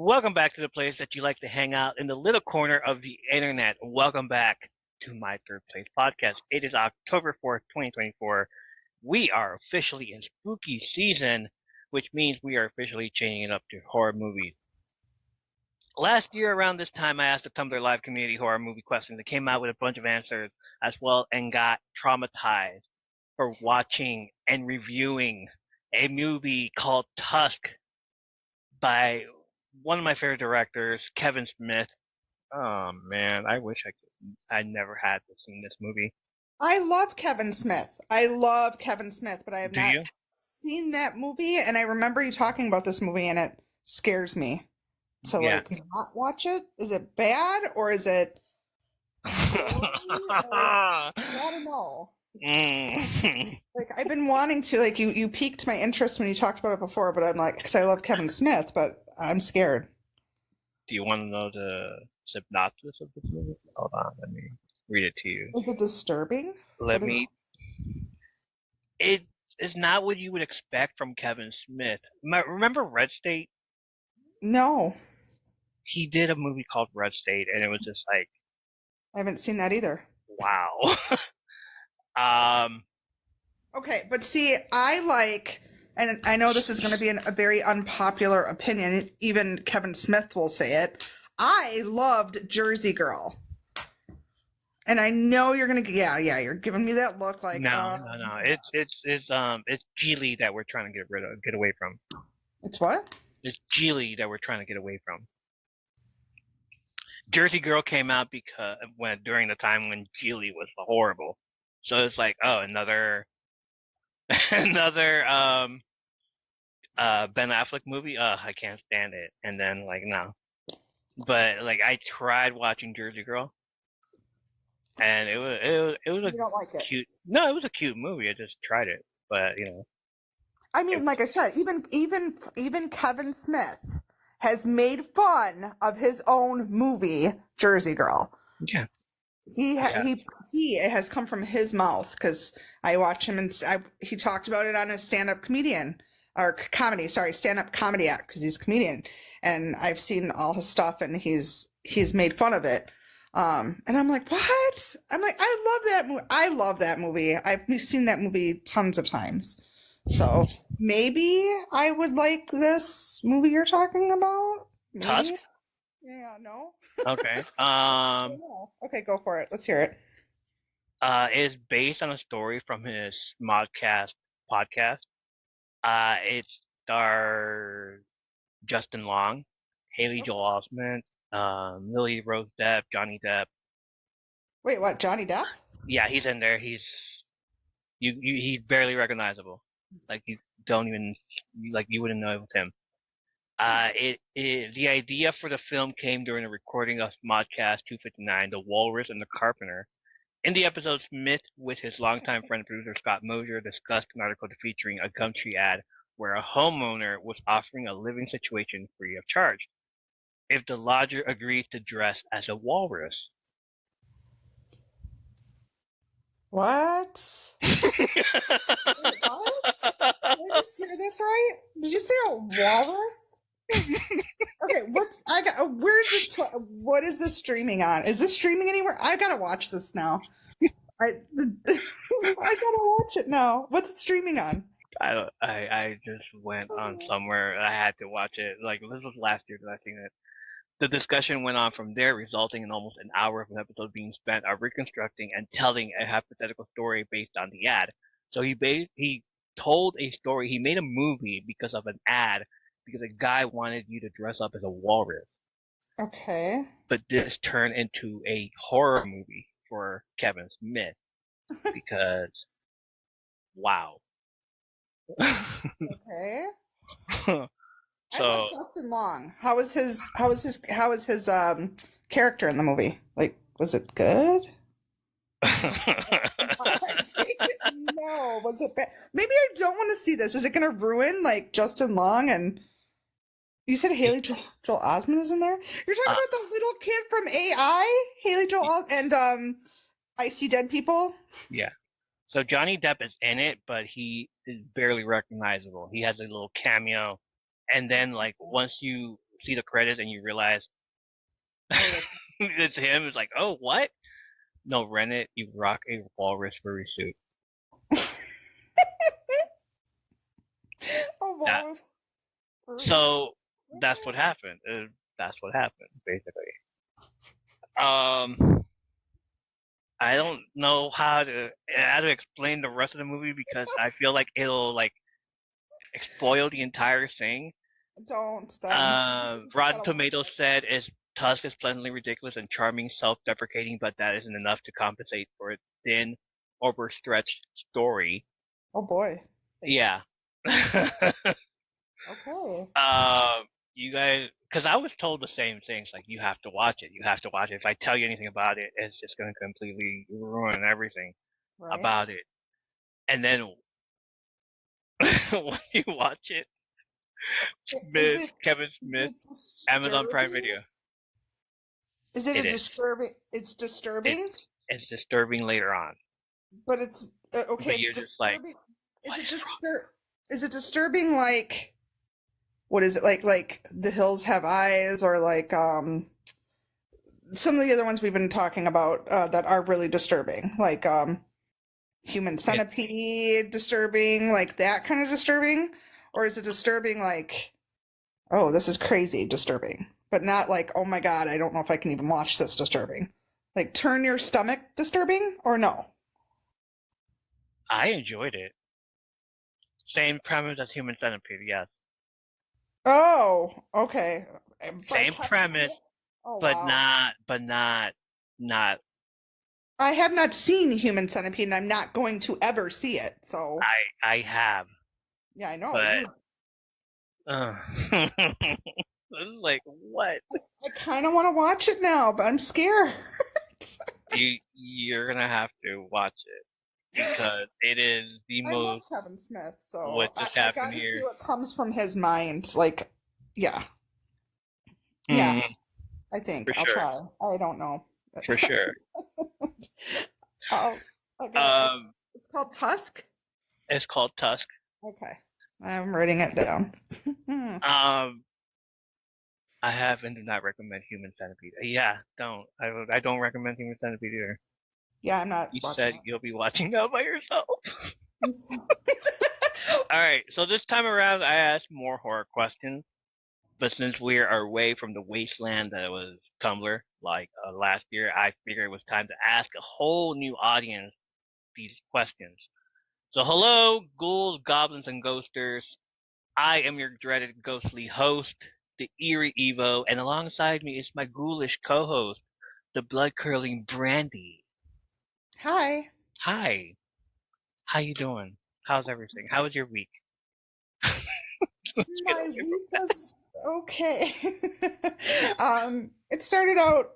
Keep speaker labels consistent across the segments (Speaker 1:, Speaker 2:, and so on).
Speaker 1: Welcome back to the place that you like to hang out in the little corner of the internet. Welcome back to my Third Place podcast. It is October 4th, 2024. We are officially in spooky season, which means we are officially changing it up to horror movies. Last year around this time, I asked the Tumblr Live community horror movie questions. They came out with a bunch of answers as well and got traumatized for watching and reviewing a movie called Tusk by one of my favorite directors, Kevin Smith. Oh man, I wish I never had to see this movie.
Speaker 2: I love Kevin Smith. I love Kevin Smith, but I have
Speaker 1: Do
Speaker 2: not
Speaker 1: you?
Speaker 2: seen that movie, and I remember you talking about this movie, and it scares me to
Speaker 1: Yeah.
Speaker 2: not watch it. Is it bad or is it I don't know. Like I've been wanting to you piqued my interest when you talked about it before, but I'm like because I love Kevin Smith, but I'm scared.
Speaker 1: Do you want to know the synopsis of this movie? Hold on, let me read it to you.
Speaker 2: Is it disturbing?
Speaker 1: Let me. It is not what you would expect from Kevin Smith. Remember Red State?
Speaker 2: No,
Speaker 1: He did a movie called Red State, and it was just like,
Speaker 2: I haven't seen that either.
Speaker 1: wow.
Speaker 2: Okay, but see, I like, and I know this is going to be a very unpopular opinion, even Kevin Smith will say it. I loved Jersey Girl. And I know you're going to, yeah, you're giving me that look like,
Speaker 1: no. It's Geely that we're trying to get away from.
Speaker 2: It's what?
Speaker 1: It's Geely that we're trying to get away from. Jersey Girl came out during the time when Geely was horrible. So it's like, oh, another Ben Affleck movie. I can't stand it. And then like no. But like I tried watching Jersey Girl, and it was
Speaker 2: You don't like it?
Speaker 1: cute. No, it was a cute movie. I just tried it, but
Speaker 2: I mean, like I said, even Kevin Smith has made fun of his own movie, Jersey Girl.
Speaker 1: yeah.
Speaker 2: He has come from his mouth because I watch him and he talked about it on his stand-up comedy act because he's a comedian, and I've seen all his stuff and he's made fun of it. And I'm like, what? I'm like, I love that movie. I love that movie. I've seen that movie tons of times. So maybe I would like this movie you're talking about. Maybe?
Speaker 1: Tusk?
Speaker 2: Yeah, no.
Speaker 1: Okay.
Speaker 2: Okay, go for it. Let's hear it.
Speaker 1: It's based on a story from his Modcast podcast. It stars Justin Long, Haley Joel Osment, Lily Rose Depp, Johnny Depp.
Speaker 2: Wait, what? Johnny Depp?
Speaker 1: Yeah, he's in there. He's barely recognizable. Like you don't even you wouldn't know it was him. The idea for the film came during a recording of Modcast 259, The Walrus and the Carpenter. In the episode, Smith, with his longtime friend and producer Scott Mosier, discussed an article featuring a Gumtree ad where a homeowner was offering a living situation free of charge if the lodger agreed to dress as a walrus.
Speaker 2: What? Wait, what? Did I just hear this right? Did you say a walrus? Okay, where's this, what is this streaming on? Is this streaming anywhere? I gotta watch this now. I gotta watch it now. What's it streaming on?
Speaker 1: I just went on somewhere. I had to watch it. Like this was last year that I seen it. The discussion went on from there, resulting in almost an hour of an episode being spent on reconstructing and telling a hypothetical story based on the ad. So he told a story. He made a movie because of an ad, because a guy wanted you to dress up as a walrus.
Speaker 2: Okay.
Speaker 1: But this turned into a horror movie for Kevin Smith because, wow.
Speaker 2: Okay.
Speaker 1: So
Speaker 2: I love Justin Long. How was his character in the movie? Like, was it good? No, was it bad? Maybe I don't want to see this. Is it going to ruin like Justin Long and you said Haley Joel Osment is in there? You're talking about the little kid from AI, Haley Joel and I See Dead People.
Speaker 1: Yeah. So Johnny Depp is in it, but he is barely recognizable. He has a little cameo. And then, like, once you see the credits and you realize
Speaker 2: Oh,
Speaker 1: it's him. It's like, oh, what? No, rent it. You rock a walrus furry suit.
Speaker 2: a
Speaker 1: That
Speaker 2: walrus furries.
Speaker 1: so that's what happened. That's what happened, basically. Um, I don't know how to explain the rest of the movie because I feel like it'll like spoil the entire thing.
Speaker 2: Don't then.
Speaker 1: Rotten Tomatoes said Tusk is pleasantly ridiculous and charming, self-deprecating, but that isn't enough to compensate for its thin, overstretched story.
Speaker 2: Oh boy.
Speaker 1: Yeah.
Speaker 2: Okay.
Speaker 1: You guys, because I was told the same things, like you have to watch it. You have to watch it. If I tell you anything about it, it's just going to completely ruin everything
Speaker 2: Right.
Speaker 1: about it. And then when you watch it, Kevin Smith, Amazon Prime Video.
Speaker 2: Is it disturbing? It's disturbing.
Speaker 1: It's disturbing later on.
Speaker 2: But it's okay.
Speaker 1: But you're just like,
Speaker 2: is it disturbing? Like, what is it like? Like The Hills Have Eyes, or like some of the other ones we've been talking about that are really disturbing, like Human Centipede, disturbing, like that kind of disturbing, or is it disturbing like, oh, this is crazy, disturbing, but not like, oh my god, I don't know if I can even watch this, disturbing, like turn your stomach disturbing, or no?
Speaker 1: I enjoyed it. Same premise as Human Centipede, yes.
Speaker 2: Oh, okay.
Speaker 1: Same premise, but
Speaker 2: wow.
Speaker 1: not.
Speaker 2: I have not seen Human Centipede, and I'm not going to ever see it. So
Speaker 1: I have.
Speaker 2: Yeah, I know.
Speaker 1: But like what?
Speaker 2: I kind of want to watch it now, but I'm scared.
Speaker 1: You're gonna have to watch it because it is the most. I
Speaker 2: love Kevin Smith, so
Speaker 1: what just happened here?
Speaker 2: See what comes from his mind. Like, yeah, yeah. I think I'll try. I don't know.
Speaker 1: For sure.
Speaker 2: It's called Tusk.
Speaker 1: It's called Tusk.
Speaker 2: Okay, I'm writing it down.
Speaker 1: I have and do not recommend Human Centipede. Yeah, don't. I don't recommend Human Centipede either.
Speaker 2: Yeah, I'm not.
Speaker 1: You said you'll be watching that by yourself. All right, so this time around, I asked more horror questions, but since we are away from the wasteland that was Tumblr, like last year, I figured it was time to ask a whole new audience these questions. So, hello, ghouls, goblins, and ghosters. I am your dreaded ghostly host, the eerie Evo, and alongside me is my ghoulish co-host, the blood-curdling Brandi.
Speaker 2: Hi.
Speaker 1: Hi. How you doing? How's everything? How was your week?
Speaker 2: My week was okay. It started out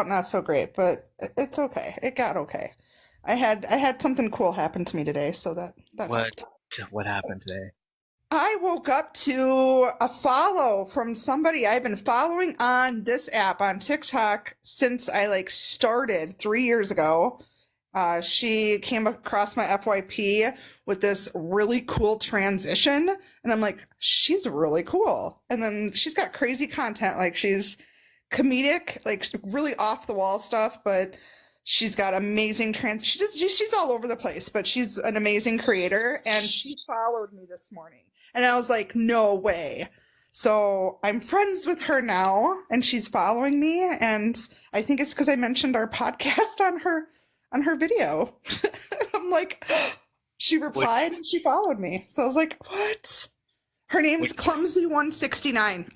Speaker 2: not so great, but it's okay. It got okay. I had something cool happen to me today, so that helped.
Speaker 1: What happened today?
Speaker 2: I woke up to a follow from somebody I've been following on this app on TikTok since I started 3 years ago. She came across my FYP with this really cool transition, and I'm like, she's really cool. And then she's got crazy content, like she's comedic, like really off the wall stuff, but she's got amazing she's all over the place, but she's an amazing creator, and she followed me this morning. And I was like, no way. So I'm friends with her now, and she's following me, and I think it's because I mentioned our podcast on her video. I'm like, she replied and she followed me. So I was like, what? Her name's Clumsy169.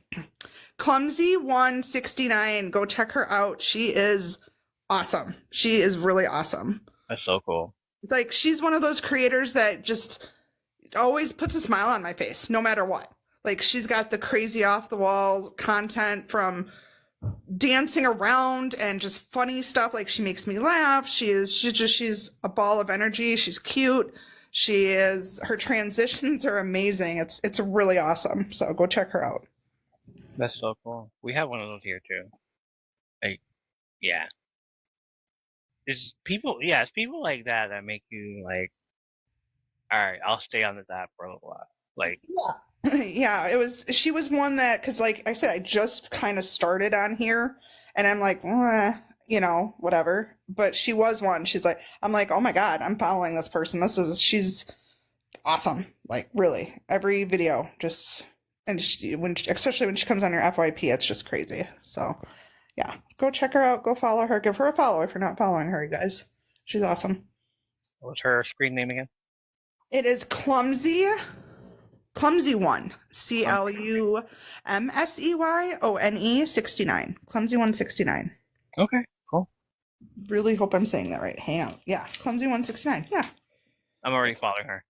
Speaker 2: Clumsy169. Go check her out. She is awesome. She is really awesome.
Speaker 1: That's so cool.
Speaker 2: Like, she's one of those creators that just always puts a smile on my face, no matter what. Like, she's got the crazy off the wall content, from dancing around and just funny stuff. Like, she makes me laugh. She's a ball of energy. She's cute. Her transitions are amazing. It's really awesome. So go check her out.
Speaker 1: That's so cool. We have one of those here too. Like, yeah. It's people like that make you like, all right, I'll stay on this app for a little while. Like,
Speaker 2: yeah. Yeah, she was one that, because like I said, I just kind of started on here and I'm like, whatever. But she was one. I'm like, oh my God, I'm following this person. She's awesome. Like, really, every video just, and especially when she comes on your FYP, it's just crazy. So, yeah, go check her out. Go follow her. Give her a follow if you're not following her, you guys. She's awesome.
Speaker 1: What's her screen name again?
Speaker 2: It is Clumsy One. CLUMSEYONE 69. Clumsy 169.
Speaker 1: Okay, cool.
Speaker 2: Really hope I'm saying that right. Hang on. Yeah, Clumsy 169. Yeah.
Speaker 1: I'm already following her.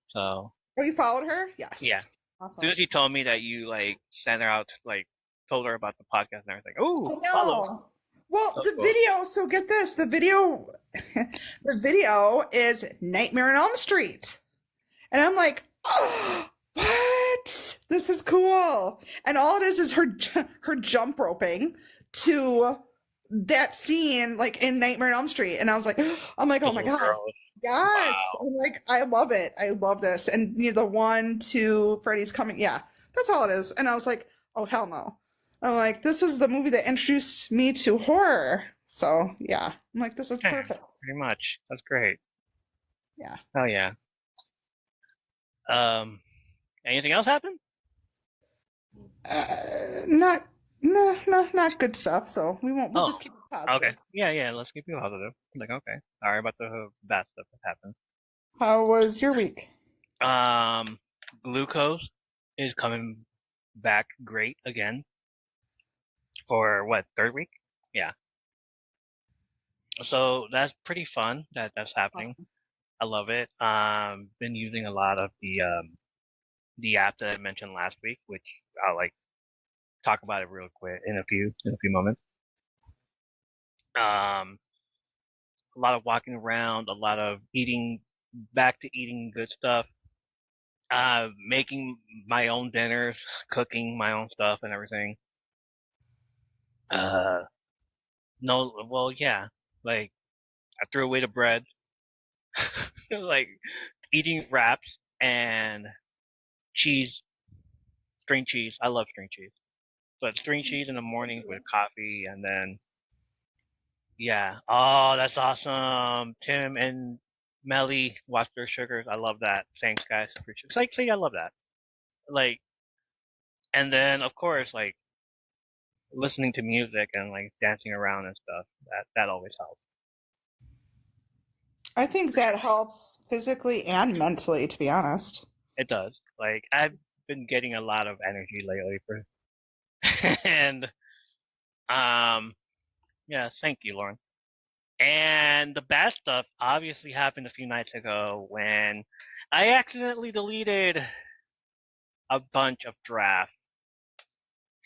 Speaker 1: So.
Speaker 2: Oh, you followed her? Yes.
Speaker 1: Yeah.
Speaker 2: Awesome.
Speaker 1: As soon as you told me that you like sent her out, like told her about the podcast and everything. Oh,
Speaker 2: I
Speaker 1: follow.
Speaker 2: know. Well,
Speaker 1: So
Speaker 2: the
Speaker 1: cool.
Speaker 2: video, so get this, the video is Nightmare on Elm Street. And I'm like, oh, what? This is cool. And all it is her jump roping to that scene like in Nightmare on Elm Street. And I was like, oh my God.
Speaker 1: Girls.
Speaker 2: Yes.
Speaker 1: Wow.
Speaker 2: I'm like, I love it. I love this. And the 1, 2, Freddy's coming. Yeah, that's all it is. And I was like, oh, hell no. I'm like, this was the movie that introduced me to horror. So yeah, I'm like, this is perfect.
Speaker 1: Pretty much. That's great.
Speaker 2: Yeah.
Speaker 1: Oh yeah. Anything else happen?
Speaker 2: Not good stuff. So we'll just keep it positive.
Speaker 1: Okay. Yeah. Let's keep it positive. Like, okay. Sorry about the bad stuff that happened.
Speaker 2: How was your week?
Speaker 1: Glucose is coming back great again. For what, 3rd week? Yeah. So that's pretty fun that's happening.
Speaker 2: Awesome.
Speaker 1: I love it. Been using a lot of the app that I mentioned last week, which I'll like talk about it real quick in a few moments. A lot of walking around, a lot of back to eating good stuff. Making my own dinners, cooking my own stuff and everything. No, well, yeah, like I threw away the bread, like eating wraps and cheese, string cheese. I love string cheese. But string cheese in the morning with coffee, and then yeah. Oh, that's awesome. Tim and Melly watch their sugars. I love that. Thanks, guys. Appreciate it. Like, see, I love that. Like, and then of course, like listening to music and like dancing around and stuff. That always helps.
Speaker 2: I think that helps physically and mentally, to be honest.
Speaker 1: It does. Like I've been getting a lot of energy lately for, and yeah, thank you, Lauren. And the bad stuff obviously happened a few nights ago when I accidentally deleted a bunch of drafts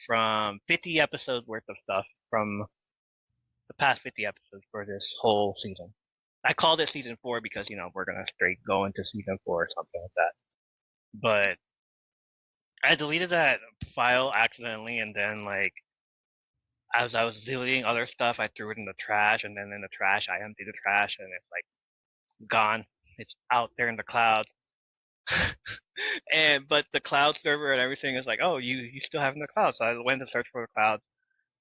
Speaker 1: from 50 episodes worth of stuff from the past 50 episodes for this whole season. I called it season 4 because, we're going to straight go into season 4 or something like that. But I deleted that file accidentally, and then, like, as I was deleting other stuff, I threw it in the trash, and then in the trash, I emptied the trash, and it's, like, gone. It's out there in the cloud. But the cloud server and everything is like, oh, you still have it in the cloud. So I went to search for the cloud.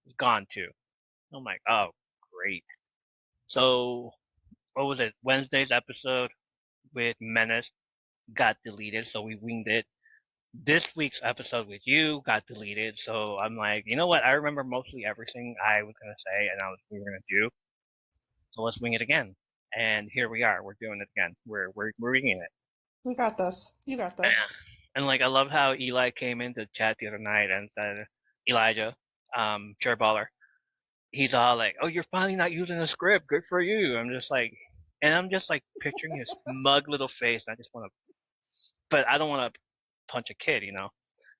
Speaker 1: It's gone too. I'm like, oh, great. So what was it? Wednesday's episode with Menace got deleted, so we winged it. This week's episode with you got deleted, so I'm like, you know what? I remember mostly everything I was gonna say and we were gonna do. So let's wing it again. And here we are. We're doing it again. We're winging it.
Speaker 2: We got this. You got this.
Speaker 1: And like I love how Eli came into chat the other night and said, Elijah, Chairballer, he's all like, "Oh, you're finally not using a script. Good for you." I'm just like picturing his smug little face. And I just want to, but I don't want to punch a kid,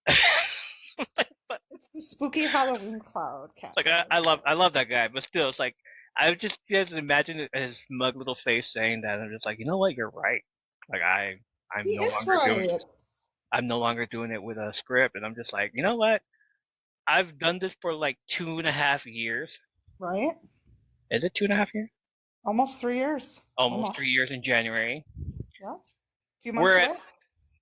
Speaker 1: but
Speaker 2: It's the spooky Halloween cloud, cat.
Speaker 1: like I love that guy, but still, it's like I just imagine his smug little face saying that. And I'm just like, you know what? You're right. Like I'm
Speaker 2: He
Speaker 1: no
Speaker 2: is
Speaker 1: longer doing
Speaker 2: right.
Speaker 1: I'm no longer doing it with a script, and I'm just like, you know what? I've done this for like 2.5 years.
Speaker 2: Right?
Speaker 1: Is it 2.5 years?
Speaker 2: Almost 3 years.
Speaker 1: Almost 3 years in January.
Speaker 2: Yeah. A few months away.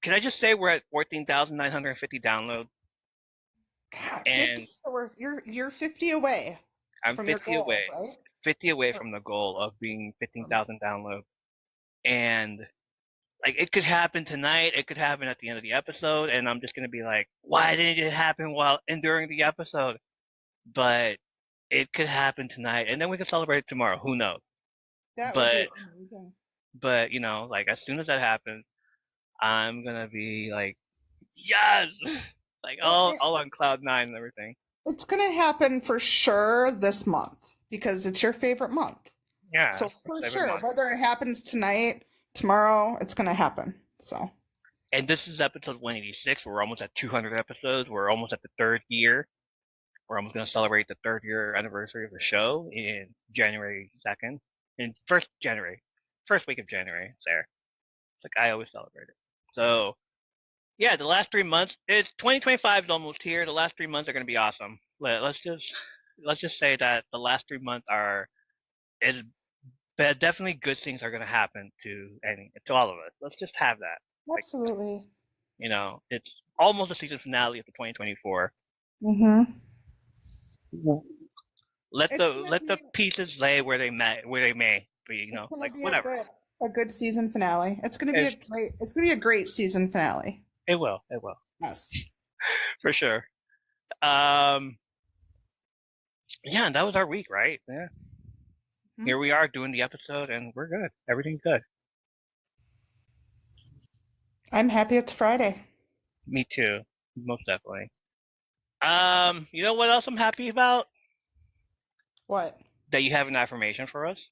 Speaker 1: can I just say we're at 14,950 downloads,
Speaker 2: God,
Speaker 1: and
Speaker 2: 50. So you're 50 away
Speaker 1: I'm
Speaker 2: from your
Speaker 1: 50
Speaker 2: goal,
Speaker 1: away,
Speaker 2: right?
Speaker 1: 50 away from the goal of being 15,000 downloads. And like it could happen tonight, it could happen at the end of the episode, and I'm just gonna be like, why didn't it happen while and during the episode? But it could happen tonight, and then we can celebrate it tomorrow. Who knows?
Speaker 2: That would
Speaker 1: But
Speaker 2: be amazing.
Speaker 1: you know, like as soon as that happens, I'm gonna be like, yes, like
Speaker 2: Well,
Speaker 1: all on cloud nine and everything.
Speaker 2: it's going to happen for sure this month because it's your favorite month.
Speaker 1: Yeah,
Speaker 2: So
Speaker 1: it's
Speaker 2: for
Speaker 1: every
Speaker 2: sure,
Speaker 1: month.
Speaker 2: whether it happens tonight, tomorrow, it's going to happen. So
Speaker 1: And this is episode 186. We're almost at 200 episodes. We're almost at the third year. We're almost going to celebrate the third year anniversary of the show in January 2nd. In first week of January. It's there. It's like I always celebrate it. So yeah, the last 3 months. It's 2025 is almost here. The last 3 months are going to be awesome. Let's just say that the last 3 months are is but definitely good things are going to happen to all of us. Let's just have that. Like,
Speaker 2: absolutely.
Speaker 1: you know, it's almost the season finale of the 2024.
Speaker 2: Mm-hmm.
Speaker 1: Let
Speaker 2: It's
Speaker 1: the
Speaker 2: gonna
Speaker 1: let the
Speaker 2: be
Speaker 1: pieces lay where they may. But you
Speaker 2: it's
Speaker 1: know,
Speaker 2: gonna
Speaker 1: like
Speaker 2: be
Speaker 1: whatever.
Speaker 2: a good season finale.
Speaker 1: It's,
Speaker 2: It's gonna be a great season finale.
Speaker 1: it will
Speaker 2: Yes.
Speaker 1: for sure. Um, yeah, and that was our week, right? Yeah,
Speaker 2: Mhm.
Speaker 1: here we are doing the episode, and we're good. Everything's good.
Speaker 2: I'm happy it's Friday.
Speaker 1: Me too, most definitely. You know what else I'm happy about?
Speaker 2: What?
Speaker 1: That you have an affirmation for us.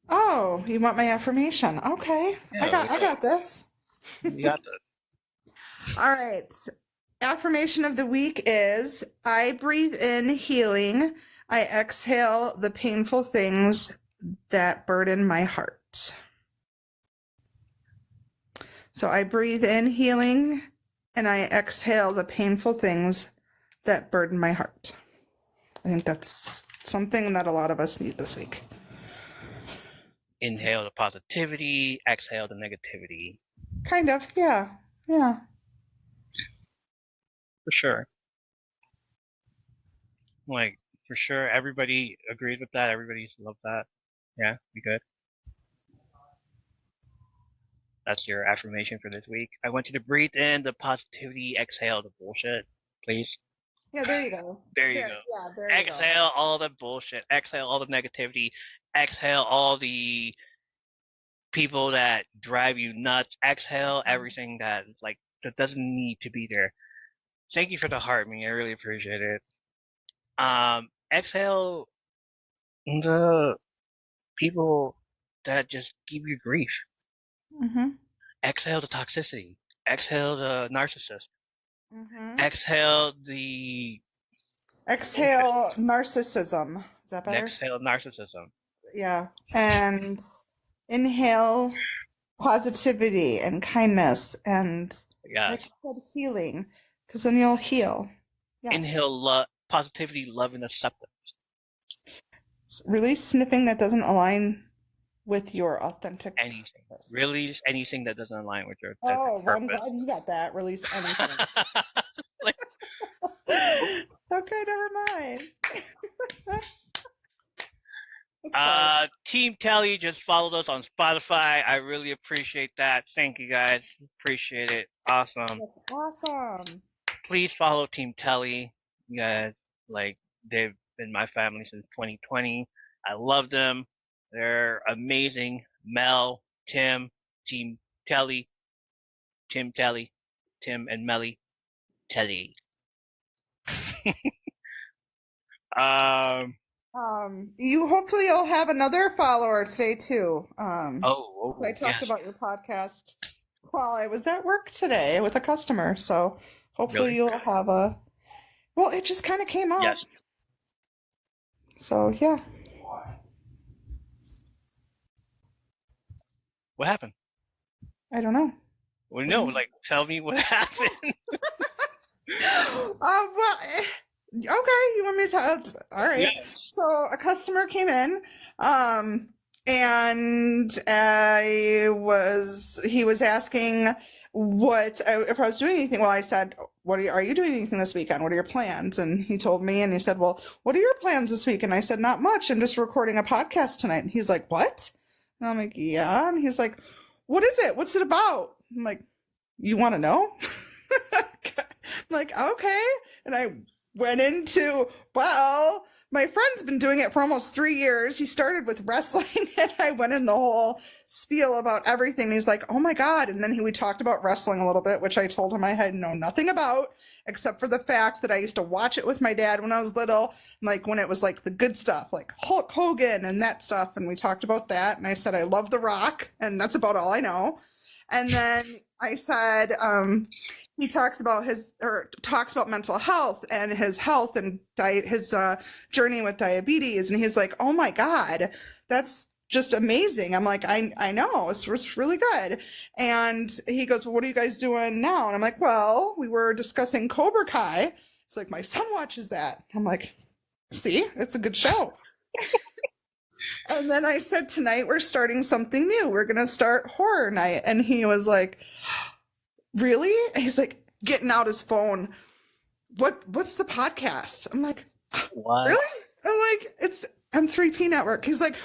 Speaker 2: Oh, you want my affirmation? Okay.
Speaker 1: Yeah,
Speaker 2: I got this.
Speaker 1: we got this.
Speaker 2: All right. Affirmation of the week is I breathe in healing. I exhale the painful things that burden my heart. So I breathe in healing and I exhale the painful things that burden my heart. I think that's something that a lot of us need this week.
Speaker 1: Inhale the positivity, exhale the negativity.
Speaker 2: Kind of, yeah. Yeah.
Speaker 1: For sure. Like, for sure, everybody agrees with that. Everybody's loved that. Yeah, be good. That's your affirmation for this week. I want you to breathe in the positivity, exhale the bullshit, please.
Speaker 2: Yeah, there you go.
Speaker 1: There you go.
Speaker 2: Yeah, there you go.
Speaker 1: Exhale all the bullshit. Exhale all the negativity. Exhale all the people that drive you nuts. Exhale everything that doesn't need to be there. Thank you for the heart, man. I really appreciate it. Exhale the people that just give you grief.
Speaker 2: Mm-hmm.
Speaker 1: Exhale the toxicity. Exhale the narcissist.
Speaker 2: Mm-hmm.
Speaker 1: Exhale the
Speaker 2: Exhale narcissism. Is that better?
Speaker 1: exhale narcissism.
Speaker 2: Yeah. And inhale positivity and kindness and like
Speaker 1: Yes.
Speaker 2: I said, healing. Because then you'll heal. Yes.
Speaker 1: Inhale positivity, love, and acceptance.
Speaker 2: Release sniffing that doesn't align with your authentic
Speaker 1: Anything.
Speaker 2: purpose.
Speaker 1: Release anything that doesn't align with your
Speaker 2: Oh, well, I'm
Speaker 1: purpose.
Speaker 2: glad you got that. Release anything.
Speaker 1: Like,
Speaker 2: Okay, never mind. It's fine.
Speaker 1: Team Telly just followed us on Spotify. I really appreciate that. Thank you guys. Appreciate it. Awesome.
Speaker 2: That's awesome.
Speaker 1: Please follow Team Telly. You guys, like, they've been my family since 2020. I love them. They're amazing. Mel, Tim, Team Telly, Tim Telly, Tim and Melly Telly.
Speaker 2: You hopefully you'll have another follower today too. I talked
Speaker 1: yes.
Speaker 2: about your podcast while I was at work today with a customer, so hopefully
Speaker 1: Really?
Speaker 2: you'll have a. Well, it just kind of came out.
Speaker 1: Yes.
Speaker 2: So yeah.
Speaker 1: What happened?
Speaker 2: I don't know.
Speaker 1: Well, no, like, tell me what happened.
Speaker 2: Well, okay, you want me to tell? All right.
Speaker 1: Yeah.
Speaker 2: So a customer came in, and he was asking if I was doing anything. Well, I said, are you doing anything this weekend? What are your plans? And he told me, and he said, well, what are your plans this week? And I said, not much. I'm just recording a podcast tonight. And he's like, what? And I'm like, yeah. And he's like, what is it? What's it about? I'm like, you want to know? I'm like, okay. And I went into, well, my friend's been doing it for almost 3 years. He started with wrestling, and I went in the whole spiel about everything. He's like, oh my God. And then we talked about wrestling a little bit, which I told him I had known nothing about, except for the fact that I used to watch it with my dad when I was little, like when it was like the good stuff, like Hulk Hogan and that stuff. And we talked about that. And I said, I love The Rock, and that's about all I know. And then I said, he talks about mental health and his health and his journey with diabetes. And he's like, oh my God, that's just amazing. I'm like, I know, it's really good. And he goes, well, what are you guys doing now? And I'm like, well, we were discussing Cobra Kai. It's like, my son watches that. I'm like, see, it's a good show. And then I said, tonight we're starting something new. We're going to start horror night. And he was like, really? And he's like, getting out his phone. What's the podcast? I'm like,
Speaker 1: What?
Speaker 2: really? I'm like, it's M3P Network. He's like,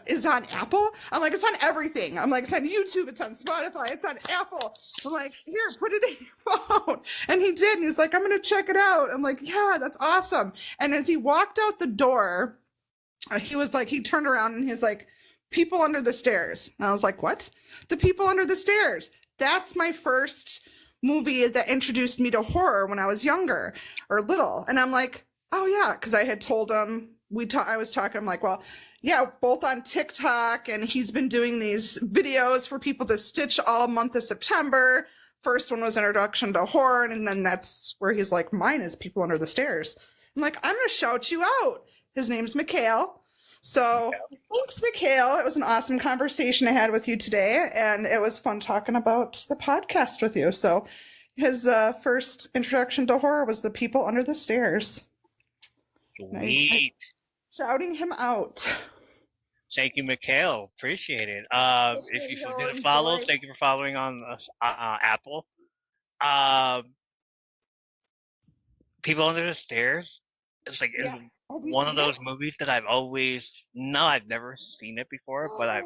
Speaker 2: is it on Apple? I'm like, it's on everything. I'm like, it's on YouTube, it's on Spotify, it's on Apple. I'm like, here, put it in your phone. And he did. And he's like, I'm going to check it out. I'm like, yeah, that's awesome. And as he walked out the door, he was like, he turned around and he's like, People Under the Stairs. And I was like, what? The People Under the Stairs. That's my first movie that introduced me to horror when I was younger or little. And I'm like, oh yeah, because I had told him, I was talking, I'm like, well, yeah, both on TikTok, and he's been doing these videos for people to stitch all month of September. First one was Introduction to Horror, and then that's where he's like, mine is People Under the Stairs. I'm like, I'm going to shout you out. His name's Mikhail. So thanks, Mikhail. It was an awesome conversation I had with you today, and it was fun talking about the podcast with you. So his first introduction to horror was The People Under the Stairs.
Speaker 1: Sweet.
Speaker 2: Shouting him out.
Speaker 1: Thank you, Mikhail. Appreciate it. If you didn't follow, thank you for following on Apple. People Under the Stairs. It's like one of those movies that I've never seen it before, but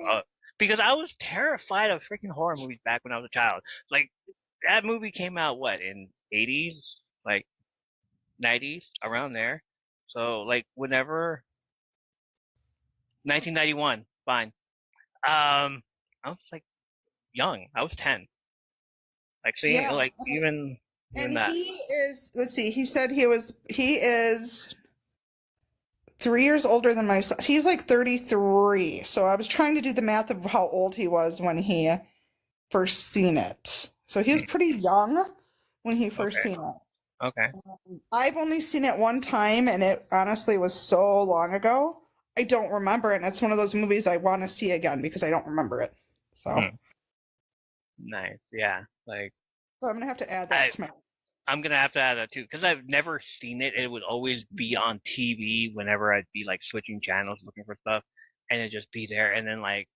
Speaker 1: because I was terrified of freaking horror movies back when I was a child. Like, that movie came out, in 80s? Like, 90s? Around there. So, like, whenever... 1991. Fine. I was, like, young. I was 10. Like, seeing, even
Speaker 2: and
Speaker 1: that.
Speaker 2: He is, let's see, he said he is 3 years older than my son. He's like 33. So I was trying to do the math of how old he was when he first seen it. So he was pretty young when he first seen it.
Speaker 1: Okay.
Speaker 2: I've only seen it one time, and it honestly was so long ago. I don't remember it, and it's one of those movies I want to see again because I don't remember it. So
Speaker 1: nice. Yeah. Like,
Speaker 2: so I'm gonna have to add that to my list.
Speaker 1: I'm gonna have to add that too, because I've never seen it. It would always be on TV whenever I'd be like switching channels looking for stuff, and it'd just be there. And then like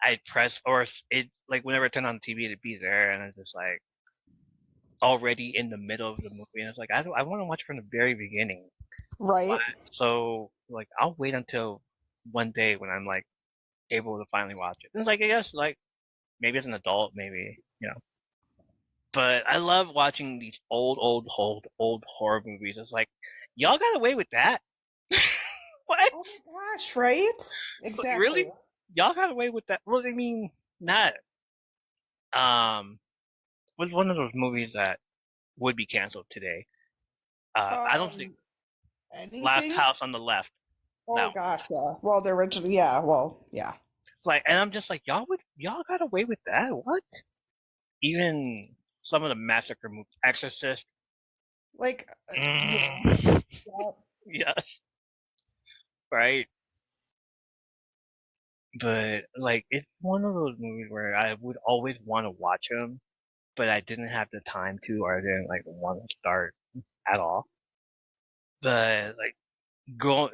Speaker 1: I'd press, or it like whenever I turn on the TV, it'd be there, and it's just like already in the middle of the movie, and it's like I want to watch from the very beginning.
Speaker 2: Right.
Speaker 1: So like I'll wait until one day when I'm like able to finally watch it. And it's like, I guess like maybe as an adult, maybe, But I love watching these old horror movies. It's like, y'all got away with that? What?
Speaker 2: Oh my gosh, right? Exactly.
Speaker 1: Really? Y'all got away with that? Well, I mean, not. Was one of those movies that would be canceled today. I don't think.
Speaker 2: Anything?
Speaker 1: Last House on the Left.
Speaker 2: Oh
Speaker 1: No.
Speaker 2: gosh, yeah. Well, the original, yeah. Well, yeah.
Speaker 1: Like, and I'm just like, y'all got away with that? What? Even some of the massacre movies, Exorcist.
Speaker 2: Like,
Speaker 1: yeah. Yes. Right. But like, it's one of those movies where I would always want to watch them, but I didn't have the time to, or I didn't like want to start at all. But like,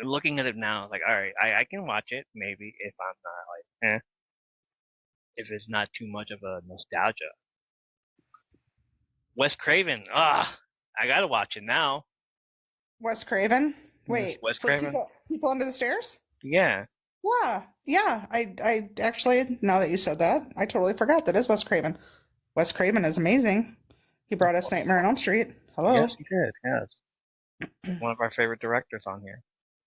Speaker 1: looking at it now, like, all right, I can watch it maybe if I'm not like, if it's not too much of a nostalgia. Wes Craven. Ah, I gotta watch it now.
Speaker 2: Wes Craven.
Speaker 1: This
Speaker 2: Wait,
Speaker 1: Wes
Speaker 2: for
Speaker 1: Craven.
Speaker 2: people under the stairs?
Speaker 1: Yeah.
Speaker 2: Yeah, yeah. I actually, now that you said that, I totally forgot that is Wes Craven. Wes Craven is amazing. He brought us Nightmare on Elm Street.
Speaker 1: Yes,
Speaker 2: Hello.
Speaker 1: he did. Yes. One of our favorite directors on here.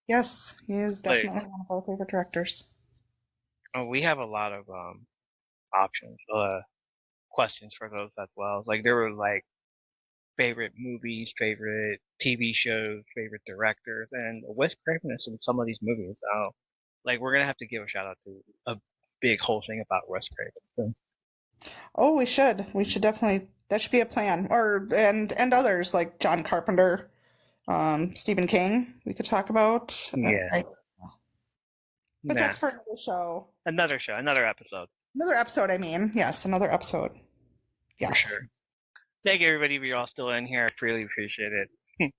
Speaker 2: Yes, he is
Speaker 1: Like,
Speaker 2: definitely one of our favorite directors.
Speaker 1: oh, we have a lot of options, questions for those as well. Like there were like favorite movies, favorite TV shows, favorite directors, and Wes Craven is in some of these movies. So, like we're gonna have to give a shout out to a big whole thing about Wes Craven.
Speaker 2: Oh, we should. We should definitely. That should be a plan. Or and others like John Carpenter, Stephen King. We could talk about.
Speaker 1: Yeah.
Speaker 2: But
Speaker 1: Nah.
Speaker 2: that's for another show.
Speaker 1: Another show, another episode.
Speaker 2: Another episode, I mean. Yes, another episode. Yes.
Speaker 1: For sure. Thank you, everybody, for you all still in here. I really appreciate it.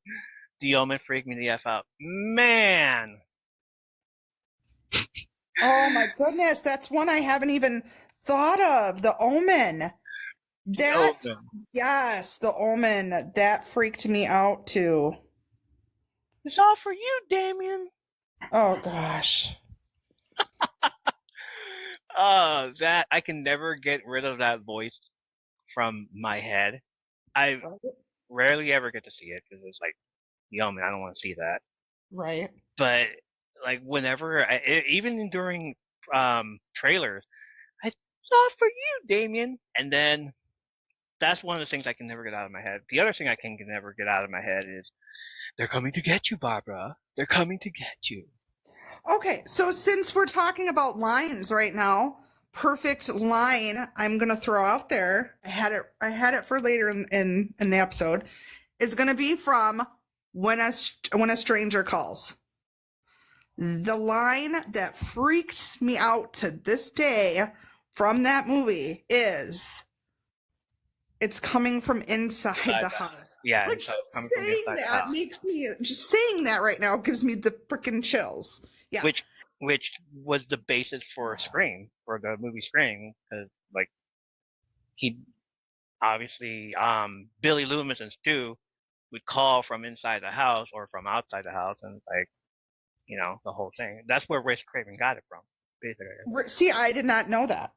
Speaker 1: The Omen freaked me the F out. Man!
Speaker 2: Oh my goodness, that's one I haven't even thought of. The Omen. That, yes, The Omen. That freaked me out too.
Speaker 1: It's all for you, Damien.
Speaker 2: Oh gosh.
Speaker 1: That I can never get rid of that voice from my head. I rarely ever get to see it because it's like, yo, man, I don't want to see that.
Speaker 2: Right.
Speaker 1: But like whenever, even during trailers, I saw for you, Damien. And then that's one of the things I can never get out of my head. The other thing I can never get out of my head is, they're coming to get you, Barbara. They're coming to get you.
Speaker 2: Okay, so since we're talking about lines right now, perfect line I'm gonna throw out there. I had it for later in the episode. It's gonna be from When a Stranger Calls. The line that freaks me out to this day from that movie is, it's coming from inside the house.
Speaker 1: Yeah,
Speaker 2: like just saying that makes me, just saying that right now gives me the freaking chills. Yeah.
Speaker 1: Which was the basis for Scream, for the movie Scream, because like he obviously Billy Loomis and Stu would call from inside the house or from outside the house, and like, you know, the whole thing. That's where Wes Craven got it from, basically.
Speaker 2: See, I did not know that.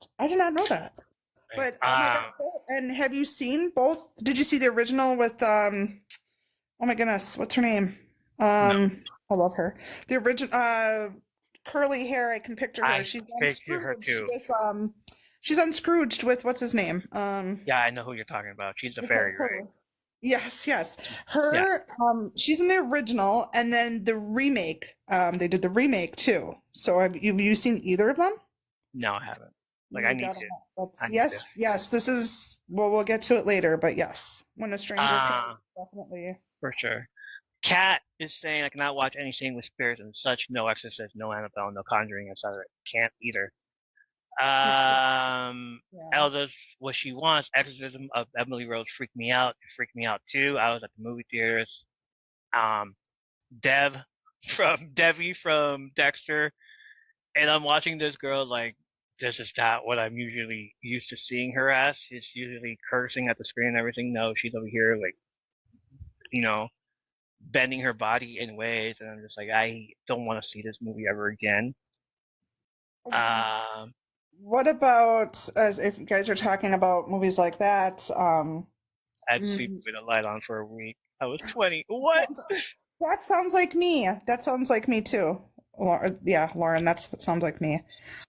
Speaker 2: But oh my god! And have you seen both? Did you see the original with oh my goodness, what's her name?
Speaker 1: No.
Speaker 2: I love her. The original curly hair. I can picture her. She's on
Speaker 1: Scrooged
Speaker 2: with she's on Scrooged with what's his name?
Speaker 1: Yeah, I know who you're talking about. She's the fairy, right?
Speaker 2: Yes. Her. Yeah. She's in the original, and then the remake. They did the remake too. So have you seen either of them?
Speaker 1: No, I haven't. Like, I need to.
Speaker 2: Yes. This is, well, we'll get to it later, but yes, When a Stranger Calls, definitely.
Speaker 1: For sure. Kat is saying, I cannot watch any Scene with Spirits and such. No Exorcist, no Annabelle, no Conjuring, etc. Can't either. Elda's what she wants. Exorcism of Emily Rose freaked me out. It freaked me out too. I was at the movie theaters. Debbie from Dexter, and I'm watching this girl like, this is not what I'm usually used to seeing her as. She's usually cursing at the screen and everything. No, she's over here like, you know, bending her body in ways, and I'm just like, I don't want to see this movie ever again.
Speaker 2: What about, as if you guys are talking about movies like that?
Speaker 1: I'd sleep with a light on for a week. I was 20. What?
Speaker 2: That sounds like me. That sounds like me too. Yeah, Lauren, that's what sounds like me.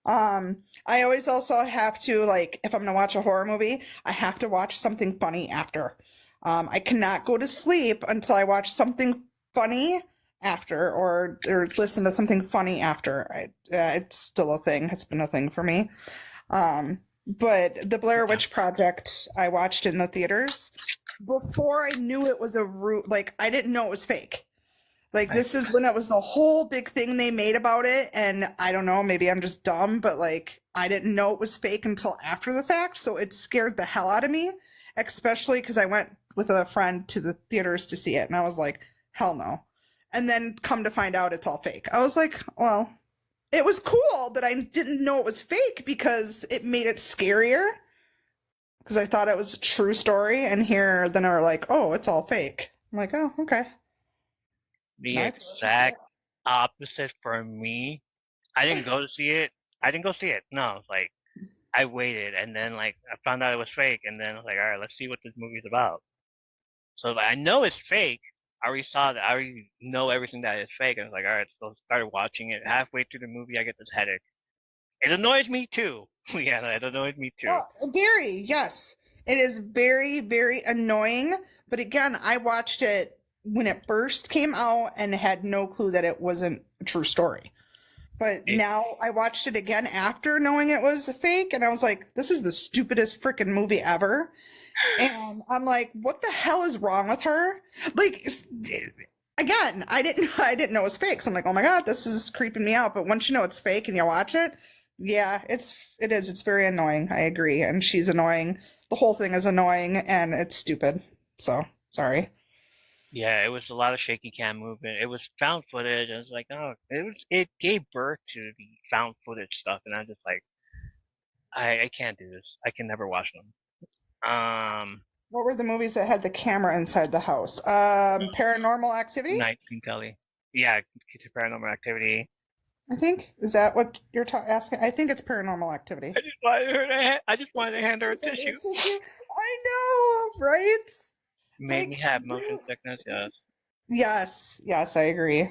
Speaker 2: I always also have to, like, if I'm gonna watch a horror movie, I have to watch something funny after. I cannot go to sleep until I watch something funny after, or listen to something funny after. It's still a thing. It's been a thing for me. But the Blair Witch Project, I watched in the theaters before I knew it was like, I didn't know it was fake. Like, this is when it was the whole big thing they made about it, and I don't know, maybe I'm just dumb, but like, I didn't know it was fake until after the fact, so it scared the hell out of me, especially because I went with a friend to the theaters to see it, and I was like, hell no. And then come to find out it's all fake. I was like, well, it was cool that I didn't know it was fake because it made it scarier. because I thought it was a true story, and here then are like, oh, it's all fake. I'm like, oh, okay.
Speaker 1: The
Speaker 2: Now I feel like,
Speaker 1: exact opposite for me. I didn't go to see it. I didn't go see it. No, it's like I waited, and then like I found out it was fake, and then I was like, all right, let's see what this movie's about. So like, I know it's fake. I already saw that. I already know everything that is fake. And I was like, all right, so I started watching it. Halfway through the movie, I get this headache. It annoys me too. Yeah, it annoys me too.
Speaker 2: very, yes. It is very, very annoying. But again, I watched it when it first came out and had no clue that it wasn't a true story. But
Speaker 1: It,
Speaker 2: now I watched it again after knowing it was fake, and I was like, this is the stupidest freaking movie ever. And I'm like, what the hell is wrong with her? Like, again, I didn't know it was fake. So I'm like, oh my God, this is creeping me out. But once you know it's fake and you watch it, yeah, it's very annoying. I agree. And she's annoying. The whole thing is annoying and it's stupid. So sorry.
Speaker 1: yeah, it was a lot of shaky cam movement. It was found footage. I was like, oh, it gave birth to the found footage stuff, and I'm just like, I can't do this. I can never watch them.
Speaker 2: What were the movies that had the camera inside the house? Paranormal Activity,
Speaker 1: 19 Kelly. Yeah, Paranormal Activity.
Speaker 2: I think. Is that what you're asking? I think it's Paranormal Activity.
Speaker 1: I just wanted to hand her a tissue.
Speaker 2: I know, right?
Speaker 1: Made me
Speaker 2: Like,
Speaker 1: have motion sickness. Yes.
Speaker 2: yes, I agree.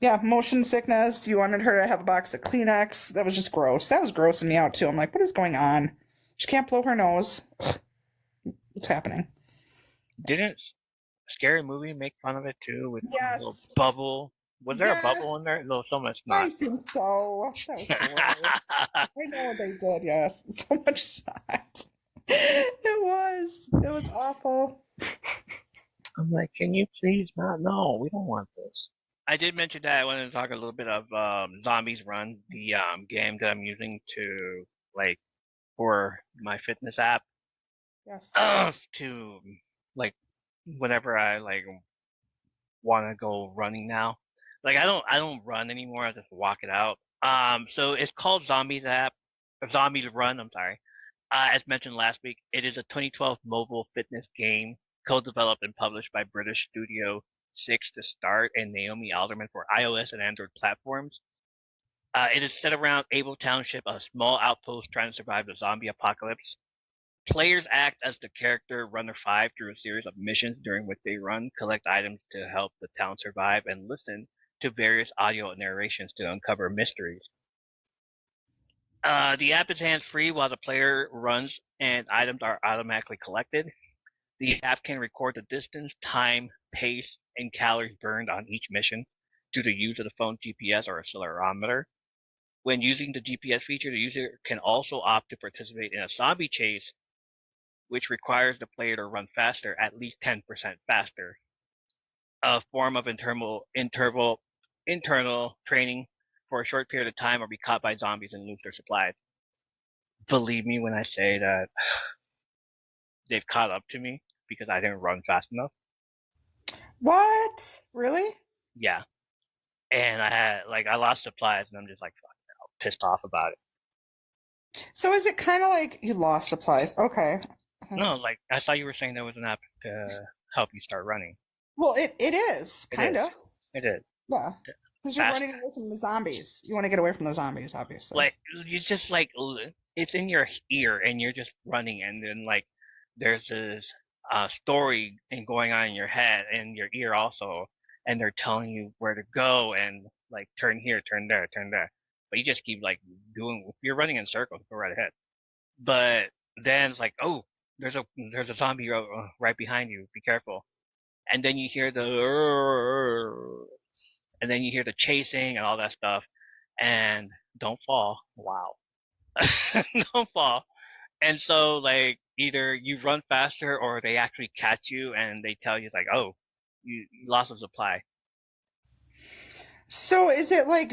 Speaker 2: Yeah, motion sickness. You wanted her to have a box of Kleenex. That was just gross. That was grossing me out too. I'm like, what is going on? She can't blow her nose. What's happening?
Speaker 1: Didn't Scary Movie make fun of it too with a little
Speaker 2: Yes,
Speaker 1: bubble? Was there a bubble
Speaker 2: yes,
Speaker 1: in there? No, so much
Speaker 2: I
Speaker 1: not.
Speaker 2: think so. That was horrible. I know they did. Yes, so much snot. It was. It was awful.
Speaker 1: I'm like, can you please not? No, we don't want this. I did mention that I wanted to talk a little bit of Zombies Run, the game that I'm using to like for my fitness app.
Speaker 2: Yes.
Speaker 1: To like whenever I like want to go running now. Like I don't run anymore. I just walk it out. So it's called Zombies app, or Zombies Run. I'm sorry. As mentioned last week, it is a 2012 mobile fitness game co-developed and published by British studio Six to Start and Naomi Alderman for iOS and Android platforms. It is set around Able Township, a small outpost trying to survive the zombie apocalypse. Players act as the character Runner 5 through a series of missions during which they run, collect items to help the town survive, and listen to various audio narrations to uncover mysteries. The app is hands-free while the player runs and items are automatically collected. The app can record the distance, time, pace, and calories burned on each mission through the use of the phone's GPS or accelerometer. When using the GPS feature, the user can also opt to participate in a zombie chase, which requires the player to run faster, at least 10% faster. A form of internal training for a short period of time or be caught by zombies and lose their supplies. Believe me when I say that they've caught up to me because I didn't run fast enough.
Speaker 2: What? Really?
Speaker 1: Yeah. And I lost supplies and I'm just like pissed off about it.
Speaker 2: So is it kind of like you lost supplies? Okay.
Speaker 1: No, like I thought you were saying there was an app to help you start running.
Speaker 2: Well, it is
Speaker 1: It
Speaker 2: kind
Speaker 1: is.
Speaker 2: of.
Speaker 1: It is.
Speaker 2: Yeah. Because you're
Speaker 1: Fast.
Speaker 2: running away from the zombies. You want to get away from the zombies, obviously.
Speaker 1: Like you just like it's in your ear and you're just running and then like there's this story and going on in your head and your ear also and they're telling you where to go and like turn here, turn there, turn there. But you just keep like doing you're running in circles, go right ahead. But then it's like, oh, there's a zombie right behind you. Be careful. And then you hear the chasing and all that stuff. And don't fall. Wow. Don't fall. And so like either you run faster or they actually catch you and they tell you like, oh, you lost a supply.
Speaker 2: So is it like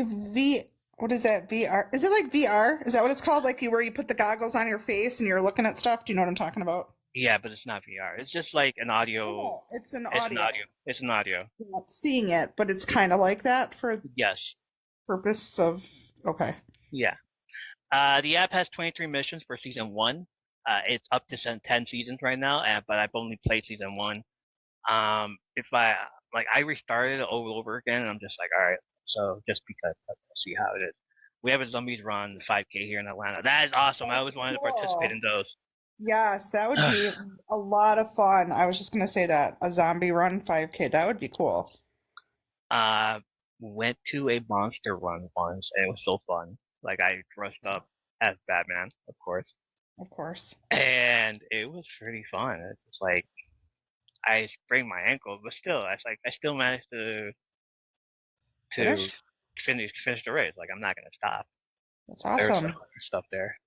Speaker 2: what is that? VR? Is it like VR? Is that what it's called? Like where you put the goggles on your face and you're looking at stuff? Do you know what I'm talking about?
Speaker 1: Yeah, but it's not VR. It's just like an audio.
Speaker 2: Oh, it's an
Speaker 1: It's an
Speaker 2: audio.
Speaker 1: audio. It's an audio.
Speaker 2: You're not seeing it, but it's kind of like that for
Speaker 1: Yes.
Speaker 2: purpose of okay.
Speaker 1: Yeah. The app has 23 missions for season 1. It's up to 10 seasons right now, but I've only played season 1. If I restarted it over again, and I'm just like, all right. So just because let's see how it is. We have a zombies run 5K here in Atlanta. That is awesome. I always wanted to participate
Speaker 2: Cool.
Speaker 1: in those.
Speaker 2: Yes, that would be a lot of fun. I was just gonna say that. A zombie run 5K. That would be cool.
Speaker 1: Uh, went to a monster run once, and it was so fun. Like I dressed up as Batman, of course,
Speaker 2: Of course.
Speaker 1: and it was pretty fun. It's just like I sprained my ankle, but still, I still managed to
Speaker 2: Finish?
Speaker 1: finish the race. Like I'm not gonna stop.
Speaker 2: That's
Speaker 1: There's some
Speaker 2: awesome.
Speaker 1: other stuff there.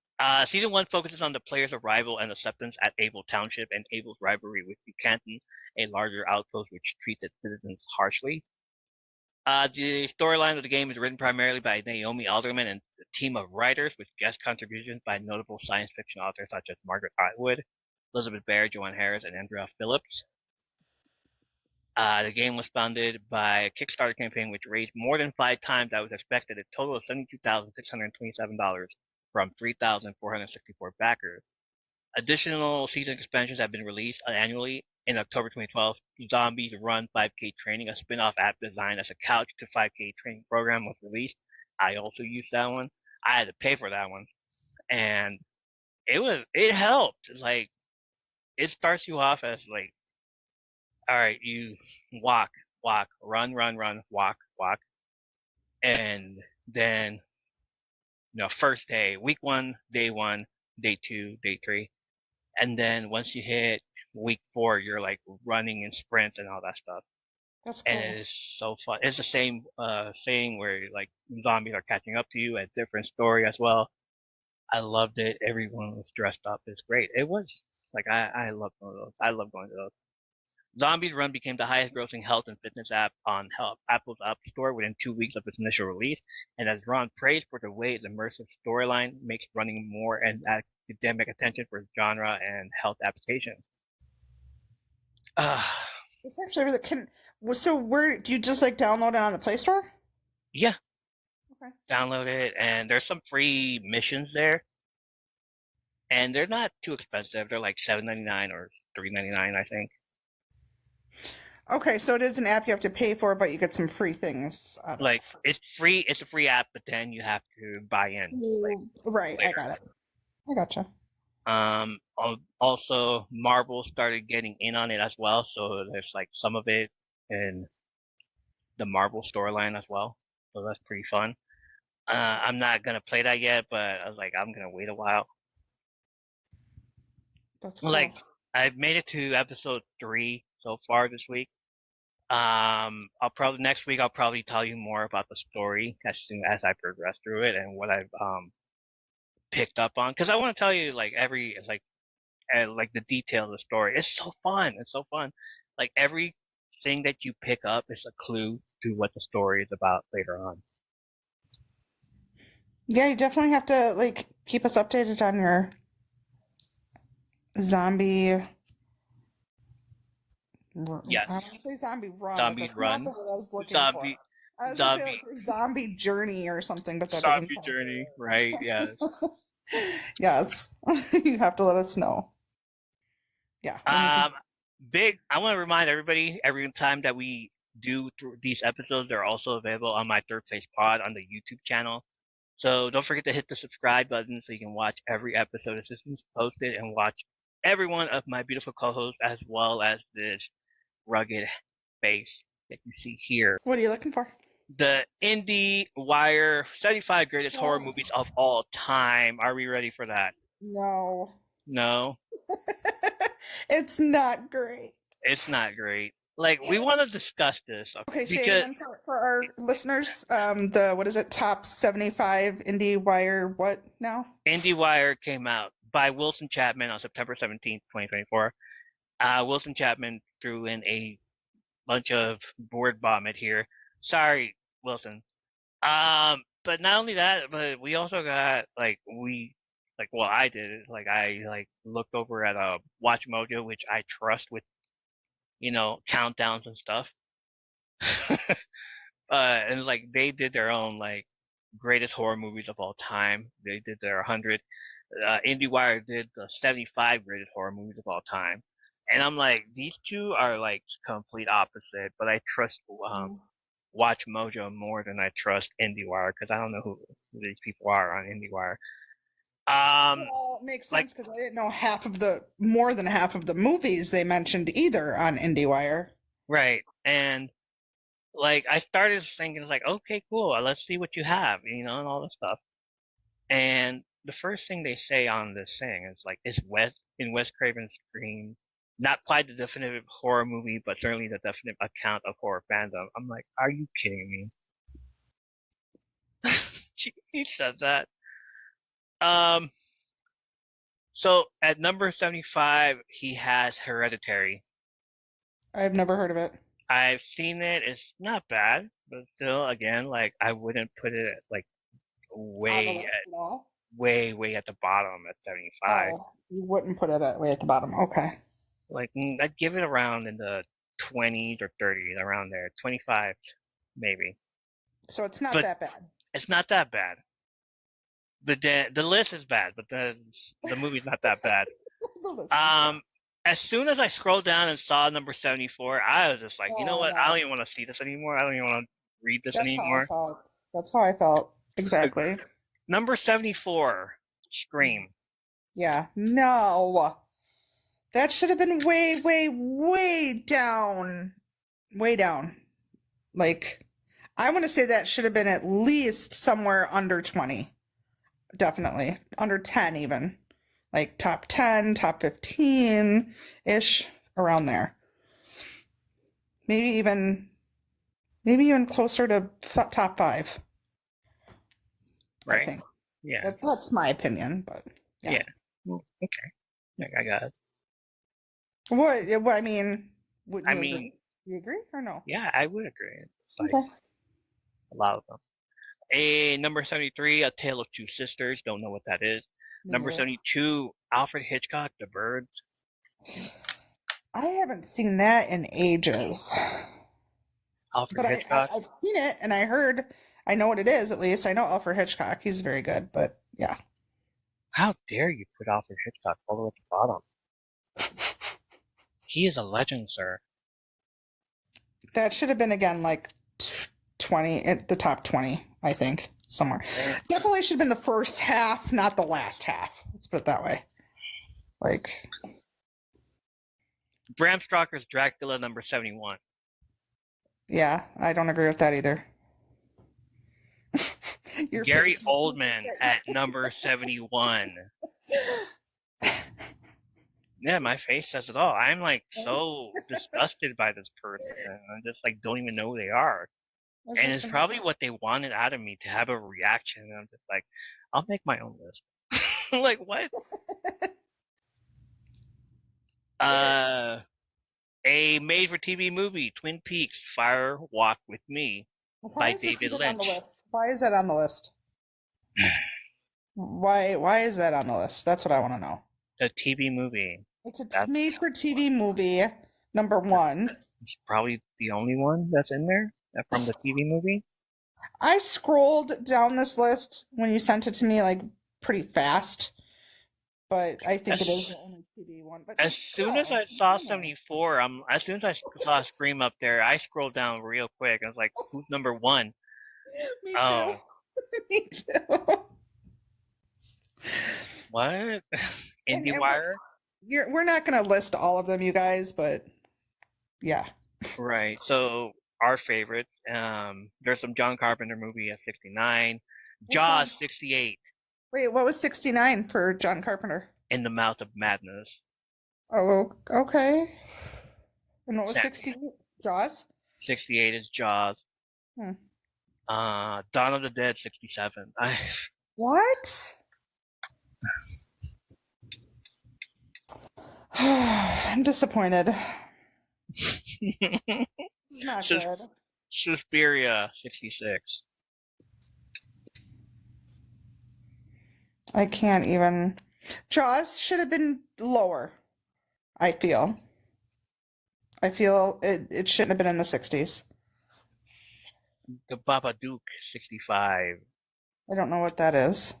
Speaker 1: Season 1 focuses on the player's arrival and acceptance at Able Township and Able's rivalry with Buchanan, a larger outpost which treats its citizens harshly. The storyline of the game is written primarily by Naomi Alderman and a team of writers, with guest contributions by notable science fiction authors such as Margaret Atwood, Elizabeth Bear, Joanne Harris, and Andrea Phillips. The game was funded by a Kickstarter campaign which raised more than 5 times that was expected, a total of $72,627 from 3,464 backers. Additional season expansions have been released annually. In October 2012, Zombies Run 5K Training, a spin-off app designed as a couch to 5K training program, was released. I also used that one. I had to pay for that one, and it helped. Like it starts you off as like, all right, you walk, run, walk, and then first day, week 1, day 1, day 2, day 3, and then once you hit week 4, you're like running in sprints and all that stuff,
Speaker 2: That's
Speaker 1: and
Speaker 2: cool.
Speaker 1: it is so fun. It's the same saying where like zombies are catching up to you, a different story as well. I loved it. Everyone was dressed up. It's great. It was like I love going to those. I love going to those. Zombies Run became the highest grossing health and fitness app on Apple's App Store within 2 weeks of its initial release, and has drawn praise for the way its immersive storyline makes running more an academic attention for genre and health applications. Uh,
Speaker 2: It's actually really can. So where do you just like download it on the Play Store?
Speaker 1: yeah,
Speaker 2: Okay.
Speaker 1: download it, and there's some free missions there, and they're not too expensive. They're like $7.99 or $3.99, I think.
Speaker 2: Okay, so it is an app you have to pay for, but you get some free things out of
Speaker 1: Like it's free. It's a free app, but then you have to buy in like
Speaker 2: Right, I
Speaker 1: later.
Speaker 2: got it. I gotcha.
Speaker 1: Also, Marvel started getting in on it as well, so there's like some of it in the Marvel storyline as well. So that's pretty fun. I'm not gonna play that yet, but I was like, I'm gonna wait a while.
Speaker 2: That's cool.
Speaker 1: Like, I've made it to episode 3 so far this week. I'll probably next week I'll probably tell you more about the story as soon as I progress through it and what I've picked up on, because I want to tell you like every like the detail of the story. It's so fun. It's so fun. Like everything that you pick up is a clue to what the story is about later on.
Speaker 2: Yeah, you definitely have to like keep us updated on your zombie.
Speaker 1: Yes,
Speaker 2: I want to say zombie run, but
Speaker 1: zombies
Speaker 2: that's not the
Speaker 1: run,
Speaker 2: word I was looking for.
Speaker 1: zombie,
Speaker 2: I was gonna say like
Speaker 1: zombie,
Speaker 2: your zombie journey or something, but that doesn't
Speaker 1: zombie
Speaker 2: sound
Speaker 1: journey. Right? Yes.
Speaker 2: right. Yes, you have to let us know. Yeah, we need to.
Speaker 1: Um, big. I want to remind everybody every time that we do these episodes, they're also available on my Third Place Pod on the YouTube channel. So don't forget to hit the subscribe button so you can watch every episode as soon as it's posted, and watch every one of my beautiful co-hosts as well as this rugged face that you see here.
Speaker 2: What are you looking for?
Speaker 1: The IndieWire 75 greatest horror
Speaker 2: Oh,
Speaker 1: movies of all time. Are we ready for that?
Speaker 2: no.
Speaker 1: No,
Speaker 2: It's not great.
Speaker 1: it's not great. Like we want to discuss this
Speaker 2: Okay, say it
Speaker 1: because
Speaker 2: again for our listeners. The what is it? Top 75 IndieWire. What now?
Speaker 1: IndieWire came out by Wilson Chapman on September 17th, 2024. Wilson Chapman threw in a bunch of word vomit here. Sorry, Wilson. But not only that, but we also got well, I did it. Like I like looked over at Watch Mojo, which I trust with countdowns and stuff. And like they did their own like greatest horror movies of all time. They did their 100. IndieWire did the 75 rated horror movies of all time. And I'm like, these two are like complete opposite, but I trust
Speaker 2: Mm.
Speaker 1: Watch Mojo more than I trust IndieWire because I don't know who these people are on IndieWire.
Speaker 2: Well, it makes
Speaker 1: Like,
Speaker 2: sense because I didn't know more than half of the movies they mentioned either on IndieWire.
Speaker 1: right. And like, I started thinking, like, okay, cool, let's see what you have, and all this stuff. And the first thing they say on this thing is like, is Wes Craven's Scream not quite the definitive horror movie, but certainly the definitive account of horror fandom. I'm like, are you kidding me? He said that. Um, so at number 75, he has Hereditary.
Speaker 2: I've never heard of it.
Speaker 1: I've seen it. It's not bad, but still, again, like I wouldn't put it like
Speaker 2: On the
Speaker 1: way
Speaker 2: list
Speaker 1: at
Speaker 2: at all?
Speaker 1: way at the bottom at 75.
Speaker 2: Oh, you wouldn't put it way at the bottom. Okay.
Speaker 1: Like I'd give it around in the 20s or 30s, around there, 25 maybe.
Speaker 2: So it's not
Speaker 1: But
Speaker 2: that bad.
Speaker 1: it's not that bad. The list is bad, but the movie's not that bad.
Speaker 2: The list is
Speaker 1: Um, as soon as I scrolled down and saw number 74, I was just like, you know
Speaker 2: Oh,
Speaker 1: what? I
Speaker 2: no.
Speaker 1: don't even want to see this anymore. I don't even want to read this
Speaker 2: That's how I
Speaker 1: anymore.
Speaker 2: felt. That's how I felt. Exactly.
Speaker 1: Number 74, Scream.
Speaker 2: Yeah. No. That should have been way, way, way down. Way down. Like, I want to say that should have been at least somewhere under 20. Definitely. Under 10 even. Like top 10, top 15-ish, around there. Maybe even closer to top 5.
Speaker 1: Right?
Speaker 2: I think.
Speaker 1: Yeah.
Speaker 2: That's my opinion, but yeah.
Speaker 1: Yeah. Well, okay. I got it.
Speaker 2: What I mean, would
Speaker 1: I
Speaker 2: you
Speaker 1: mean,
Speaker 2: agree? You agree or no?
Speaker 1: yeah, I would agree. It's like
Speaker 2: Okay.
Speaker 1: a lot of them. Number 73, A Tale of Two Sisters. Don't know what that is.
Speaker 2: Me
Speaker 1: Number
Speaker 2: neither.
Speaker 1: 72, Alfred Hitchcock, The Birds.
Speaker 2: I haven't seen that in ages.
Speaker 1: Alfred
Speaker 2: But
Speaker 1: Hitchcock.
Speaker 2: I've seen it and I know what it is at least. I know Alfred Hitchcock. He's very good, but yeah.
Speaker 1: How dare you put Alfred Hitchcock all the way at the bottom? He is a legend, sir.
Speaker 2: That should have been again like 20 at the top 20, I think, somewhere. Definitely should have been the first half, not the last half. Let's put it that way. Like,
Speaker 1: Bram Stoker's Dracula, number 71.
Speaker 2: yeah, I don't agree with that either.
Speaker 1: Gary Oldman at number 71. Yeah, my face says it all. I'm like so disgusted by this person. I just like don't even know who they are. And it's probably what they wanted out of me, to have a reaction. And I'm just like, I'll make my own list. Like, what? A made-for-TV movie, Twin Peaks: Fire Walk with Me, by David Lynch.
Speaker 2: On the list? Why is that on the list? Why is that on the list? That's what I want to know.
Speaker 1: A TV movie.
Speaker 2: It's a made-for-TV movie, number 1.
Speaker 1: It's probably the only one that's in there from the TV movie.
Speaker 2: I scrolled down this list when you sent it to me, like, pretty fast, but I think it is the only TV one. But
Speaker 1: as soon as I saw 74, as soon as I saw Scream up there, I scrolled down real quick. I was like, who's number 1?
Speaker 2: Me too.
Speaker 1: Oh.
Speaker 2: Me too.
Speaker 1: What? IndieWire?
Speaker 2: We're not going to list all of them, you guys, but yeah.
Speaker 1: Right. So our favorites. There's some John Carpenter movie at 69. Jaws, 68.
Speaker 2: Wait, what was 69 for John Carpenter?
Speaker 1: In the Mouth of Madness.
Speaker 2: Oh, okay. And what was 68? Jaws?
Speaker 1: 68 is Jaws. Dawn of the Dead, 67.
Speaker 2: What? I'm disappointed. Not good.
Speaker 1: Suspiria, 66.
Speaker 2: I can't even. Jaws should have been lower, I feel. It shouldn't have been in the 60s.
Speaker 1: The Babadook, 65.
Speaker 2: I don't know what that is.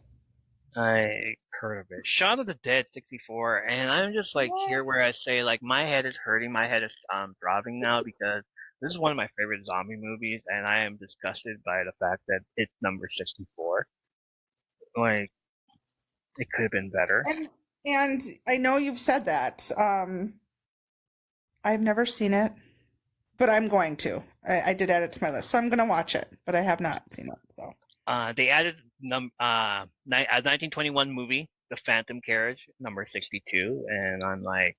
Speaker 1: I heard of it. Shaun of the Dead 64, and I'm just like here where
Speaker 2: What?
Speaker 1: I say like my head is hurting, my head is throbbing now because this is one of my favorite zombie movies, and I am disgusted by the fact that it's number 64. Like it could have been better.
Speaker 2: And I know you've said that. I've never seen it, but I'm going to. I did add it to my list, so I'm gonna watch it, but I have not seen it. So
Speaker 1: They added a 1921 movie, The Phantom Carriage, number 62, and I'm like,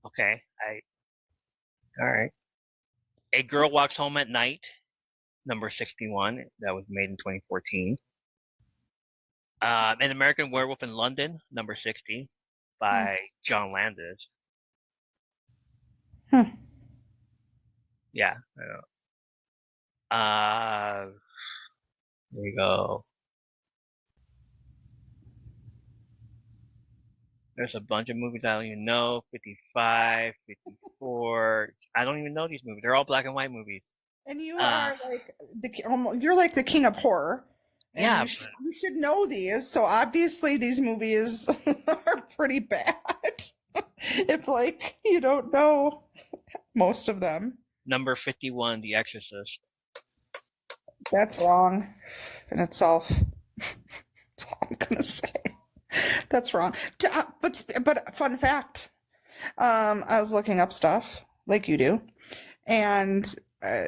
Speaker 1: okay, all right. A Girl Walks Home at Night, number 61, that was made in 2014. An American Werewolf in London, number 60,
Speaker 2: hmm.
Speaker 1: by John Landis.
Speaker 2: Hmm.
Speaker 1: Yeah, I know. There you go. There's a bunch of movies I don't even know. 55, 54. I don't even know these movies. They're all black and white movies.
Speaker 2: And you
Speaker 1: Uh,
Speaker 2: are like you're like the king of horror, and
Speaker 1: yeah,
Speaker 2: you should know these. So obviously these movies are pretty bad. If like you don't know most of them,
Speaker 1: number 51, The Exorcist.
Speaker 2: that's wrong in itself. That's all I'm gonna say. That's wrong. But fun fact. I was looking up stuff like you do, and uh,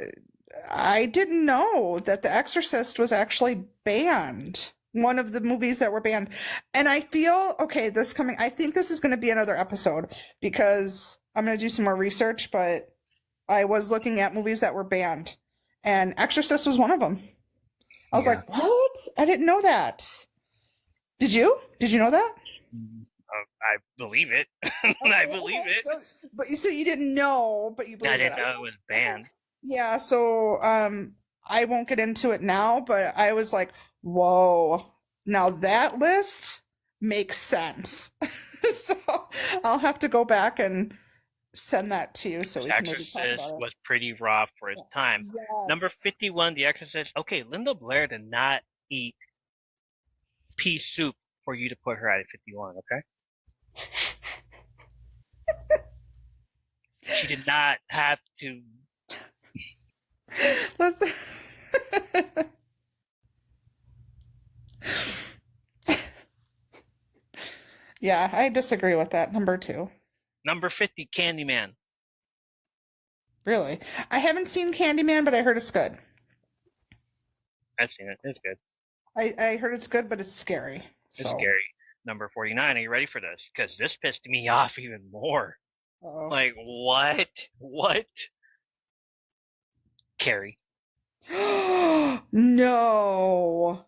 Speaker 2: I didn't know that The Exorcist was actually banned. One of the movies that were banned. And I feel, okay, I think this is going to be another episode because I'm going to do some more research, but I was looking at movies that were banned, and Exorcist was one of them. I was
Speaker 1: Yeah.
Speaker 2: like, what? I didn't know that. Did you? Did you know that?
Speaker 1: I believe it. I believe it.
Speaker 2: So you didn't know, but you
Speaker 1: I
Speaker 2: believe
Speaker 1: didn't
Speaker 2: it.
Speaker 1: know it was banned.
Speaker 2: Yeah, so I won't get into it now, but I was like, whoa. Now that list makes sense. So I'll have to go back and send that to you so we can maybe talk
Speaker 1: Exorcist
Speaker 2: about it.
Speaker 1: was pretty rough for its time. Number
Speaker 2: Yes.
Speaker 1: 51, The Exorcist. Okay, Linda Blair did not eat pea soup for you to put her at 51, okay? She did not have to.
Speaker 2: Let's Yeah, I disagree with that. Number two.
Speaker 1: Number 50, Candyman.
Speaker 2: Really. I haven't seen Candyman, but I heard it's good.
Speaker 1: I've seen it. It's good.
Speaker 2: I heard it's good, but it's scary.
Speaker 1: It's
Speaker 2: So,
Speaker 1: scary. Number 49, are you ready for this? Because this pissed me off even more.
Speaker 2: uh-oh.
Speaker 1: Like, what? What? Carrie.
Speaker 2: No.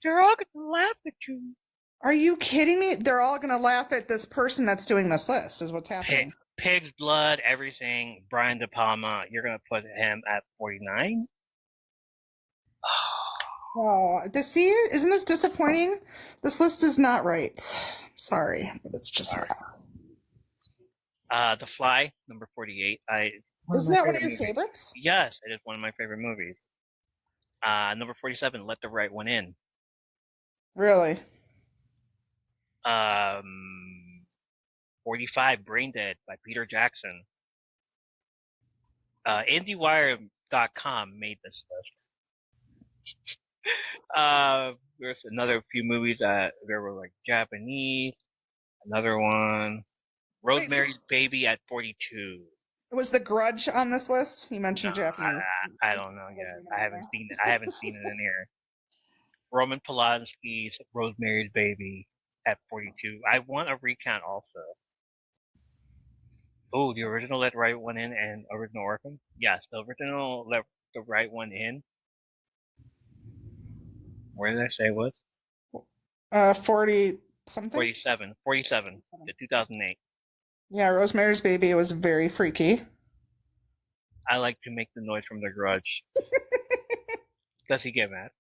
Speaker 1: They're all gonna laugh at you.
Speaker 2: Are you kidding me? They're all going to laugh at this person that's doing this list, is what's happening.
Speaker 1: Pig's blood, everything. Brian De Palma, you're gonna put him at 49?
Speaker 2: Oh, see, isn't this disappointing? This list is not right. Sorry, but it's just
Speaker 1: Sorry.
Speaker 2: not.
Speaker 1: The Fly, number 48.
Speaker 2: Isn't that one of your favorites?
Speaker 1: Yes, it is one of my favorite movies. Number 47, Let the Right One In.
Speaker 2: Really?
Speaker 1: 45, Brain Dead by Peter Jackson. indiewire.com made this list. There's another few movies that there were like Japanese. Another one, Rosemary's Baby at 42.
Speaker 2: Was The Grudge on this list? You mentioned Japanese.
Speaker 1: I don't know yet. I haven't seen it. I haven't seen it in here. Roman Polanski's Rosemary's Baby at 42. I want a recount also. Oh, the original Let the Right One In and Original Orphan? Yes, the original Let the Right One In. Where did I say it was?
Speaker 2: 40 something?
Speaker 1: 47. 47. The 2008.
Speaker 2: Yeah, Rosemary's Baby was very freaky.
Speaker 1: I like to make the noise from The Grudge. Does he get mad?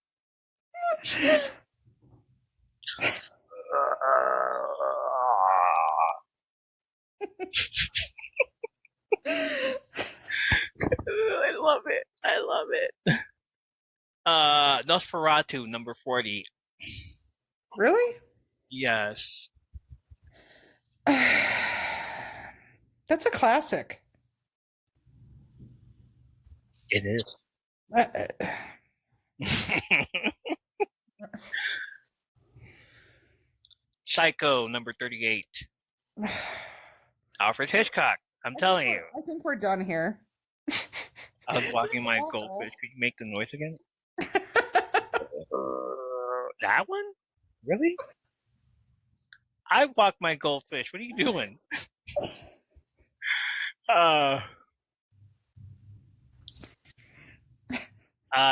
Speaker 1: I love it. I love it. Nosferatu, number 40.
Speaker 2: Really?
Speaker 1: Yes.
Speaker 2: That's a classic.
Speaker 1: It
Speaker 2: Uh,
Speaker 1: is. Psycho, number 38. Alfred Hitchcock. I'm telling you.
Speaker 2: I think we're done here.
Speaker 1: I was walking
Speaker 2: That's
Speaker 1: my
Speaker 2: awful.
Speaker 1: goldfish. Could you make the noise again? That one? Really? I walk my goldfish. What are you doing?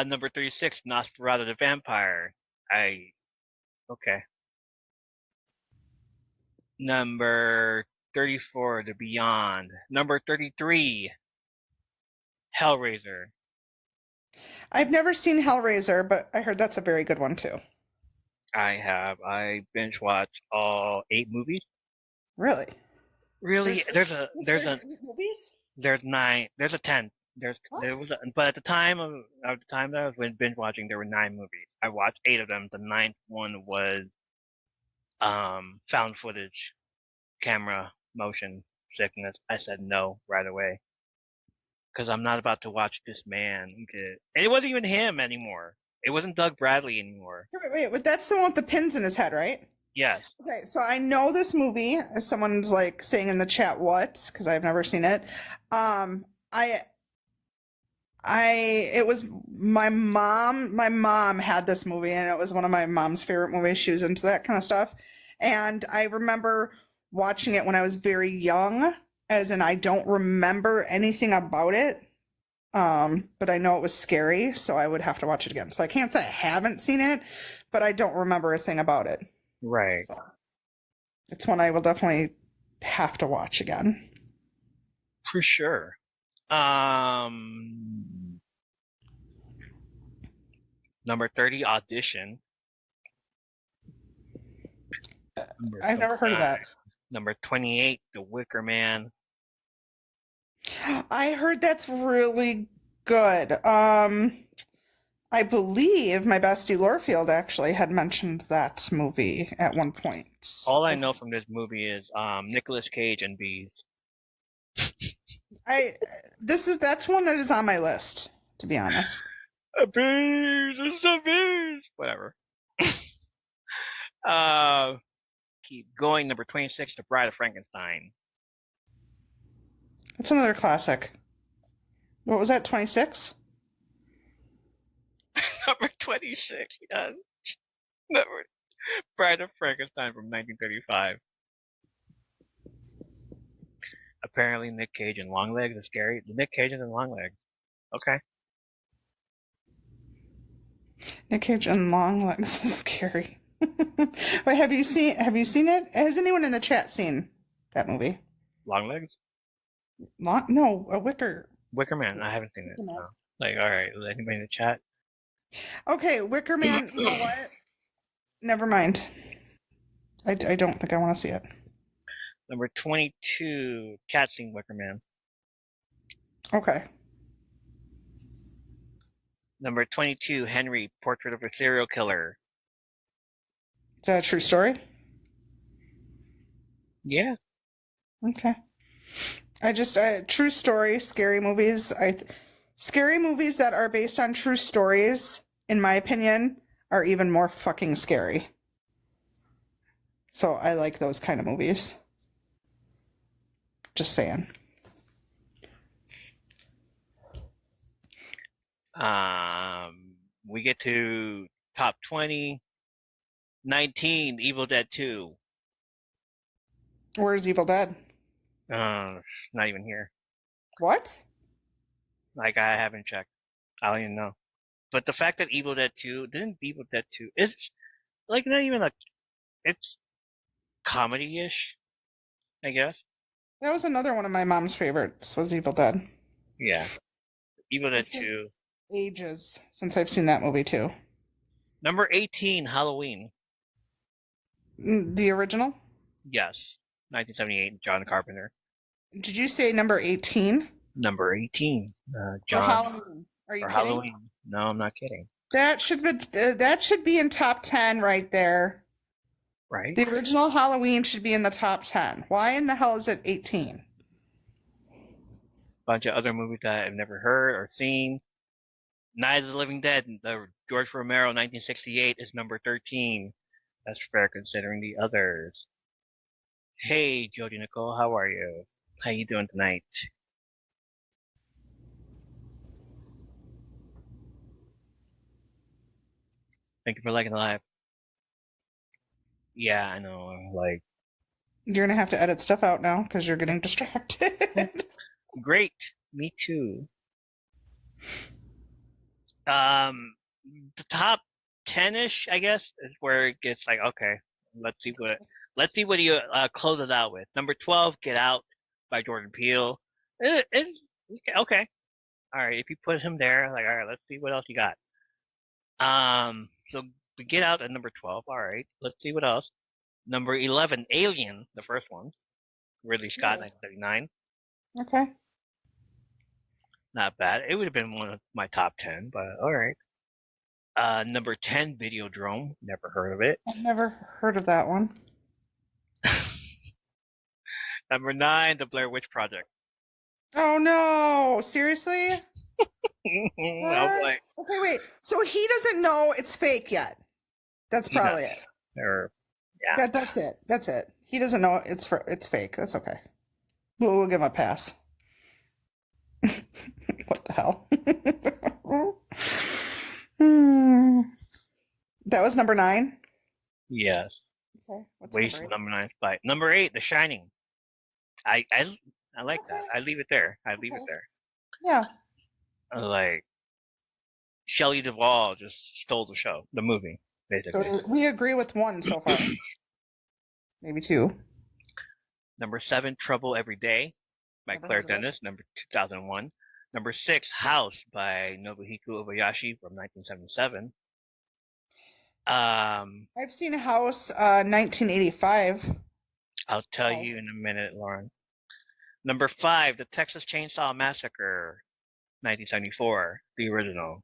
Speaker 1: Number 36, Nosferatu the Vampire. Okay. Number 34, The Beyond. Number 33, Hellraiser.
Speaker 2: I've never seen Hellraiser, but I heard that's a very good one too.
Speaker 1: I have. I binge watched all 8 movies.
Speaker 2: Really?
Speaker 1: Really? There's 8
Speaker 2: movies?
Speaker 1: There's 9. There's a 10. But at the time that I was binge watching, there were 9 movies. I watched 8 of them. The 9th one was found footage, camera, motion sickness. I said no right away because I'm not about to watch this man. And it wasn't even him anymore. It wasn't Doug Bradley anymore.
Speaker 2: Wait, that's the one with the pins in his head, right?
Speaker 1: Yes.
Speaker 2: Okay, so I know this movie. Someone's like saying in the chat, "What?" Because I've never seen it. It was my mom. My mom had this movie, and it was one of my mom's favorite movies. She was into that kind of stuff, and I remember watching it when I was very young. As in, I don't remember anything about it. But I know it was scary, so I would have to watch it again. So I can't say I haven't seen it, but I don't remember a thing about it.
Speaker 1: Right.
Speaker 2: So it's one I will definitely have to watch again.
Speaker 1: For sure. Number 30, Audition.
Speaker 2: I've never heard of that.
Speaker 1: Number 28, The Wicker Man.
Speaker 2: I heard that's really good. I believe my bestie Lorefield actually had mentioned that movie at one point.
Speaker 1: All I know from this movie is Nicolas Cage and bees.
Speaker 2: That's one that is on my list, to be honest.
Speaker 1: Bees, it's the bees. Whatever. Keep going. Number 26, The Bride of Frankenstein.
Speaker 2: That's another classic. What was that, 26?
Speaker 1: Number 26, yes. Bride of Frankenstein from 1935. Apparently Nick Cage and Longlegs is scary. The Nick Cage and Longlegs. Okay.
Speaker 2: Nick Cage and Longlegs is scary. Wait, have you seen it? Has anyone in the chat seen that movie?
Speaker 1: Longlegs?
Speaker 2: No, a Wicker
Speaker 1: Man. I haven't seen it. No. Like, all right, is anybody in the chat?
Speaker 2: Okay, Wicker Man. You know what? Never mind. I don't think I want to see it.
Speaker 1: Number 22, Cat Scene Wicker Man.
Speaker 2: Okay.
Speaker 1: Number 22, Henry, Portrait of a Serial Killer.
Speaker 2: Is that a true story?
Speaker 1: Yeah.
Speaker 2: Okay. True story, scary movies. Scary movies that are based on true stories, in my opinion, are even more fucking scary. So I like those kind of movies. Just saying.
Speaker 1: We get to top 20, 19, Evil Dead 2.
Speaker 2: Where's Evil Dead?
Speaker 1: Not even here.
Speaker 2: What?
Speaker 1: Like, I haven't checked. I don't even know. But the fact that Evil Dead 2, it's like not even it's comedy-ish, I guess.
Speaker 2: That was another one of my mom's favorites, was Evil Dead.
Speaker 1: Yeah. Evil Dead 2.
Speaker 2: Ages since I've seen that movie too.
Speaker 1: Number 18, Halloween.
Speaker 2: The original?
Speaker 1: Yes. 1978, John Carpenter.
Speaker 2: Did you say number 18?
Speaker 1: Number 18, John.
Speaker 2: For Halloween. Are you kidding?
Speaker 1: Halloween. No, I'm not kidding.
Speaker 2: That should be in top 10 right there.
Speaker 1: right?
Speaker 2: The original Halloween should be in the top 10. Why in the hell is it 18?
Speaker 1: Bunch of other movies that I've never heard or seen. Night of the Living Dead, the George Romero 1968 is number 13. That's fair considering the others. Hey, Jody Nicole, how are you? How you doing tonight? Thank you for liking the live. Yeah, I know. Like,
Speaker 2: You're gonna have to edit stuff out now because you're getting distracted.
Speaker 1: great. Me too. The top 10-ish, I guess, is where it gets like, okay, let's see what you close it out with. Number 12, Get Out by Jordan Peele. It's okay. All right, if you put him there, like, all right, let's see what else you got. So we Get Out at number 12. All right, let's see what else. Number 11, Alien, the first one, Ridley Scott, 1979.
Speaker 2: Okay.
Speaker 1: Not bad. It would have been one of my top 10, but all right. Number 10, Videodrome. Never heard of it.
Speaker 2: I've never heard of that one.
Speaker 1: Number 9, The Blair Witch Project.
Speaker 2: Oh no! Seriously?
Speaker 1: Like,
Speaker 2: Okay, wait. So he doesn't know it's fake yet. That's probably it.
Speaker 1: or, yeah.
Speaker 2: That's it. That's it. He doesn't know it's fake. That's okay. We'll give him a pass. What the hell? That was number 9.
Speaker 1: Yes.
Speaker 2: Okay. What's
Speaker 1: Waste number 9 spot. Number 8, The Shining. I like that. I leave it there.
Speaker 2: Yeah.
Speaker 1: Like, Shelley Duvall just stole the show, the movie, basically.
Speaker 2: So we agree with 1 so far. Maybe 2.
Speaker 1: Number 7, Trouble Every Day by
Speaker 2: Never
Speaker 1: Claire
Speaker 2: heard of it.
Speaker 1: Dennis, number 2001. Number 6, House by Nobuhiko Obayashi from 1977.
Speaker 2: I've seen House 1985.
Speaker 1: I'll tell you in a minute, Lauren. Number 5, The Texas Chainsaw Massacre, 1974, the original.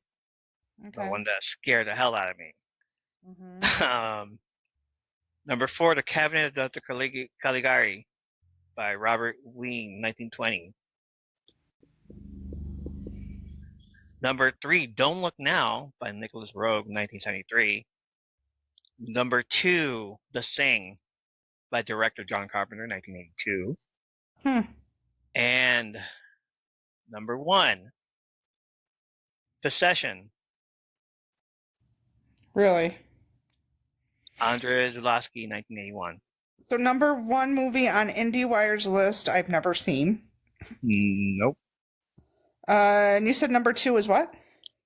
Speaker 2: Okay.
Speaker 1: The one that scared the hell out of me.
Speaker 2: Mm-hmm.
Speaker 1: Number 4, The Cabinet of Dr. Caligari by Robert Ween, 1920. Number 3, Don't Look Now by Nicholas Roeg, 1973. Number 2, The Sing by director John Carpenter, 1982. And number 1, Possession.
Speaker 2: Really?
Speaker 1: Andrei Zulawski, 1981.
Speaker 2: So number 1 movie on IndieWire's list I've never seen.
Speaker 1: Nope.
Speaker 2: And you said number 2 is what?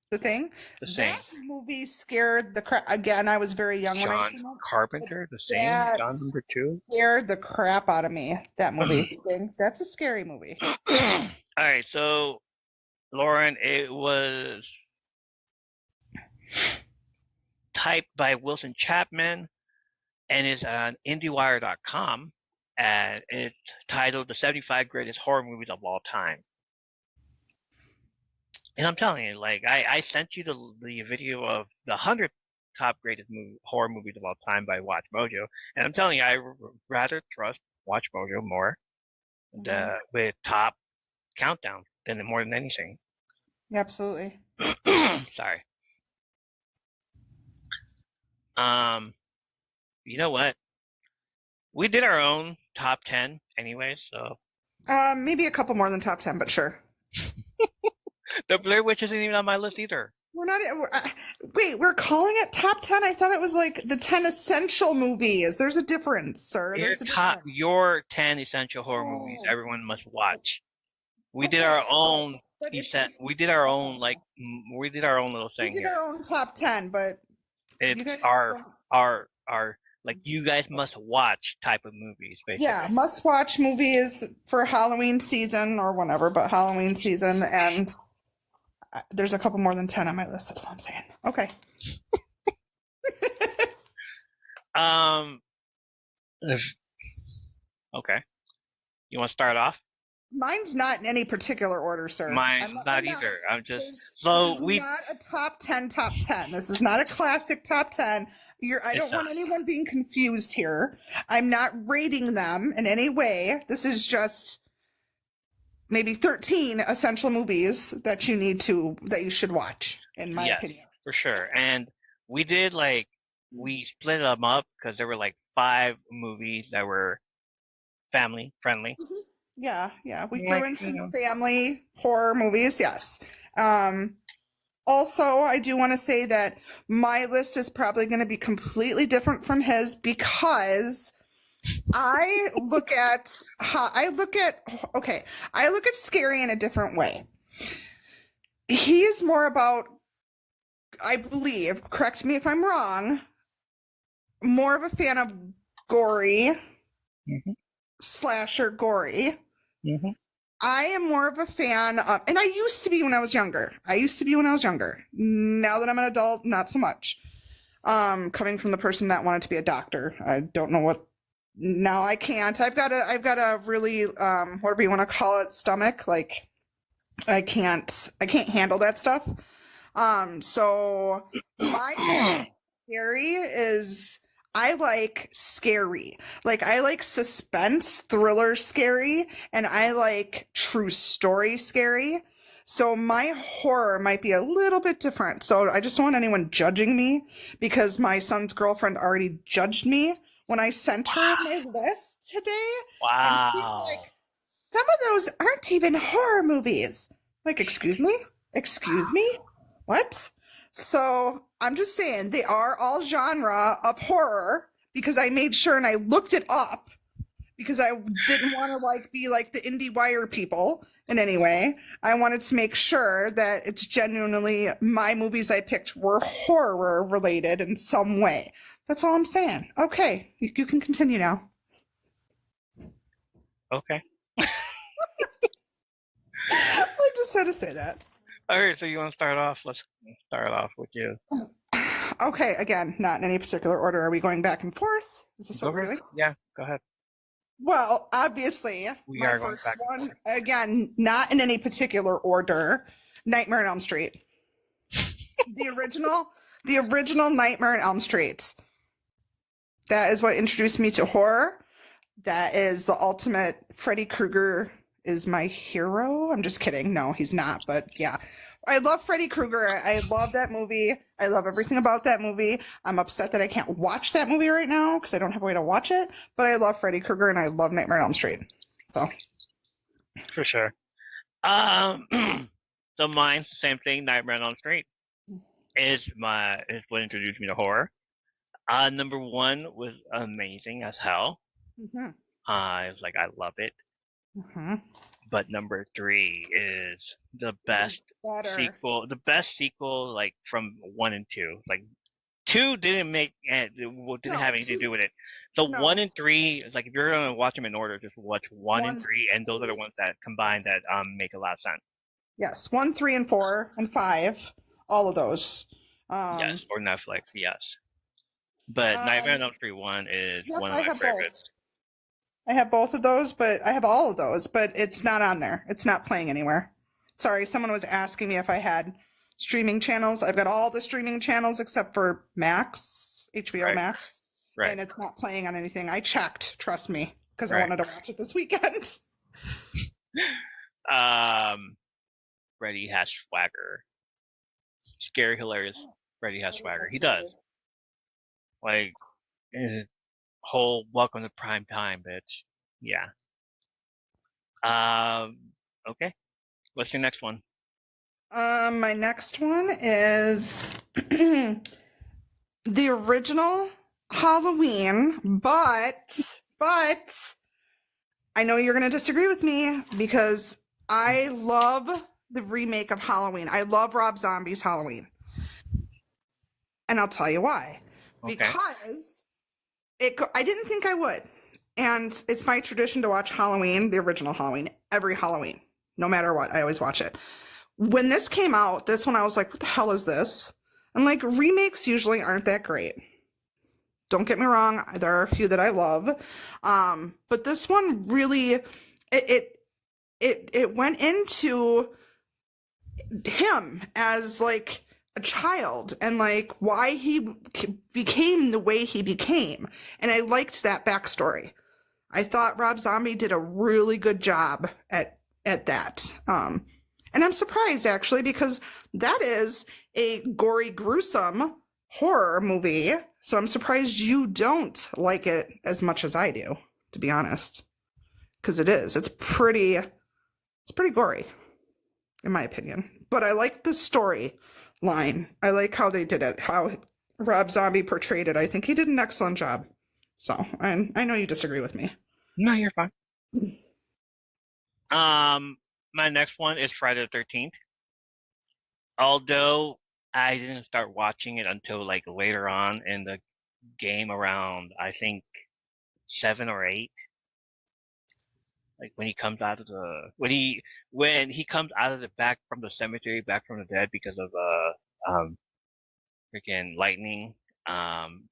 Speaker 2: The Thing?
Speaker 1: The Sing.
Speaker 2: That movie scared the crap. Again, I was very young when I seen it.
Speaker 1: John Carpenter, The Sing. John number 2.
Speaker 2: Scared the crap out of me. That movie. That's a scary movie.
Speaker 1: All right, so Lauren, it was typed by Wilson Chapman and is on indiewire.com, and it's titled The 75 Greatest Horror Movies of All Time. And I'm telling you, like, I sent you the video of the 100 top greatest horror movies of all time by Watch Mojo, and I'm telling you, I rather trust Watch Mojo more with top countdown than more than anything.
Speaker 2: Absolutely.
Speaker 1: Sorry. You know what? We did our own top 10 anyway, so.
Speaker 2: Maybe a couple more than top 10, but sure.
Speaker 1: The Blair Witch isn't even on my list either.
Speaker 2: We're not. Wait, we're calling it top 10? I thought it was like the 10 essential movies. There's a difference, sir. There's a difference.
Speaker 1: Your 10 essential horror movies everyone must watch. We did our own. We did our own little thing.
Speaker 2: We did our own top 10, but
Speaker 1: it's our like you guys must watch type of movies, basically.
Speaker 2: Yeah, must watch movies for Halloween season or whatever, but Halloween season, and there's a couple more than 10 on my list. That's all I'm saying. Okay.
Speaker 1: Okay. You want to start off?
Speaker 2: Mine's not in any particular order, sir.
Speaker 1: Mine's not
Speaker 2: I'm not.
Speaker 1: either. I'm just
Speaker 2: This
Speaker 1: so
Speaker 2: is
Speaker 1: we.
Speaker 2: not a top 10 top 10. This is not a classic top 10. I
Speaker 1: It's
Speaker 2: don't
Speaker 1: not.
Speaker 2: want anyone being confused here. I'm not rating them in any way. This is just maybe 13 essential movies that you should watch, in my
Speaker 1: Yes,
Speaker 2: opinion.
Speaker 1: for sure. And we did like we split them up because there were like 5 movies that were family friendly.
Speaker 2: Yeah, yeah. We threw
Speaker 1: Like,
Speaker 2: in some family horror movies, yes. Um, Also, I do want to say that my list is probably going to be completely different from his because I look at okay, I look at scary in a different way. He is more about, I believe, correct me if I'm wrong, more of a fan of gory,
Speaker 1: Mhm.
Speaker 2: slasher gory.
Speaker 1: Mhm.
Speaker 2: I am more of a fan of, and I used to be when I was younger. Now that I'm an adult, not so much. Coming from the person that wanted to be a doctor, I don't know what. Now I can't. I've got a really, whatever you want to call it, stomach. Like I can't handle that stuff. So my scary is I like scary. Like I like suspense, thriller scary, and I like true story scary. So my horror might be a little bit different. So I just don't want anyone judging me because my son's girlfriend already judged me when I sent her my list today. And she's
Speaker 1: Wow.
Speaker 2: like, some of those aren't even horror movies. Like, excuse me? Excuse me? What? So I'm just saying they are all genre of horror because I made sure and I looked it up because I didn't want to like be like the indiewire people in any way. I wanted to make sure that it's genuinely my movies I picked were horror related in some way. That's all I'm saying. Okay, you can continue now.
Speaker 1: Okay.
Speaker 2: I just had to say that.
Speaker 1: All right. So you want to start off? Let's start off with you.
Speaker 2: Okay, again, not in any particular order. Are we going back and forth? Is this
Speaker 1: Go
Speaker 2: what we're
Speaker 1: ahead.
Speaker 2: doing?
Speaker 1: Yeah. Go ahead.
Speaker 2: Well, obviously,
Speaker 1: We
Speaker 2: my
Speaker 1: are going
Speaker 2: first
Speaker 1: back and
Speaker 2: one,
Speaker 1: forth.
Speaker 2: again, not in any particular order, Nightmare on Elm Street. The original, the original Nightmare on Elm Street. That is what introduced me to horror. That is the ultimate. Freddy Krueger is my hero. I'm just kidding. No, he's not, but yeah. I love Freddy Krueger. I love that movie. I love everything about that movie. I'm upset that I can't watch that movie right now because I don't have a way to watch it, but I love Freddy Krueger and I love Nightmare on Elm Street. So,
Speaker 1: For sure. Um. So mine, same thing. Nightmare on Elm Street is what introduced me to horror. Number 1 was amazing as hell.
Speaker 2: mm-hmm,
Speaker 1: I was like, I love it.
Speaker 2: mm-hmm.
Speaker 1: But number 3 is the best
Speaker 2: Better.
Speaker 1: sequel. The best sequel, like from 1 and 2. Like 2 didn't
Speaker 2: No,
Speaker 1: have anything to do with it. So 1
Speaker 2: no.
Speaker 1: and 3 is like if you're gonna watch them in order, just watch 1 and
Speaker 2: One,
Speaker 1: 3, and those are the ones that combine
Speaker 2: yes.
Speaker 1: that make a lot of sense.
Speaker 2: Yes. 1, 3, and 4, and 5. All of those.
Speaker 1: Yes, or Netflix, yes. But Nightmare on Elm Street 1 is
Speaker 2: Yep,
Speaker 1: one of
Speaker 2: I
Speaker 1: my
Speaker 2: have both.
Speaker 1: favorites.
Speaker 2: I have both of those, but I have all of those, but it's not on there. It's not playing anywhere. Sorry, someone was asking me if I had streaming channels. I've got all the streaming channels except for Max, HBO
Speaker 1: Right,
Speaker 2: Max,
Speaker 1: right,
Speaker 2: and it's not playing on anything. I checked, trust me, because I
Speaker 1: right.
Speaker 2: wanted to watch it this weekend.
Speaker 1: Freddy has swagger. Scary, hilarious. Freddy has swagger. He does. Like, whole welcome to prime time, bitch. Yeah. Um, okay. What's your next one?
Speaker 2: My next one is the original Halloween, but I know you're going to disagree with me because I love the remake of Halloween. I love Rob Zombie's Halloween. And I'll tell you why.
Speaker 1: Okay.
Speaker 2: Because I didn't think I would. And it's my tradition to watch Halloween, the original Halloween, every Halloween, no matter what. I always watch it. When this came out, this one I was like, what the hell is this? I'm like, remakes usually aren't that great. Don't get me wrong, there are a few that I love. But this one really it it went into him as like a child and like why he became the way he became. And I liked that backstory. I thought Rob Zombie did a really good job at that. And I'm surprised actually because that is a gory, gruesome horror movie. So I'm surprised you don't like it as much as I do, to be honest. Because it is. It's pretty gory, in my opinion. But I like the story line. I like how they did it, how Rob Zombie portrayed it. I think he did an excellent job. So I know you disagree with me.
Speaker 1: No, you're fine. My next one is Friday the 13th. Although I didn't start watching it until like later on in the game, around I think 7 or 8. Like when he comes out of the when he comes out of the back from the cemetery, back from the dead because of freaking lightning.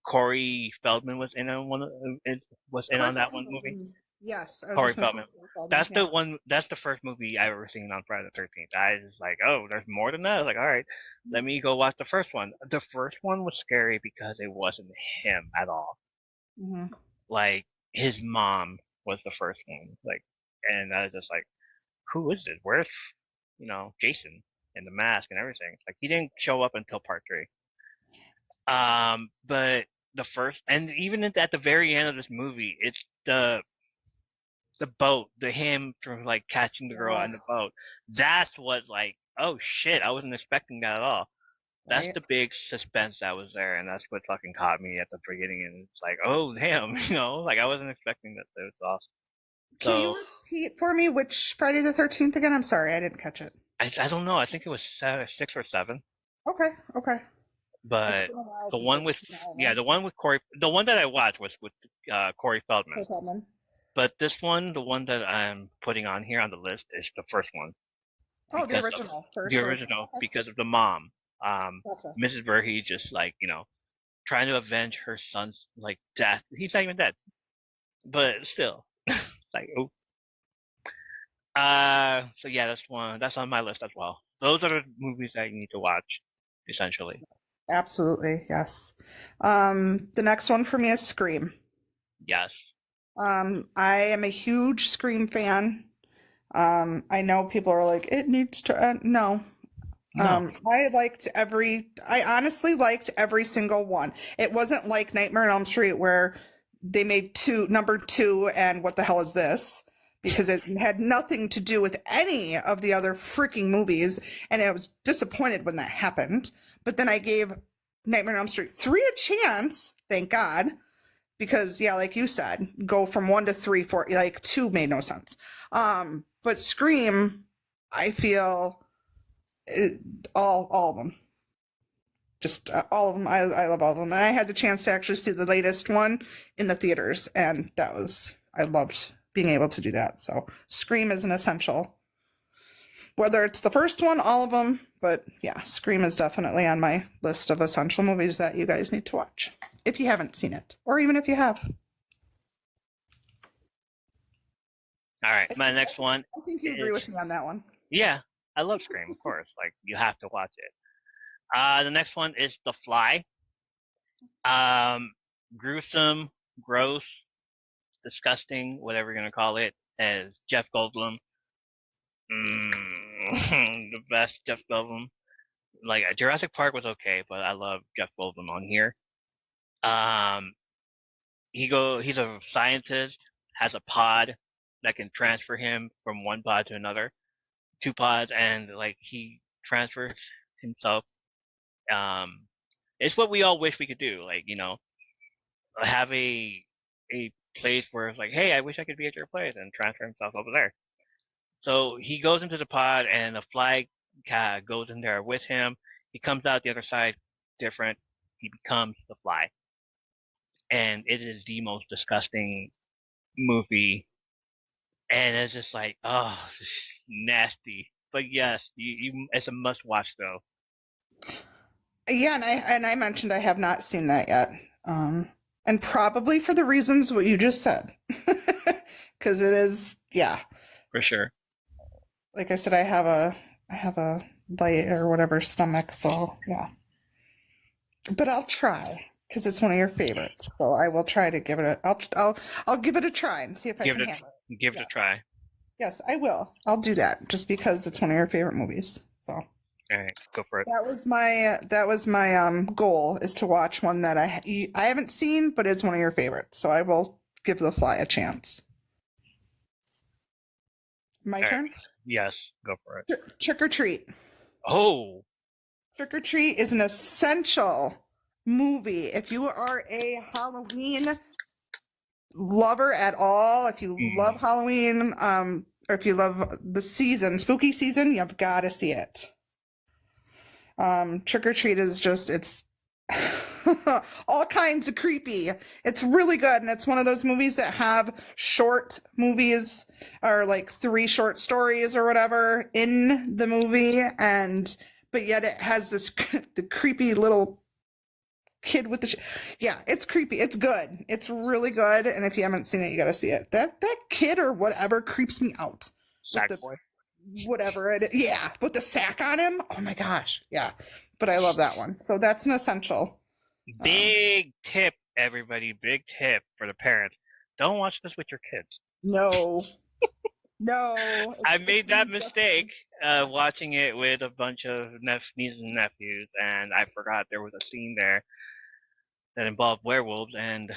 Speaker 1: Corey Feldman was in on on that one movie.
Speaker 2: Yes,
Speaker 1: Corey Feldman. That's
Speaker 2: yeah.
Speaker 1: the one. That's the first movie I've ever seen on Friday the 13th. I was just like, oh, there's more than that. I was like, all right, let me go watch the first one. The first one was scary because it wasn't him at all.
Speaker 2: Mm-hmm.
Speaker 1: Like his mom was the first one. Like, and I was just like, who is this? Where's Jason and the mask and everything? Like he didn't show up until part 3. But the first, and even at the very end of this movie, it's the boat, him from like catching the girl on the boat. That's what like, oh shit, I wasn't expecting that at all. That's
Speaker 2: Right.
Speaker 1: the big suspense that was there, and that's what fucking caught me at the beginning. And it's like, oh damn, like I wasn't expecting that. It was awesome.
Speaker 2: Can you repeat for me which Friday the 13th again? I'm sorry, I didn't catch it.
Speaker 1: I don't know. I think it was 6 or 7.
Speaker 2: Okay. It's
Speaker 1: But
Speaker 2: been a while
Speaker 1: the
Speaker 2: since
Speaker 1: one
Speaker 2: I've
Speaker 1: with
Speaker 2: seen that one.
Speaker 1: the one with Corey, the one that I watched was with Corey Feldman.
Speaker 2: Chris Feldman.
Speaker 1: But this one, the one that I'm putting on here on the list, is the first one.
Speaker 2: Oh, the original.
Speaker 1: The original, because of the mom.
Speaker 2: Gotcha.
Speaker 1: Mrs. Voorhees just like, trying to avenge her son's like death. He's not even dead. But still. Like, oh. So yeah, that's on my list as well. Those are the movies that you need to watch, essentially.
Speaker 2: Absolutely, yes. The next one for me is Scream.
Speaker 1: Yes.
Speaker 2: I am a huge Scream fan. I know people are like, it needs to end. No.
Speaker 1: No.
Speaker 2: I honestly liked every single one. It wasn't like Nightmare on Elm Street where they made number 2 and what the hell is this? Because it had nothing to do with any of the other freaking movies, and I was disappointed when that happened. But then I gave Nightmare on Elm Street 3 a chance, thank God, because yeah, like you said, go from 1 to 3, 4, like 2 made no sense. But Scream, I feel all of them. Just all of them. I love all of them. And I had the chance to actually see the latest one in the theaters, and I loved being able to do that. So Scream is an essential. Whether it's the first one, all of them, but yeah, Scream is definitely on my list of essential movies that you guys need to watch if you haven't seen it, or even if you have.
Speaker 1: All right, my next one.
Speaker 2: I think you agree with me on that one.
Speaker 1: Yeah, I love Scream, of course. Like you have to watch it. The next one is The Fly. Gruesome, gross, disgusting, whatever you're gonna call it, as Jeff Goldblum. The best Jeff Goldblum. Like Jurassic Park was okay, but I love Jeff Goldblum on here. He's a scientist, has a pod that can transfer him from one pod to another, 2 pods, and like he transfers himself. It's what we all wish we could do, like have a place where it's like, hey, I wish I could be at your place, and transfer himself over there. So he goes into the pod, and the fly goes in there with him. He comes out the other side different. He becomes the fly, and it is the most disgusting movie. And it's just like, oh, this is nasty. But yes, it's a must watch though.
Speaker 2: Yeah, and I mentioned I have not seen that yet. And probably for the reasons what you just said. Because it is, yeah.
Speaker 1: For sure.
Speaker 2: like I said, I have a light or whatever stomach, so yeah. But I'll try because it's one of your favorites. So I will try to give it a. I'll give it a try and see if I
Speaker 1: Give
Speaker 2: can
Speaker 1: it
Speaker 2: handle it.
Speaker 1: give it a
Speaker 2: Yeah.
Speaker 1: try.
Speaker 2: Yes, I will. I'll do that just because it's one of your favorite movies. So
Speaker 1: All right, go for it.
Speaker 2: that was my goal is to watch one that I haven't seen, but it's one of your favorites. So I will give The Fly a chance. My
Speaker 1: All right.
Speaker 2: turn.
Speaker 1: Yes, go for it.
Speaker 2: Trick or Treat.
Speaker 1: Oh,
Speaker 2: Trick or Treat is an essential movie. If you are a Halloween lover at all, if you love Halloween, or if you love the season, spooky season, you've got to see it. Trick or Treat is just, it's all kinds of creepy. It's really good. And it's one of those movies that have short movies or like 3 short stories or whatever in the movie. But yet it has this, the creepy little kid with the, yeah, it's creepy. It's good. It's really good. And if you haven't seen it, you got to see it. That kid or whatever creeps me out.
Speaker 1: Sack Boy.
Speaker 2: Whatever it is. Yeah, with the sack on him. Oh my gosh. Yeah. But I love that one. So that's an essential.
Speaker 1: Big tip, everybody. Big tip for the parents. Don't watch this with your kids.
Speaker 2: No. No.
Speaker 1: I made that mistake watching it with a bunch of nieces and nephews, and I forgot there was a scene there that involved werewolves and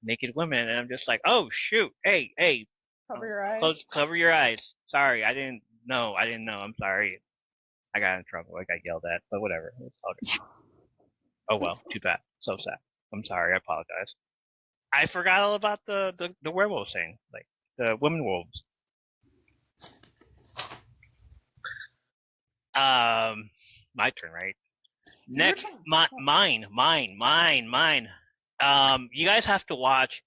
Speaker 1: naked women, and I'm just like, oh shoot, hey,
Speaker 2: Cover your eyes.
Speaker 1: cover your eyes. Sorry, I didn't know. I'm sorry. I got in trouble. I got yelled at, but whatever. It's all good. Oh well, too bad. So sad. I'm sorry. I apologize. I forgot all about the werewolf thing, like the women wolves. My turn, right? Next, mine. You guys have to watch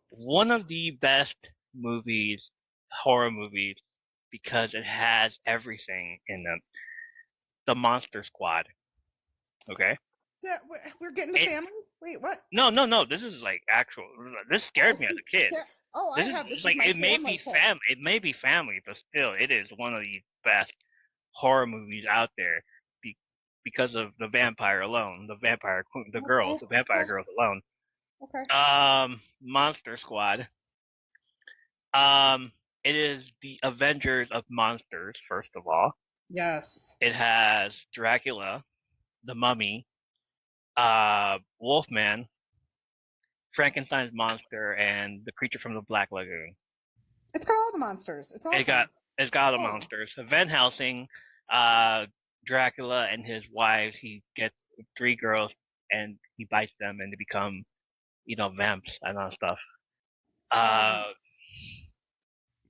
Speaker 1: one of the best movies, horror movies, because it has everything in them. The Monster Squad. Okay?
Speaker 2: Yeah, we're getting to family? Wait, what?
Speaker 1: No. This is like actual. This scared me as a kid.
Speaker 2: Oh, I have this.
Speaker 1: Like it may be family. It may be family, but still, it is one of the best horror movies out there because of the vampire alone. The vampire girls alone.
Speaker 2: Okay.
Speaker 1: Monster Squad. It is the Avengers of monsters. First of all.
Speaker 2: Yes.
Speaker 1: It has Dracula, the Mummy, Wolfman, Frankenstein's monster, and the creature from the Black Lagoon.
Speaker 2: It's got all the monsters. It's awesome.
Speaker 1: It's got all the monsters. Van Helsing, Dracula and his wives. He gets 3 girls and he bites them and they become, vamps and all stuff.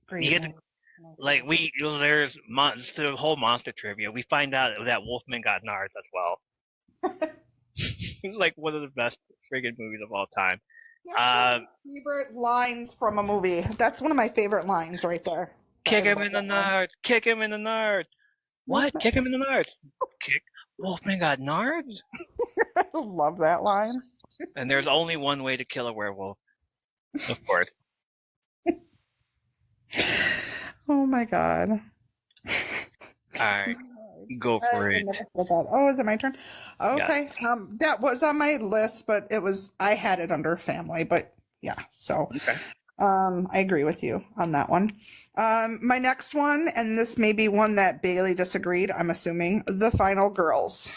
Speaker 2: Great.
Speaker 1: You get to, like there's the whole monster trivia. We find out that Wolfman got Nards as well. Like one of the best friggin' movies of all time.
Speaker 2: Favorite lines from a movie. That's one of my favorite lines right there.
Speaker 1: Kick him in the nards. Kick him in the nards. What? Kick him in the nards. Kick. Wolfman got nards?
Speaker 2: I love that line.
Speaker 1: And there's only one way to kill a werewolf. Of course.
Speaker 2: Oh my god.
Speaker 1: Alright. Go for it.
Speaker 2: Oh, is it my turn? Okay. Yeah. That was on my list, but I had it under family, but yeah. So
Speaker 1: okay.
Speaker 2: I agree with you on that one. My next one, and this may be one that Bailey disagreed, I'm assuming, The Final Girls.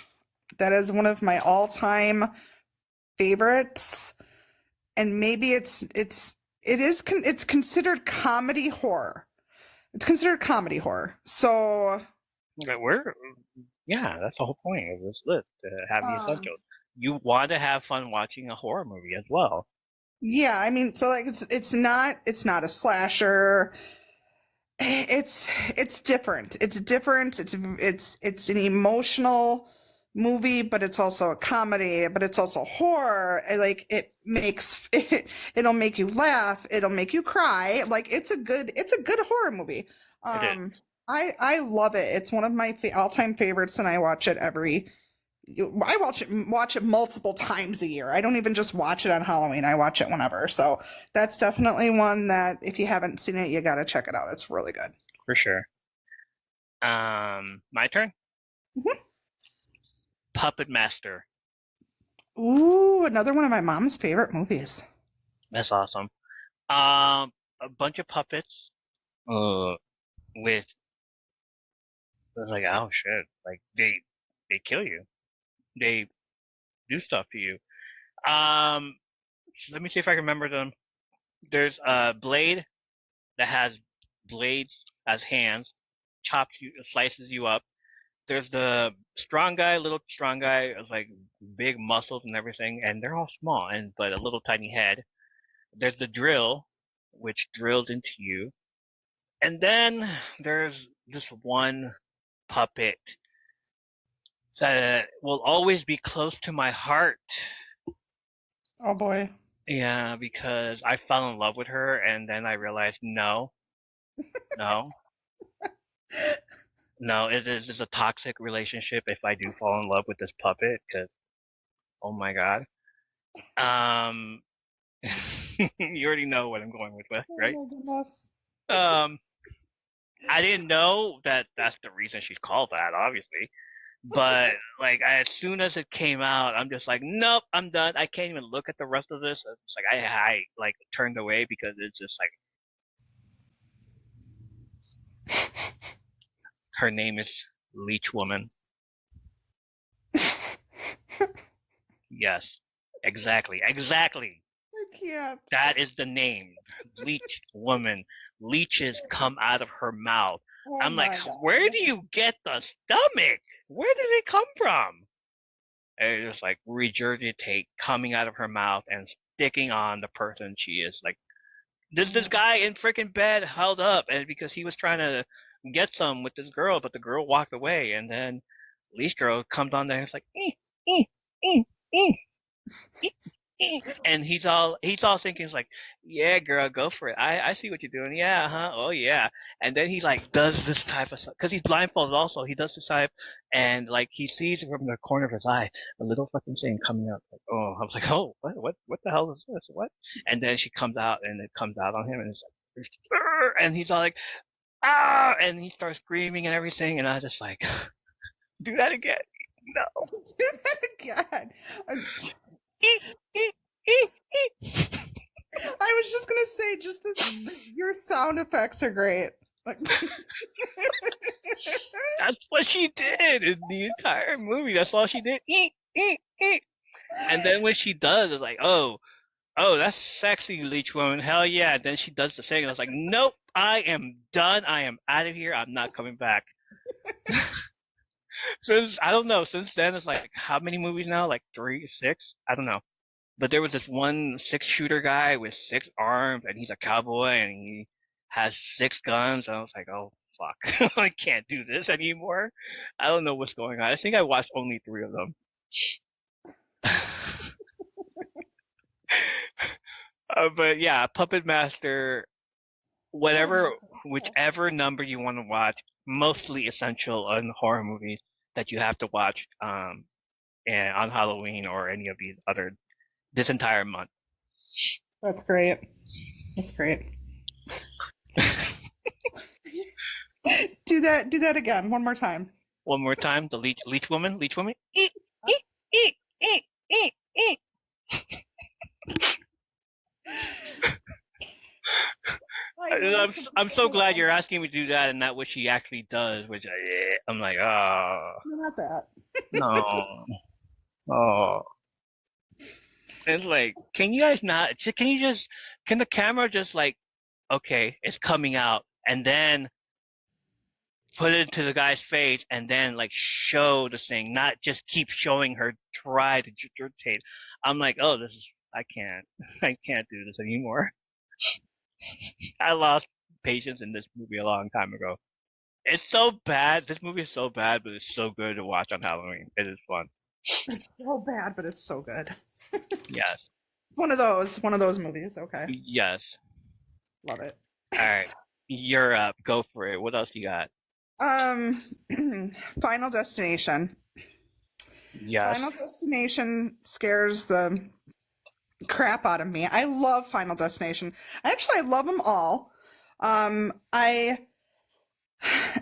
Speaker 2: That is one of my all-time favorites, and maybe it's considered comedy horror. It's considered comedy horror. So
Speaker 1: that's the whole point of this list, to have the essentials. You want to have fun watching a horror movie as well.
Speaker 2: Yeah, I mean, so like it's not a slasher. It's different. It's different. It's an emotional movie, but it's also a comedy, but it's also horror. Like it'll make you laugh, it'll make you cry. Like it's a good horror movie. I love it. It's one of my all-time favorites, and I watch it watch it multiple times a year. I don't even just watch it on Halloween. I watch it whenever. So that's definitely one that if you haven't seen it, you got to check it out. It's really good.
Speaker 1: for sure. My turn.
Speaker 2: Mhm.
Speaker 1: Puppet Master.
Speaker 2: Ooh, another one of my mom's favorite movies.
Speaker 1: That's awesome. A bunch of puppets. With it's like, oh shit, like they kill you. They do stuff to you. Um, Let me see if I can remember them. There's a blade that has blades as hands, chops you, slices you up. There's the strong guy, little strong guy, with like big muscles and everything, and they're all small and but a little tiny head. There's the drill, which drills into you, and then there's this one puppet that will always be close to my heart.
Speaker 2: Oh boy.
Speaker 1: Yeah, because I fell in love with her, and then I realized no, no, no, it is a toxic relationship if I do fall in love with this puppet. Because oh my god, um, you already know what I'm going with,
Speaker 2: Oh
Speaker 1: right?
Speaker 2: my goodness.
Speaker 1: Um, I didn't know that that's the reason she's called that, obviously. But like as soon as it came out, I'm just like, nope, I'm done. I can't even look at the rest of this. It's like I like turned away because it's just like her name is Leech Woman. Yes, exactly, exactly.
Speaker 2: I can't.
Speaker 1: That is the name, Leech Woman. Leeches come out of her mouth.
Speaker 2: Oh
Speaker 1: I'm like,
Speaker 2: my
Speaker 1: where
Speaker 2: god.
Speaker 1: do you get the stomach? Where did it come from? And it just like regurgitate coming out of her mouth and sticking on the person she is. Like this guy in freaking bed held up, and because he was trying to get some with this girl, but the girl walked away, and then Lee's girl comes on there and it's like, eh, eh, eh, and he's all thinking, it's like, yeah, girl, go for it. I see what you're doing. Yeah, huh? Oh yeah. And then he like does this type of stuff because he's blindfolded. Also, he does this type, and like he sees from the corner of his eye a little fucking thing coming out. Like, oh, I was like, oh, what the hell is this? What? And then she comes out, and it comes out on him, and it's like, and he's all like, ah, and he starts screaming and everything, and I just like, do that again. No.
Speaker 2: Do that again. I was just gonna say, just your sound effects are great. Like,
Speaker 1: That's what she did in the entire movie. That's all she did. And then when she does, it's like, oh, that's sexy, Leech Woman. Hell yeah. And then she does the thing, and I was like, nope, I am done. I am out of here. I'm not coming back. I don't know, since then, it's like, how many movies now? Like 3, 6? I don't know. But there was this one 6-shooter guy with 6 arms, and he's a cowboy, and he has 6 guns. And I was like, oh fuck, I can't do this anymore. I don't know what's going on. I think I watched only 3 of them. But yeah, Puppet Master,
Speaker 2: oh
Speaker 1: whatever,
Speaker 2: my god.
Speaker 1: whichever number you want to watch, mostly essential in horror movies that you have to watch and on Halloween or any of these other this entire month.
Speaker 2: That's great. That's great. Do that again, one more time.
Speaker 1: One more time, the leech woman, leech woman. Eek, eek, eek, eek, eek, eek. I'm so glad you're asking me to do that and not what she actually does, which I'm like, oh,
Speaker 2: No, not that.
Speaker 1: no, oh. It's like, can you guys not? Can you just? Can the camera just like, okay, it's coming out, and then put it to the guy's face, and then like show the thing, not just keep showing her try to irritate. I'm like, oh, this is. I can't. I can't do this anymore. I lost patience in this movie a long time ago. It's so bad. This movie is so bad, but it's so good to watch on Halloween. It is fun.
Speaker 2: It's so bad, but it's so good.
Speaker 1: Yes.
Speaker 2: One of those movies. Okay,
Speaker 1: Yes.
Speaker 2: love it.
Speaker 1: All right. You're up. Go for it. What else you got?
Speaker 2: Um, Final Destination.
Speaker 1: Yes.
Speaker 2: Final Destination scares the crap out of me. I love Final Destination. Actually, I love them all. I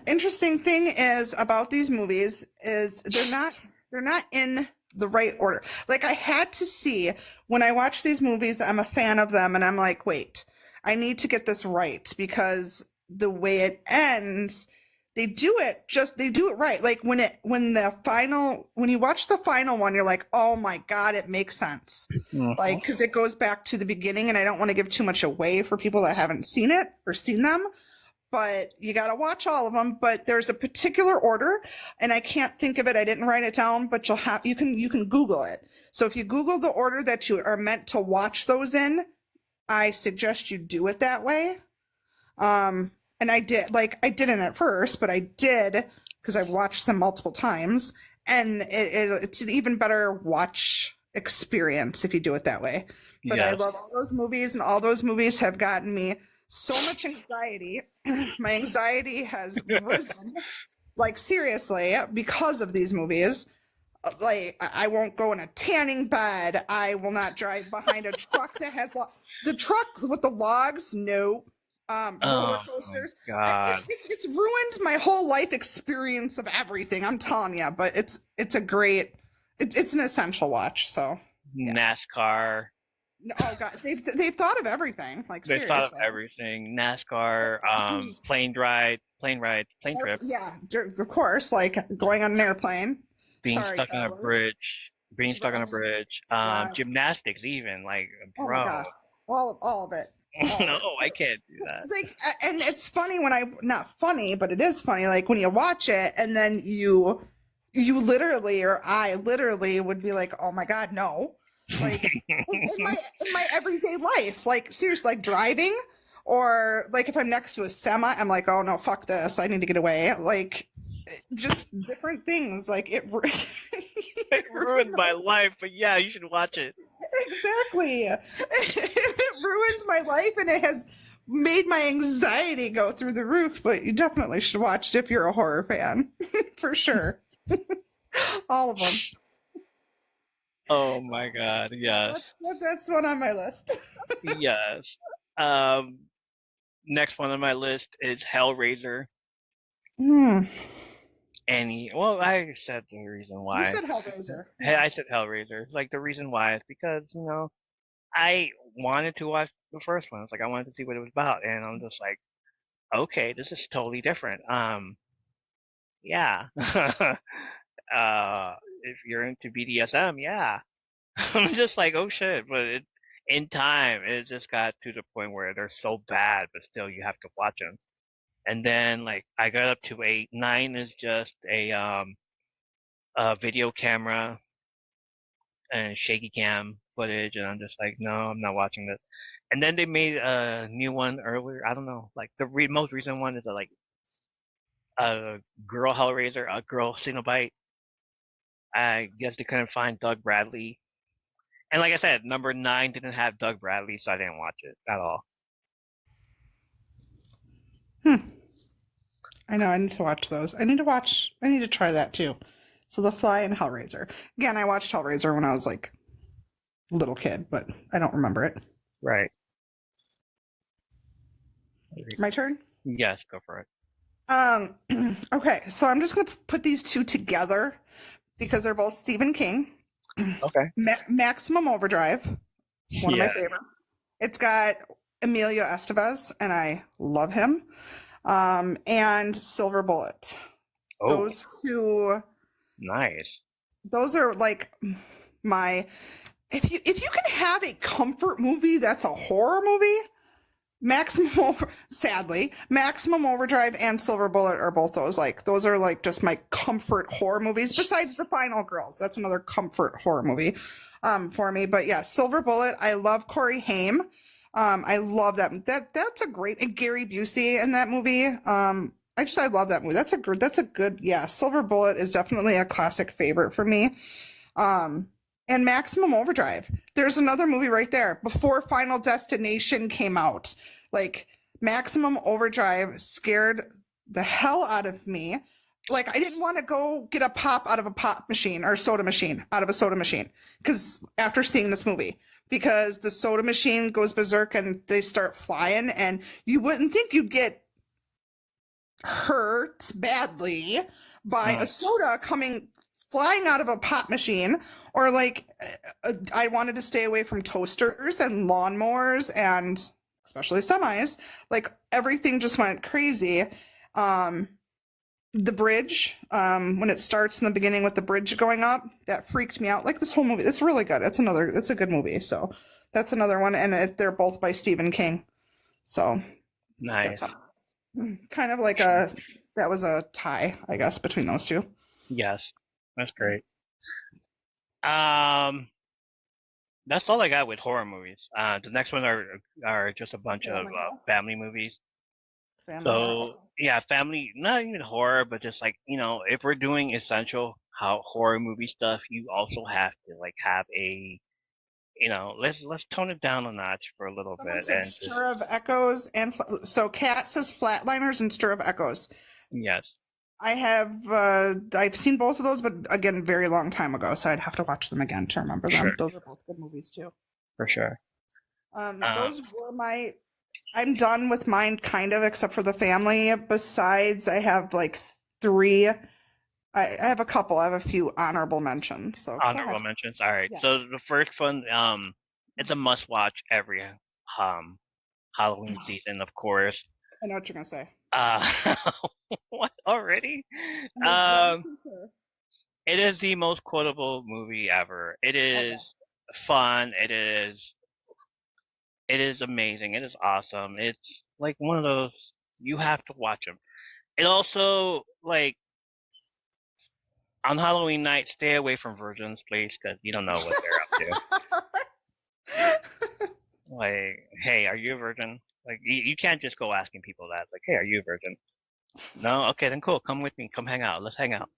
Speaker 2: Interesting thing is about these movies is they're not in the right order. Like I had to see when I watch these movies, I'm a fan of them and I'm like, wait, I need to get this right because the way it ends, they do it right. Like when you watch the final one, you're like, oh my God, it makes sense.
Speaker 1: Mhm.
Speaker 2: Like, because it goes back to the beginning and I don't want to give too much away for people that haven't seen it or seen them, but you got to watch all of them. But there's a particular order, and I can't think of it. I didn't write it down, but you can Google it. So if you Google the order that you are meant to watch those in, I suggest you do it that way. And I didn't at first, but I did because I've watched them multiple times, and it's an even better watch experience if you do it that way. But I
Speaker 1: Yes.
Speaker 2: love all those movies, and all those movies have gotten me so much anxiety. My anxiety has risen, like seriously, because of these movies. Like I won't go in a tanning bed. I will not drive behind a truck that has the truck with the logs. No, roller
Speaker 1: Oh my
Speaker 2: coasters.
Speaker 1: God.
Speaker 2: It's ruined my whole life experience of everything. I'm telling you, but it's a great. It's an essential watch. So yeah.
Speaker 1: NASCAR.
Speaker 2: Oh God, they've thought of everything. Like
Speaker 1: They thought of
Speaker 2: seriously.
Speaker 1: everything. NASCAR, plane trip,
Speaker 2: Yeah, of course. Like going on an airplane.
Speaker 1: being
Speaker 2: Sorry,
Speaker 1: stuck on a
Speaker 2: travelers.
Speaker 1: bridge, being stuck on a
Speaker 2: Right.
Speaker 1: bridge,
Speaker 2: Yeah.
Speaker 1: gymnastics even, like,
Speaker 2: Oh my
Speaker 1: bro.
Speaker 2: God. All of it. All of
Speaker 1: No,
Speaker 2: it.
Speaker 1: I can't do that.
Speaker 2: Like, and it's funny when not funny, but it is funny. Like when you watch it and then you literally, or I literally would be like, oh my God, no. Like in my everyday life, like seriously, like driving, or like if I'm next to a semi, I'm like, oh no, fuck this. I need to get away. Like just different things. Like it,
Speaker 1: It
Speaker 2: it
Speaker 1: ruined
Speaker 2: ruined
Speaker 1: my life, but yeah, you should watch it.
Speaker 2: exactly. It ruined my life and it has made my anxiety go through the roof, but you definitely should watch it if you're a horror fan. For sure. All of them.
Speaker 1: Oh my God, yes,
Speaker 2: That's one on my list.
Speaker 1: yes. Um, Next one on my list is Hellraiser.
Speaker 2: Hmm.
Speaker 1: Well, I said the reason
Speaker 2: You
Speaker 1: why.
Speaker 2: said Hellraiser.
Speaker 1: Hey,
Speaker 2: Yeah.
Speaker 1: I said Hellraiser. It's like the reason why is because, I wanted to watch the first one. It's like I wanted to see what it was about, and I'm just like, okay, this is totally different. Yeah. If you're into BDSM, yeah. I'm just like, oh shit, but in time, it just got to the point where they're so bad, but still you have to watch them. And then like I got up to 8, 9 is just a video camera and shaky cam footage, and I'm just like, no, I'm not watching this. And then they made a new one earlier. I don't know, like the most recent one is like a girl Hellraiser, a girl Cenobite. I guess they couldn't find Doug Bradley. And like I said, number 9 didn't have Doug Bradley, so I didn't watch it at all.
Speaker 2: Hmm. I know. I need to watch those. I need to try that too. So The Fly and Hellraiser. Again, I watched Hellraiser when I was like little kid, but I don't remember it.
Speaker 1: Right.
Speaker 2: My turn?
Speaker 1: Yes, go for it.
Speaker 2: Um, okay, so I'm just gonna put these two together because they're both Stephen King.
Speaker 1: Okay.
Speaker 2: Maximum Overdrive, one of my
Speaker 1: Yeah.
Speaker 2: favorite. It's got Emilio Estevez, and I love him. And Silver Bullet.
Speaker 1: Oh,
Speaker 2: Those two,
Speaker 1: nice.
Speaker 2: those are like my. If you can have a comfort movie that's a horror movie, sadly, Maximum Overdrive and Silver Bullet are both those are like just my comfort horror movies. Besides The Final Girls, that's another comfort horror movie, for me. But yeah, Silver Bullet. I love Corey Haim. I love that's a great and Gary Busey in that movie. I love that movie. That's a good yeah. Silver Bullet is definitely a classic favorite for me. And Maximum Overdrive. There's another movie right there before Final Destination came out. Like Maximum Overdrive scared the hell out of me. Like I didn't want to go get a pop out of a pop machine or soda machine out of a soda machine because after seeing this movie, because the soda machine goes berserk and they start flying, and you wouldn't think you'd get hurt badly by a
Speaker 1: Mm.
Speaker 2: soda coming flying out of a pop machine, or like I wanted to stay away from toasters and lawnmowers and especially semis. Like everything just went crazy. Um, the bridge, when it starts in the beginning with the bridge going up, that freaked me out. Like this whole movie, it's really good. It's a good movie. So that's another one, and they're both by Stephen King. So that's
Speaker 1: Nice.
Speaker 2: kind of like a that was a tie, I guess, between those two.
Speaker 1: Yes, that's great. Um, that's all I got with horror movies. The next one are just a bunch of
Speaker 2: Family Guy.
Speaker 1: family movies.
Speaker 2: Family Guy.
Speaker 1: So yeah, family, not even horror, but just like if we're doing essential how horror movie stuff, you also have to like have a let's tone it down a notch for a little
Speaker 2: Someone
Speaker 1: bit
Speaker 2: said
Speaker 1: and just
Speaker 2: Stir of Echoes and so Kat says Flatliners and Stir of Echoes.
Speaker 1: yes,
Speaker 2: I have I've seen both of those, but again, very long time ago, so I'd have to watch them again to remember them.
Speaker 1: sure,
Speaker 2: Those are both good movies too.
Speaker 1: for sure. Um,
Speaker 2: Those were my. I'm done with mine, kind of, except for the family. Besides, I have like three. I have a couple. I have a few honorable mentions. So go
Speaker 1: honorable
Speaker 2: ahead.
Speaker 1: mentions. All right.
Speaker 2: Yeah,
Speaker 1: So the first one, it's a must watch every um Halloween season, of course.
Speaker 2: I know what you're gonna say.
Speaker 1: Uh, what already?
Speaker 2: Let me
Speaker 1: Um,
Speaker 2: concur.
Speaker 1: it is the most quotable movie ever. It
Speaker 2: Oh yeah.
Speaker 1: is fun. It is amazing. It is awesome. It's like one of those you have to watch them. It also like on Halloween night, stay away from virgins, please, because you don't know what they're up to. Like, hey, are you a virgin? Like, you can't just go asking people that. Like, hey, are you a virgin? No? Okay, then cool. Come with me. Come hang out. Let's hang out.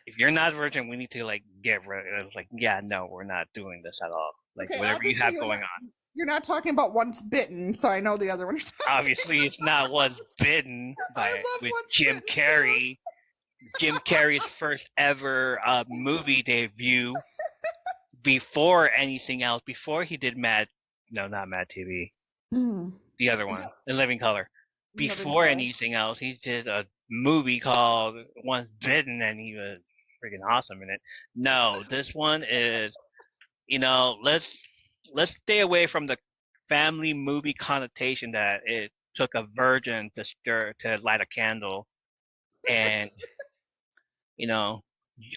Speaker 1: If you're not a virgin, we need to, like, get rid of it. It's like, yeah, no, we're not doing this at all. Like,
Speaker 2: Okay,
Speaker 1: whatever you
Speaker 2: obviously
Speaker 1: have going on.
Speaker 2: you're not talking about Once Bitten, so I know the other one you're talking
Speaker 1: Obviously, it's not Once Bitten
Speaker 2: I love
Speaker 1: with
Speaker 2: Once
Speaker 1: Jim
Speaker 2: Bitten too.
Speaker 1: Carrey. Jim Carrey's first ever movie debut before anything else, before he did not Mad TV, the other one, In Living Color.
Speaker 2: Living
Speaker 1: Before
Speaker 2: Color.
Speaker 1: anything else, he did a movie called Once Bitten, and he was freaking awesome in it. No, this one is, let's stay away from the family movie connotation that it took a virgin to light a candle, and you know,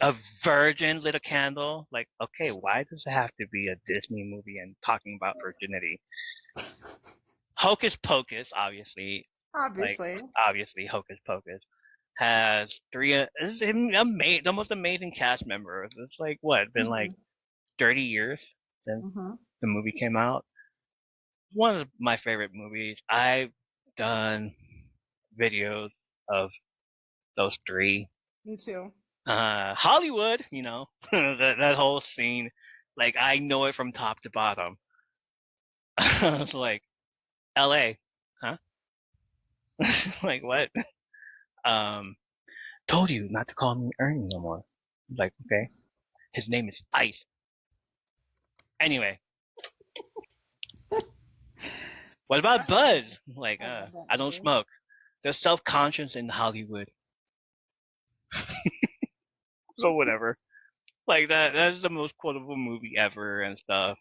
Speaker 1: a virgin lit a candle. Like, okay, why does it have to be a Disney movie and talking about virginity? Hocus Pocus, obviously, like
Speaker 2: Obviously.
Speaker 1: obviously Hocus Pocus has the most amazing cast members. It's like what, been like
Speaker 2: Mm-hmm.
Speaker 1: 30 years since
Speaker 2: Mm-hmm.
Speaker 1: the movie came out. One of my favorite movies. I've done videos of those three.
Speaker 2: Me too.
Speaker 1: Hollywood, that whole scene, like I know it from top to bottom. It's like L.A., huh? Like what? Um, told you not to call me Ernie no more. Like, okay, his name is Ice. Anyway, what about Buzz? Like,
Speaker 2: I love that
Speaker 1: I don't
Speaker 2: movie.
Speaker 1: smoke. There's self-conscious in Hollywood, so whatever. Like that's the most quotable movie ever and stuff.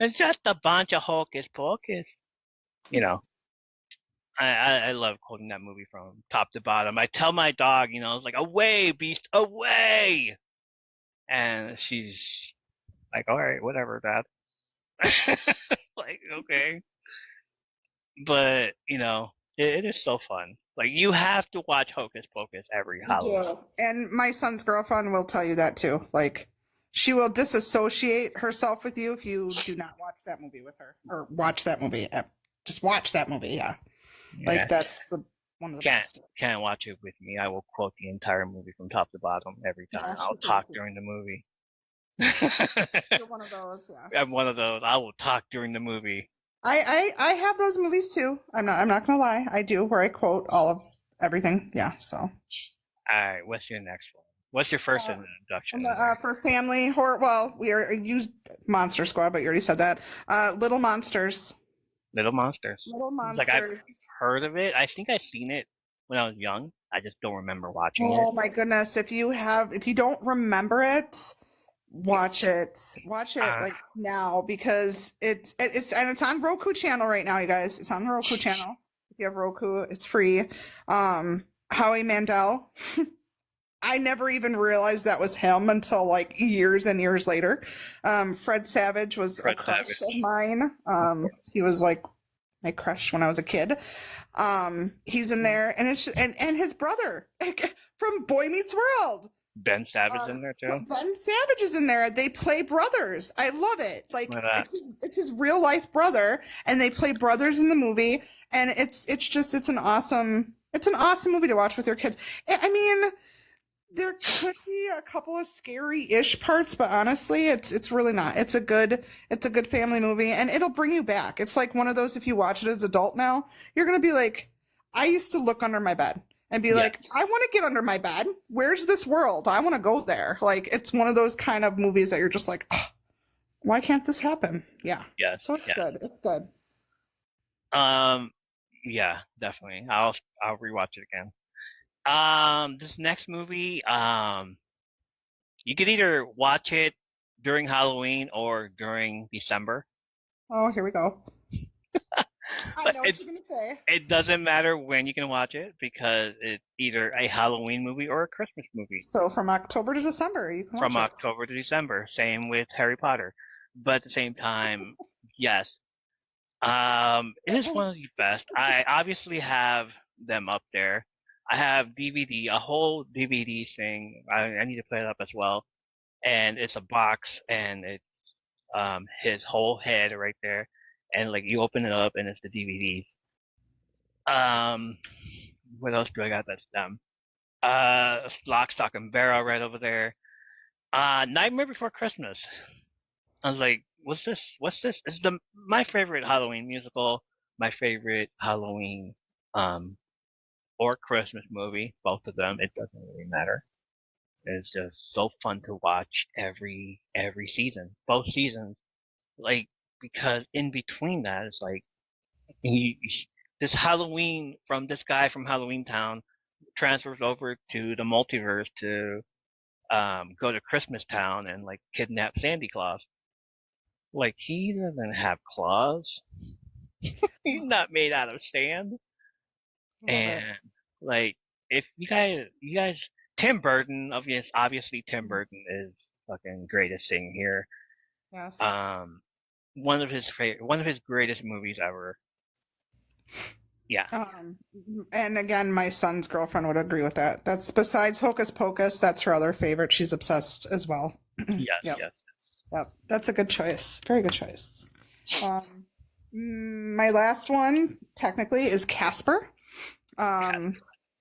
Speaker 1: It's just a bunch of hocus pocus. You know, I love quoting that movie from top to bottom. I tell my dog, it's like, away, beast, away! And she's like, all right, whatever, dad. Like, okay. But, it is so fun. Like, you have to watch Hocus Pocus every
Speaker 2: You
Speaker 1: Halloween.
Speaker 2: do. And my son's girlfriend will tell you that too. Like, she will disassociate herself with you if you do not watch that movie with her or watch that movie. Just watch that movie. Yeah.
Speaker 1: Yeah.
Speaker 2: Like, that's the one of the
Speaker 1: Can't
Speaker 2: best.
Speaker 1: can't watch it with me. I will quote the entire movie from top to bottom every time.
Speaker 2: Yeah,
Speaker 1: I'll
Speaker 2: she's pretty
Speaker 1: talk
Speaker 2: cool.
Speaker 1: during the movie.
Speaker 2: You're one of those. Yeah.
Speaker 1: I'm one of those. I will talk during the movie.
Speaker 2: I have those movies too. I'm not gonna lie. I do where I quote all of everything. Yeah. So
Speaker 1: All right, what's your next one? What's your first
Speaker 2: uh,
Speaker 1: introduction in there?
Speaker 2: for family horror, well, we are used Monster Squad, but you already said that. Little Monsters.
Speaker 1: Little Monsters.
Speaker 2: Little
Speaker 1: It's like I've
Speaker 2: Monsters.
Speaker 1: heard of it. I think I've seen it when I was young. I just don't remember watching it.
Speaker 2: Oh my goodness. If you don't remember it, watch it. Watch it
Speaker 1: Uh,
Speaker 2: like now because it's on Roku channel right now, you guys. It's on the Roku channel. If you have Roku, it's free. Howie Mandel. I never even realized that was him until like years and years later. Fred Savage was a
Speaker 1: Fred
Speaker 2: crush of
Speaker 1: Savage,
Speaker 2: mine.
Speaker 1: of course.
Speaker 2: He was like my crush when I was a kid. He's in there, and and his brother from Boy Meets World.
Speaker 1: Ben Savage in there too.
Speaker 2: Ben Savage is in there. They play brothers. I love it. Like
Speaker 1: Look at that.
Speaker 2: it's his real life brother, and they play brothers in the movie. And it's an awesome movie to watch with your kids. I mean, there could be a couple of scary-ish parts, but honestly, it's really not. It's a good family movie, and it'll bring you back. It's like one of those, if you watch it as an adult now, you're gonna be like, I used to look under my bed and be
Speaker 1: Yeah.
Speaker 2: like, I want to get under my bed. Where's this world? I want to go there. Like it's one of those kind of movies that you're just like, oh, why can't this happen? Yeah.
Speaker 1: Yes.
Speaker 2: So it's
Speaker 1: Yeah.
Speaker 2: good. It's good.
Speaker 1: Um. Yeah. Definitely. I'll rewatch it again. This next movie. You could either watch it during Halloween or during December.
Speaker 2: Oh, here we go. I
Speaker 1: But
Speaker 2: know what you're gonna say.
Speaker 1: it doesn't matter when you can watch it because it's either a Halloween movie or a Christmas movie
Speaker 2: So from October to December, you can watch
Speaker 1: from
Speaker 2: it.
Speaker 1: October to December. Same with Harry Potter. But at the same time, yes. It is one of the best. I obviously have them up there. I have DVD, a whole DVD thing. I need to put it up as well. And it's a box and it's his whole head right there. And like you open it up and it's the DVDs. Um, what else do I got that's them? Lock, Stock, and Barrel right over there. Nightmare Before Christmas. I was like, what's this? What's this? It's my favorite Halloween musical, my favorite Halloween um or Christmas movie, both of them. It doesn't really matter. It's just so fun to watch every season, both seasons. Like because in between that, it's like you, this Halloween from this guy from Halloween Town transfers over to the multiverse to go to Christmas Town and like kidnap Sandy Claus. Like he doesn't have claws. He's not made out of sand.
Speaker 2: Love it.
Speaker 1: And like if you guys Tim Burton, obviously Tim Burton is fucking greatest thing here.
Speaker 2: Yes.
Speaker 1: Um one of his greatest movies ever. Yeah.
Speaker 2: Um, and again, my son's girlfriend would agree with that. That's besides Hocus Pocus, that's her other favorite. She's obsessed as well.
Speaker 1: Yes,
Speaker 2: Yep.
Speaker 1: yes.
Speaker 2: Yep. That's a good choice. Very good choice. My last one technically is Casper.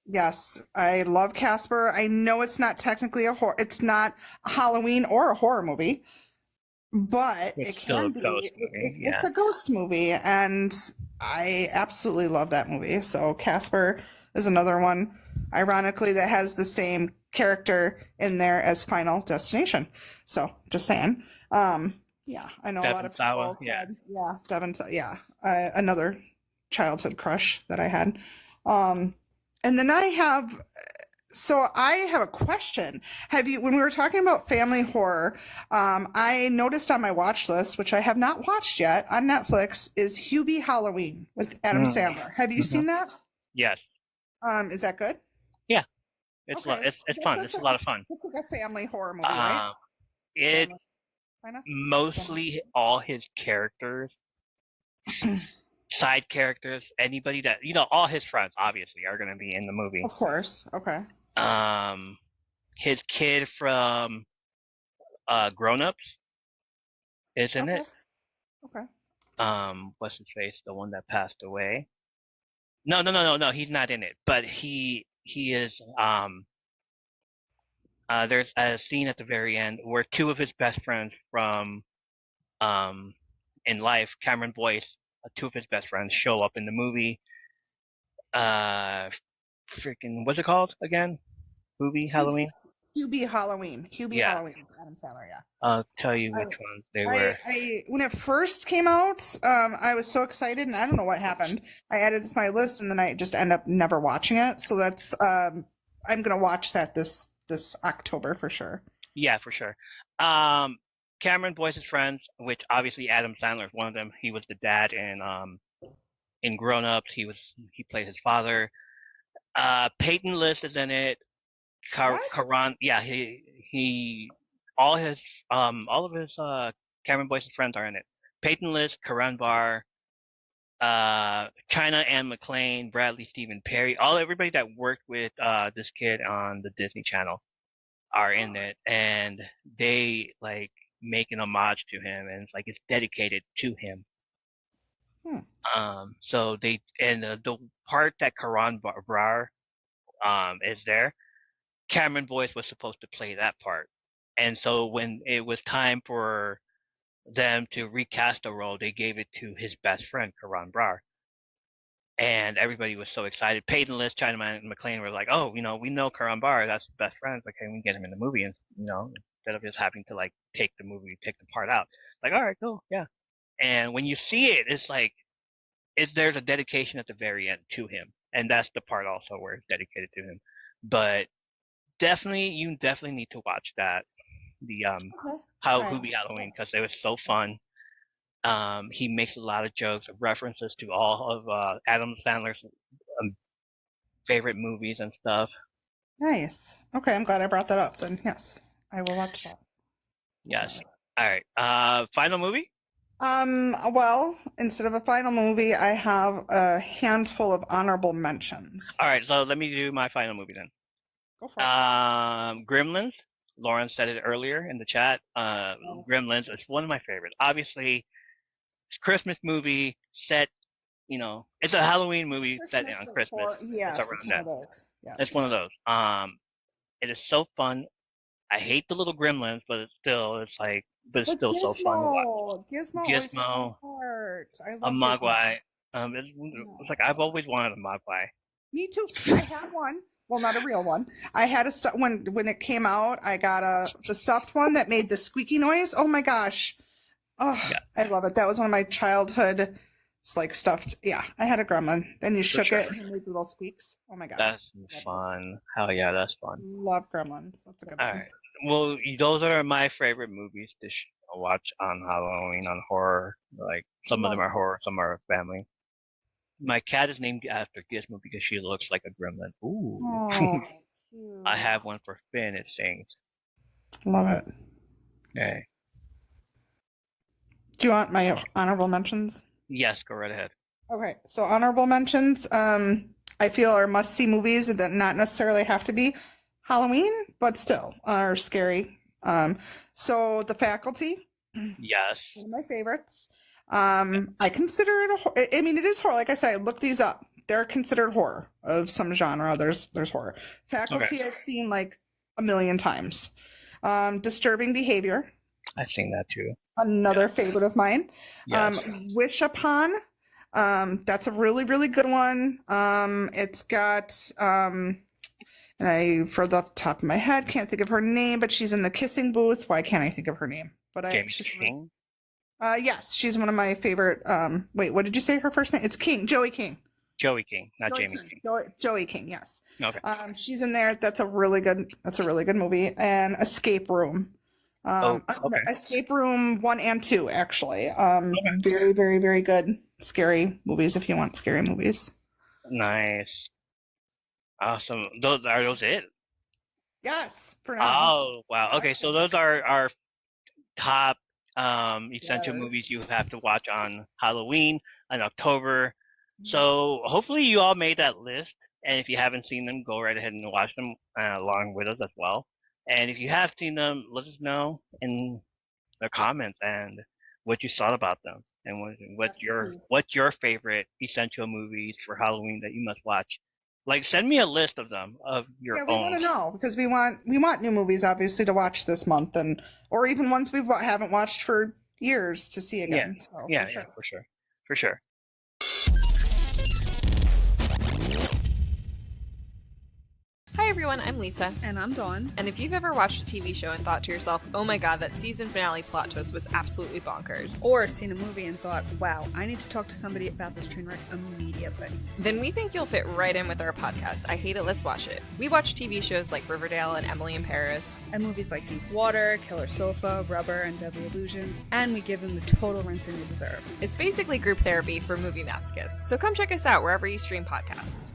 Speaker 2: Yes, I love Casper. I know it's not technically a horror, it's not a Halloween or a horror movie, but
Speaker 1: It's
Speaker 2: it
Speaker 1: still
Speaker 2: can
Speaker 1: a
Speaker 2: be.
Speaker 1: ghost movie,
Speaker 2: It's
Speaker 1: yeah.
Speaker 2: a ghost movie, and I absolutely love that movie. So Casper is another one, ironically, that has the same character in there as Final Destination. So just saying. Yeah, I know a lot
Speaker 1: Devon
Speaker 2: of
Speaker 1: Sawa,
Speaker 2: people
Speaker 1: yeah.
Speaker 2: had, yeah, Devon, yeah, another childhood crush that I had. And then so I have a question. When we were talking about family horror, I noticed on my watch list, which I have not watched yet on Netflix, is Hubie Halloween with Adam
Speaker 1: Mm.
Speaker 2: Sandler. Have you
Speaker 1: Mhm.
Speaker 2: seen that?
Speaker 1: Yes.
Speaker 2: Is that good?
Speaker 1: Yeah. It's
Speaker 2: Okay.
Speaker 1: it's fun. It's a lot of fun.
Speaker 2: That's like a family horror movie, right?
Speaker 1: Um
Speaker 2: Family,
Speaker 1: it's
Speaker 2: kinda?
Speaker 1: mostly all his characters, side characters, anybody that all his friends obviously are gonna be in the movie.
Speaker 2: Of course. Okay.
Speaker 1: Um his kid from Grown Ups is in
Speaker 2: Okay.
Speaker 1: it.
Speaker 2: Okay.
Speaker 1: What's his face? The one that passed away. No, he's not in it. But he is there's a scene at the very end where two of his best friends from um in life, Cameron Boyce, two of his best friends show up in the movie. Uh Freaking what's it called again? Movie
Speaker 2: Hubie.
Speaker 1: Halloween?
Speaker 2: Hubie Halloween. Hubie
Speaker 1: Yeah,
Speaker 2: Halloween. Adam Sandler. Yeah.
Speaker 1: I'll tell you
Speaker 2: I,
Speaker 1: which ones they were.
Speaker 2: when it first came out, I was so excited, and I don't know what happened. I added it to my list, and then I just end up never watching it. So that's I'm gonna watch that this October for sure.
Speaker 1: Yeah, for sure. Um, Cameron Boyce's friends, which obviously Adam Sandler is one of them. He was the dad in Grown Ups. He played his father. Peyton List is in it.
Speaker 2: What?
Speaker 1: Karan, yeah, he all of his Cameron Boyce's friends are in it. Peyton List, Karan Barr, China Anne McClain, Bradley Stephen Perry, everybody that worked with this kid on the Disney Channel are in it, and they like make an homage to him, and it's dedicated to him.
Speaker 2: Hmm.
Speaker 1: So they and the part that Karan Barr is there, Cameron Boyce was supposed to play that part, and so when it was time for them to recast the role, they gave it to his best friend Karan Barr. And everybody was so excited. Peyton List, Chinaman, and McClain were like, "Oh, we know Karan Barr. That's his best friend. Like, can we get him in the movie?" And instead of just having to take the part out, like, all right, cool, yeah. And when you see it, it's like, there's a dedication at the very end to him, and that's the part also where it's dedicated to him. But you definitely need to watch that. The
Speaker 2: Okay.
Speaker 1: How
Speaker 2: All right.
Speaker 1: Hoobie Halloween, because it was so fun. He makes a lot of jokes, references to all of Adam Sandler's favorite movies and stuff.
Speaker 2: Nice. Okay, I'm glad I brought that up. Then yes, I will watch that.
Speaker 1: Yes. All right. Final movie?
Speaker 2: Well, instead of a final movie, I have a handful of honorable mentions.
Speaker 1: All right. So let me do my final movie then.
Speaker 2: Go for it.
Speaker 1: Gremlins. Lauren said it earlier in the chat. Gremlins is one of my favorites. Obviously, it's a Christmas movie set. It's a Halloween movie set on Christmas.
Speaker 2: Yes,
Speaker 1: It's
Speaker 2: it's
Speaker 1: around
Speaker 2: one
Speaker 1: that.
Speaker 2: of those. Yes.
Speaker 1: It's one of those. It is so fun. I hate the little gremlins, but it's still so fun to watch.
Speaker 2: Gizmo always had my
Speaker 1: Gizmo,
Speaker 2: heart. I
Speaker 1: a
Speaker 2: love Gizmo.
Speaker 1: Mogwai. It's like I've always wanted a Mogwai.
Speaker 2: Me too. I had one. Well, not a real one. I had when it came out. I got the stuffed one that made the squeaky noise. Oh my gosh. Oh,
Speaker 1: Yeah.
Speaker 2: I love it. That was one of my childhood. It's like stuffed. Yeah, I had a gremlin. Then you shook it and it made the little squeaks. Oh my god.
Speaker 1: That's fun. Hell yeah, that's fun.
Speaker 2: Love gremlins. That's a good
Speaker 1: All
Speaker 2: one.
Speaker 1: right. Well, those are my favorite movies to watch on Halloween, on horror. Like some of them are horror, some are family. My cat is named after Gizmo because she looks like a gremlin. Ooh.
Speaker 2: Oh, cute.
Speaker 1: I have one for Finn. It sings.
Speaker 2: Love it.
Speaker 1: Okay.
Speaker 2: Do you want my honorable mentions?
Speaker 1: Yes, go right ahead.
Speaker 2: Okay, so honorable mentions, I feel are must-see movies that not necessarily have to be Halloween, but still are scary. So The Faculty,
Speaker 1: Yes.
Speaker 2: one of my favorites. I consider it I mean, it is horror. Like I said, I looked these up. They're considered horror of some genre. There's horror. Faculty, I've seen like a million times. Disturbing Behavior.
Speaker 1: I've seen that too.
Speaker 2: Another favorite of mine.
Speaker 1: Yes.
Speaker 2: Wish Upon. That's a really, really good one. It's got and I, for the top of my head, can't think of her name, but she's in the kissing booth. Why can't I think of her name? But
Speaker 1: James King?
Speaker 2: Yes, she's one of my favorite. Wait, what did you say her first name? It's King, Joey King.
Speaker 1: Joey King, not James King.
Speaker 2: Joey King, yes.
Speaker 1: Okay.
Speaker 2: She's in there. That's a really good movie. And Escape Room.
Speaker 1: Okay.
Speaker 2: Escape Room 1 and 2, actually. Very, very, very good scary movies if you want scary movies.
Speaker 1: Nice. Awesome. Are those it?
Speaker 2: Yes, for now.
Speaker 1: Oh, wow. Okay, so those are our top essential movies you have to watch on Halloween in October. So hopefully you all made that list, and if you haven't seen them, go right ahead and watch them along with us as well. And if you have seen them, let us know in the comments and what you thought about them, and what's your favorite essential movies for Halloween that you must watch. Like, send me a list of them of your own.
Speaker 2: Yeah, we want to know because we want new movies obviously to watch this month, and or even ones we haven't watched for years to see again.
Speaker 1: Yeah, for sure.
Speaker 2: Hi
Speaker 3: Hi everyone, I'm Lisa.
Speaker 4: And I'm Dawn.
Speaker 3: And if you've ever watched a TV show and thought to yourself, oh my god, that season finale plot twist was absolutely bonkers.
Speaker 4: Or seen a movie and thought, wow, I need to talk to somebody about this train wreck immediately.
Speaker 3: Then we think you'll fit right in with our podcast, I Hate It, Let's Watch It. We watch TV shows like Riverdale and Emily in Paris.
Speaker 4: And movies like Deep Water, Killer Sofa, Rubber, and Deadly Illusions. And we give them the total rinsing they deserve.
Speaker 3: It's basically group therapy for movie masochists. So come check us out wherever you stream podcasts.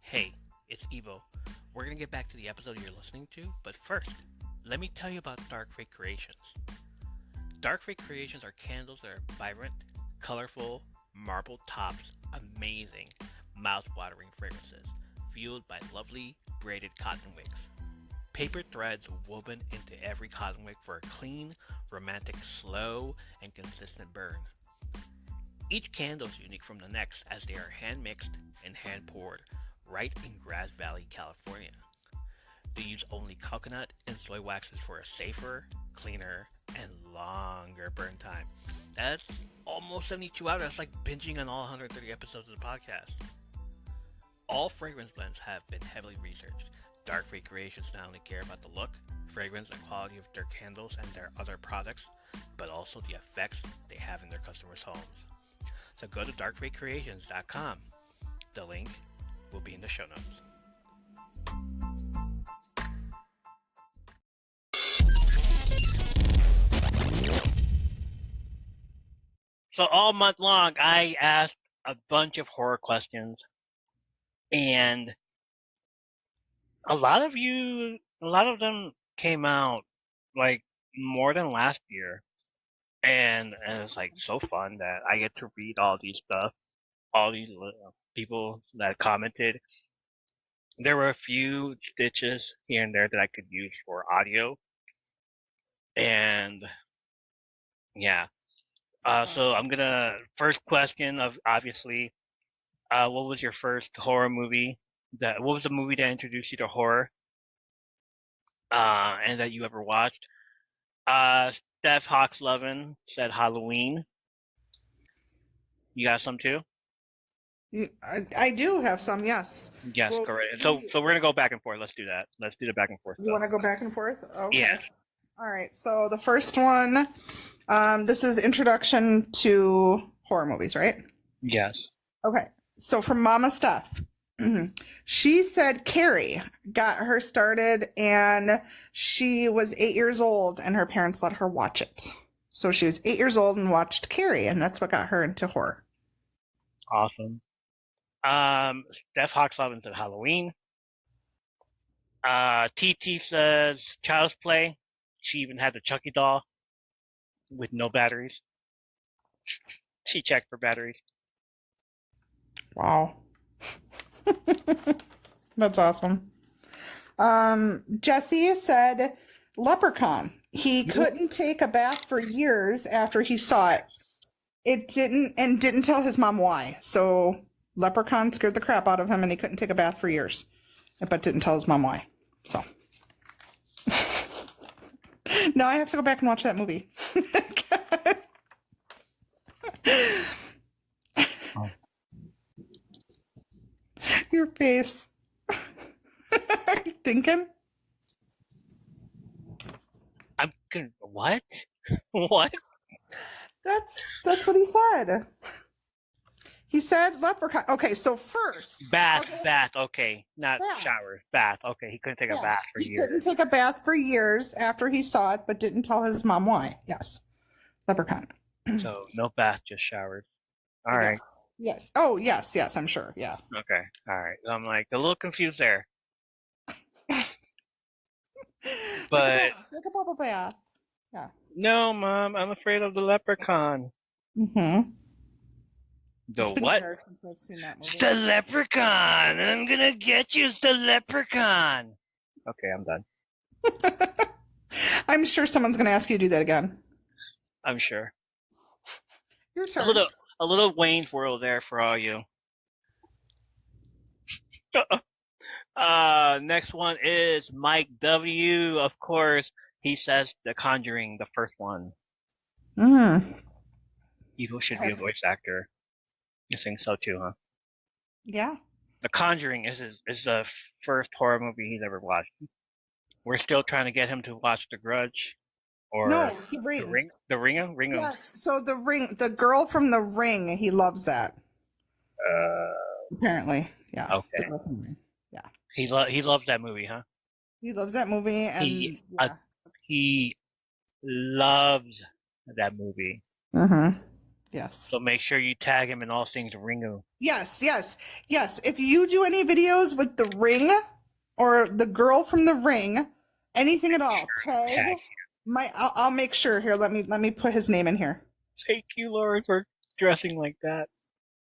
Speaker 1: Hey, it's Evo. We're going to get back to the episode you're listening to, but first, let me tell you about Dark Fate Creations. Dark Fate Creations are candles that are vibrant, colorful, marble tops, amazing, mouth-watering fragrances, fueled by lovely braided cotton wicks. Paper threads woven into every cotton wick for a clean, romantic, slow, and consistent burn. Each candle is unique from the next as they are hand-mixed and hand-poured right in Grass Valley, California. They use only coconut and soy waxes for a safer, cleaner, and longer burn time. That's almost 72 hours. That's like binging on all 130 episodes of the podcast. All fragrance blends have been heavily researched. Dark Fate Creations not only care about the look, fragrance, and quality of their candles and their other products, but also the effects they have in their customers' homes. So go to darkfatecreations.com. The link will be in the show notes. So all month long, I asked a bunch of horror questions, and a lot of them came out like more than last year, and it's like so fun that I get to read all these stuff, all these people that commented. There were a few stitches here and there that I could use for audio, and yeah. So I'm gonna first question of obviously, what was your first horror movie? What was the movie that introduced you to horror? And that you ever watched? Steph Hawkslovin said Halloween. You got some too?
Speaker 2: I do have some, yes.
Speaker 1: Yes,
Speaker 2: Well,
Speaker 1: correct. So we're gonna go back and forth. Let's do that. Let's do the back and forth.
Speaker 2: You want to go back and forth? Okay.
Speaker 1: Yeah.
Speaker 2: All right. So the first one, this is introduction to horror movies, right?
Speaker 1: Yes.
Speaker 2: Okay. So from Mama Steph, she said Carrie got her started, and she was 8 years old, and her parents let her watch it. So she was 8 years old and watched Carrie, and that's what got her into horror.
Speaker 1: Awesome. Steph Hawkslovin said Halloween. TT says Child's Play. She even had the Chucky doll with no batteries. She checked for batteries.
Speaker 2: Wow. That's awesome. Jesse said Leprechaun. He couldn't take a bath for years after he saw it. Didn't tell his mom why. So Leprechaun scared the crap out of him, and he couldn't take a bath for years, but didn't tell his mom why. So now I have to go back and watch that movie.
Speaker 1: Oh.
Speaker 2: Your face. Are you thinking?
Speaker 1: I'm gonna what? What?
Speaker 2: That's what he said. He said leprechaun. Okay, so first
Speaker 1: Bath. Okay, not
Speaker 2: Bath.
Speaker 1: shower. Bath. Okay, he couldn't take a
Speaker 2: Yeah,
Speaker 1: bath for
Speaker 2: he
Speaker 1: years.
Speaker 2: couldn't take a bath for years after he saw it, but didn't tell his mom why. Yes, leprechaun.
Speaker 1: So no bath, just showers. All
Speaker 2: Yeah.
Speaker 1: right.
Speaker 2: Yes. Oh, yes. I'm sure. Yeah.
Speaker 1: Okay. All right. So I'm like a little confused there. But
Speaker 2: like a bubble bath.
Speaker 1: no, Mom, I'm afraid of the leprechaun.
Speaker 2: Mm-hmm.
Speaker 1: The
Speaker 2: It's been
Speaker 1: what?
Speaker 2: years since I've seen that movie.
Speaker 1: It's the leprechaun. I'm gonna get you. It's the leprechaun. Okay, I'm done.
Speaker 2: I'm sure someone's going to ask you to do that again.
Speaker 1: I'm sure.
Speaker 2: Your turn.
Speaker 1: A little Wayne's World there for all you. Next one is Mike W. Of course, he says The Conjuring, the first one.
Speaker 2: Mm.
Speaker 1: Evil should be a voice actor. I think so too, huh?
Speaker 2: Yeah.
Speaker 1: The Conjuring is the first horror movie he's ever watched. We're still trying to get him to watch The Grudge or
Speaker 2: No, The Ring.
Speaker 1: The Ring.
Speaker 2: Yes. So The Ring, the girl from The Ring, he loves that. Apparently, yeah.
Speaker 1: Okay.
Speaker 2: The girl from The Ring. Yeah.
Speaker 1: He loves that movie, huh?
Speaker 2: He loves that movie, and
Speaker 1: He loves that movie.
Speaker 2: Yes.
Speaker 1: So make sure you tag him in all things Ringu.
Speaker 2: Yes. If you do any videos with The Ring or the girl from The Ring, anything at all, tag my. I'll make sure here. Let me put his name in here.
Speaker 1: Thank you, Lord, for dressing like that.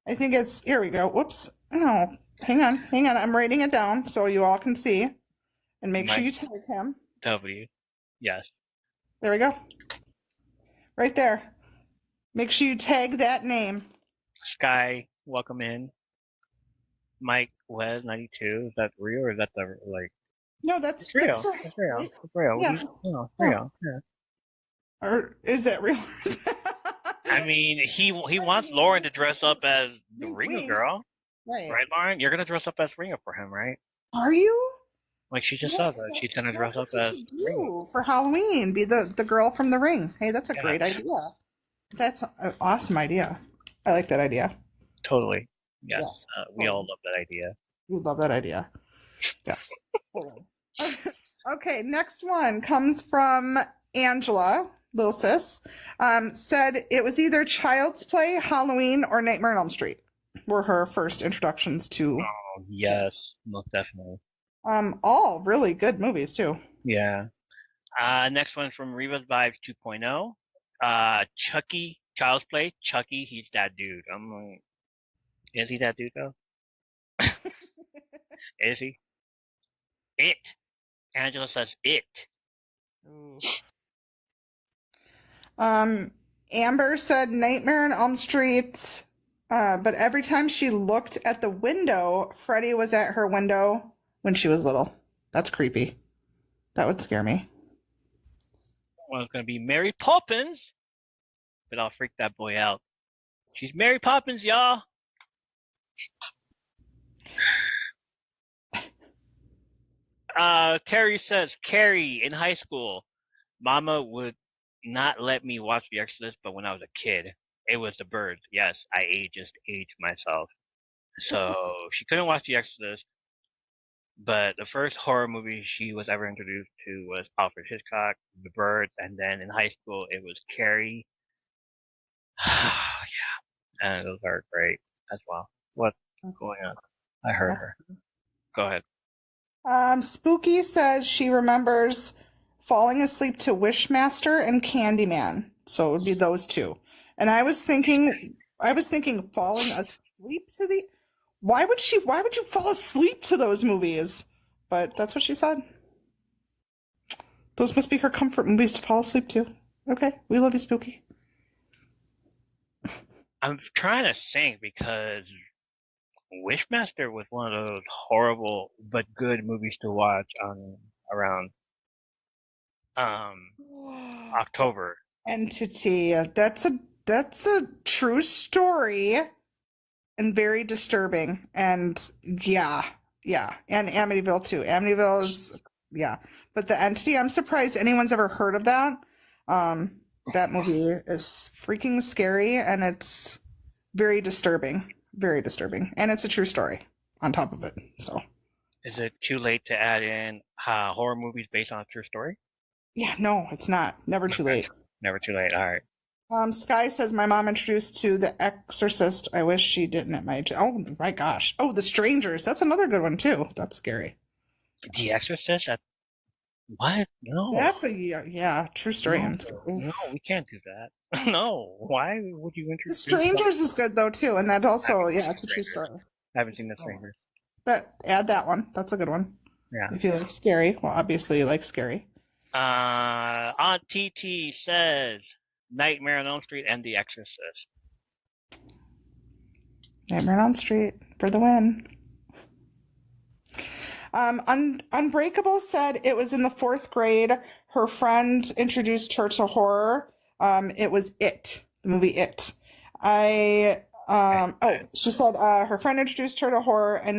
Speaker 2: I think it's here. We go. Whoops. Oh, hang on. I'm writing it down so you all can see, and make sure you tag him.
Speaker 1: W. Yes.
Speaker 2: There we go. Right there. Make sure you tag that name.
Speaker 1: Sky, welcome in. Mike Wes 92. Is that real or is that the like?
Speaker 2: No, that's
Speaker 1: real.
Speaker 2: That's
Speaker 1: it's real. It's real.
Speaker 2: Yeah.
Speaker 1: No, it's real. Yeah.
Speaker 2: Or is that real?
Speaker 1: I mean, he wants Lauren to dress up as the Ringo girl, right? Lauren, you're gonna dress up as Ringo for him, right?
Speaker 2: Are you?
Speaker 1: Like she just said that she's gonna dress up as Ringo
Speaker 2: for Halloween. Be the girl from The Ring. Hey, that's a great idea. That's an awesome idea. I like that idea.
Speaker 1: Totally. Yes. We all love that idea.
Speaker 2: We love that idea. Yeah. Okay, next one comes from Angela, little sis. Said it was either Child's Play, Halloween, or Nightmare on Elm Street were her first introductions to.
Speaker 1: Oh, yes. Most definitely.
Speaker 2: All really good movies, too.
Speaker 1: Yeah. Next one from Reva's Vibes 2.0. Chucky, Child's Play. Chucky, he's that dude. I'm like, is he that dude though? Is he? It. Angela says it.
Speaker 2: Amber said Nightmare on Elm Street, but every time she looked at the window, Freddy was at her window when she was little. That's creepy. That would scare me.
Speaker 1: Well, it's going to be Mary Poppins, but I'll freak that boy out. She's Mary Poppins, y'all. Terry says, Carrie, in high school, Mama would not let me watch The Exorcist, but when I was a kid, it was The Birds. Yes, I just aged myself. So she couldn't watch The Exorcist, but the first horror movie she was ever introduced to was Alfred Hitchcock, The Birds, and then in high school it was Carrie. Yeah, and those are great as well. What's going on? I heard her. Go ahead.
Speaker 2: Spooky says she remembers falling asleep to Wishmaster and Candyman. So it would be those two. And I was thinking falling asleep to the. Why would you fall asleep to those movies? But that's what she said. Those must be her comfort movies to fall asleep to. Okay, we love you, Spooky.
Speaker 1: I'm trying to think because Wishmaster was one of those horrible but good movies to watch around October.
Speaker 2: Entity. That's a true story and very disturbing. And yeah. And Amityville too. Amityville is But The Entity, I'm surprised anyone's ever heard of that. That movie is freaking scary and it's very disturbing. Very disturbing. And it's a true story on top of it. So
Speaker 1: is it too late to add in horror movies based on a true story?
Speaker 2: Yeah, no, it's not. Never too late.
Speaker 1: Never too late. All right.
Speaker 2: Sky says my mom introduced to The Exorcist. I wish she didn't at my age. Oh my gosh. Oh, The Strangers. That's another good one too. That's scary.
Speaker 1: The Exorcist? What? No.
Speaker 2: That's a true story.
Speaker 1: No, we can't do that. No. Why would you introduce
Speaker 2: The Strangers is good though too, and that also it's a true story.
Speaker 1: I haven't seen The Strangers.
Speaker 2: But add that one. That's a good one.
Speaker 1: Yeah.
Speaker 2: If you like scary, well, obviously you like scary.
Speaker 1: Aunt TT says Nightmare on Elm Street and The Exorcist.
Speaker 2: Nightmare on Elm Street for the win. Unbreakable said it was in the 4th grade. Her friend introduced her to horror. It was It, the movie It. She said her friend introduced her to horror and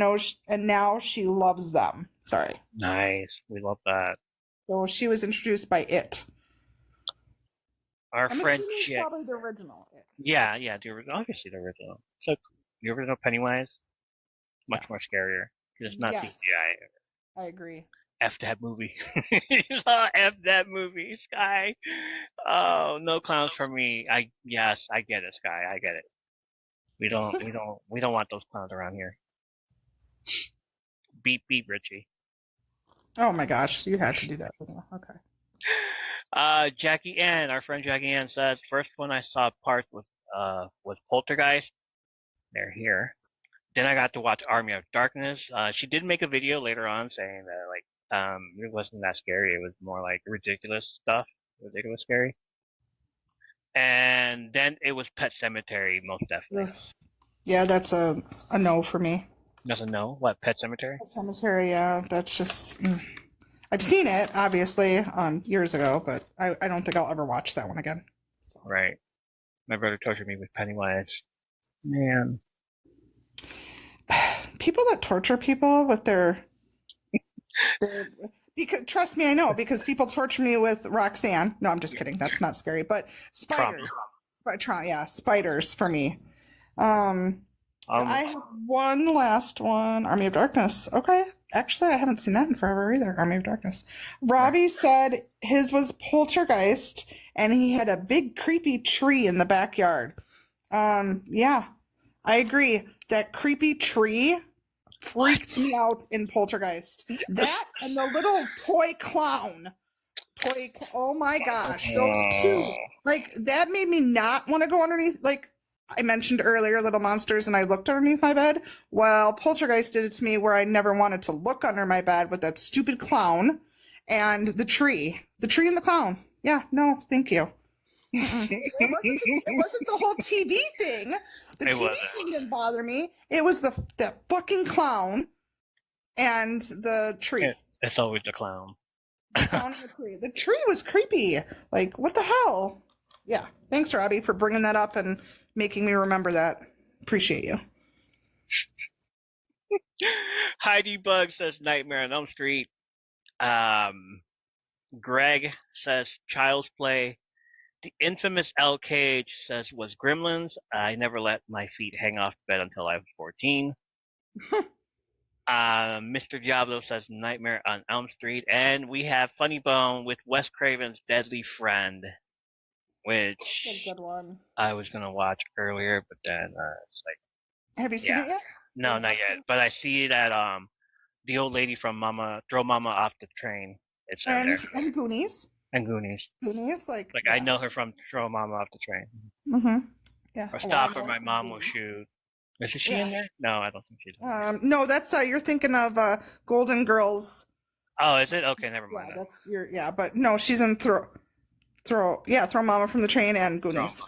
Speaker 2: now she loves them. Sorry.
Speaker 1: Nice. We love that.
Speaker 2: So she was introduced by It.
Speaker 1: Our
Speaker 2: I'm
Speaker 1: friend
Speaker 2: assuming
Speaker 1: Jack.
Speaker 2: probably the original It.
Speaker 1: Yeah, obviously the original. So the original Pennywise, much more scarier because it's not
Speaker 2: Yes.
Speaker 1: CGI.
Speaker 2: I agree.
Speaker 1: F that movie. You saw F that movie, Sky. Oh, no clowns for me. I get it, Sky. I get it. We don't want those clowns around here. Beep beep, Richie.
Speaker 2: Oh my gosh, you had to do that. Okay.
Speaker 1: Jackie Ann, our friend Jackie Ann says, first one I saw parts was Poltergeist. They're here. Then I got to watch Army of Darkness. She did make a video later on saying that it wasn't that scary. It was more like ridiculous stuff. Ridiculous scary. And then it was Pet Cemetery, most definitely.
Speaker 2: Yeah, that's a no for me.
Speaker 1: Doesn't know what Pet Cemetery?
Speaker 2: Pet Cemetery, yeah, that's just. I've seen it, obviously, years ago, but I don't think I'll ever watch that one again. So.
Speaker 1: Right. My brother tortured me with Pennywise. Man.
Speaker 2: People that torture people with their because trust me, I know, because people torture me with Roxanne. No, I'm just kidding. That's not scary, but spiders. Spiders for me. I have one last one. Army of Darkness. Okay. Actually, I haven't seen that in forever either. Army of Darkness. Robbie said his was Poltergeist, and he had a big creepy tree in the backyard. Yeah, I agree. That creepy tree freaked me out in Poltergeist. That and the little toy clown. Oh my gosh, those two. Like, that made me not want to go underneath, like, I mentioned earlier, Little Monsters, and I looked underneath my bed. Well, Poltergeist did it to me where I never wanted to look under my bed with that stupid clown and the tree. The tree and the clown. Yeah, no, thank you. It wasn't the whole TV thing. The TV thing didn't bother me. It was the fucking clown and the tree.
Speaker 1: It's always the clown.
Speaker 2: The clown and the tree. The tree was creepy. Like, what the hell? Yeah. Thanks, Robbie, for bringing that up and making me remember that. Appreciate you.
Speaker 1: Heidi Bug says Nightmare on Elm Street. Greg says Child's Play. The infamous L. Cage says was Gremlins. I never let my feet hang off bed until I was 14. Mr. Diablo says Nightmare on Elm Street. And we have Funny Bone with Wes Craven's Deadly Friend, which
Speaker 2: That's a good one.
Speaker 1: I was going to watch earlier, but then it's like...
Speaker 2: Have you seen it yet?
Speaker 1: No, not yet. But I see that the old lady from Throw Mama Off the Train. It's there.
Speaker 2: And Goonies.
Speaker 1: And Goonies.
Speaker 2: Goonies, like
Speaker 1: I know her from Throw Mama Off the Train.
Speaker 2: Mm-hmm. Yeah.
Speaker 1: Or Stop Where My Mom Will Shoot. Is she in there? No, I don't think she's in there.
Speaker 2: No, that's you're thinking of Golden Girls.
Speaker 1: Oh, is it? Okay, never mind.
Speaker 2: Yeah, that's but no, she's in Throw Mama from the Train and Goonies.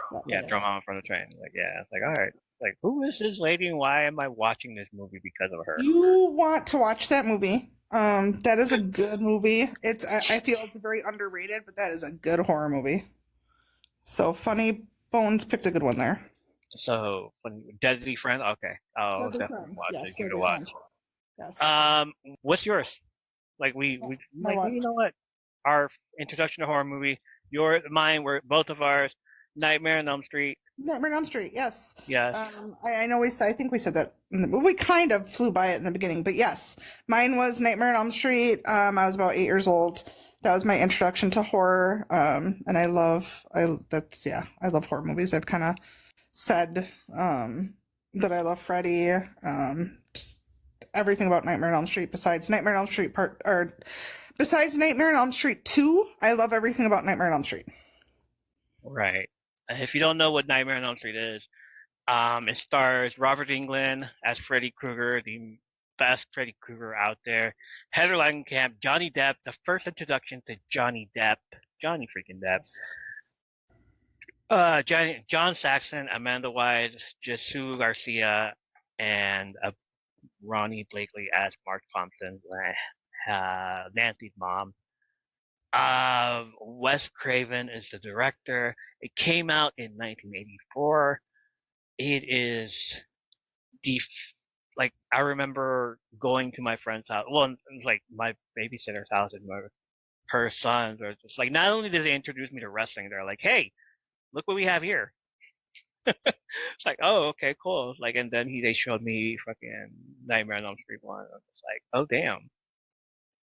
Speaker 1: Throw Mama from the Train. Like, yeah, it's like, all right. Like, who is this lady and why am I watching this movie because of her?
Speaker 2: You want to watch that movie. That is a good movie. I feel it's very underrated, but that is a good horror movie. So Funny Bones picked a good one there.
Speaker 1: So Deadly Friend, okay. Oh, definitely watch it. Give it a watch.
Speaker 2: Yes.
Speaker 1: What's yours? Like you know what? Our introduction to horror movie. Mine were both of ours. Nightmare on Elm Street.
Speaker 2: Nightmare on Elm Street, yes.
Speaker 1: Yes.
Speaker 2: I know I think we said that. We kind of flew by it in the beginning, but yes, mine was Nightmare on Elm Street. I was about 8 years old. That was my introduction to horror. And I love horror movies. I've kind of said that I love Freddy. Just everything about Nightmare on Elm Street besides Nightmare on Elm Street besides Nightmare on Elm Street 2. I love everything about Nightmare on Elm Street.
Speaker 1: Right. If you don't know what Nightmare on Elm Street is, it stars Robert Englund as Freddy Krueger, the best Freddy Krueger out there. Heather Langenkamp, Johnny Depp, the first introduction to Johnny freaking Depp. John Saxon, Amanda Wise, Jesus Garcia, and Ronnie Blakely as Mark Thompson, Nancy's mom. Wes Craven is the director. It came out in 1984. it is like I remember going to my friend's house. Well, it was like my babysitter's house and her sons were just like, not only did they introduce me to wrestling, they're like, hey, look what we have here. It's like, oh, okay, cool. Like, and then they showed me fucking Nightmare on Elm Street 1. I was like, oh, damn.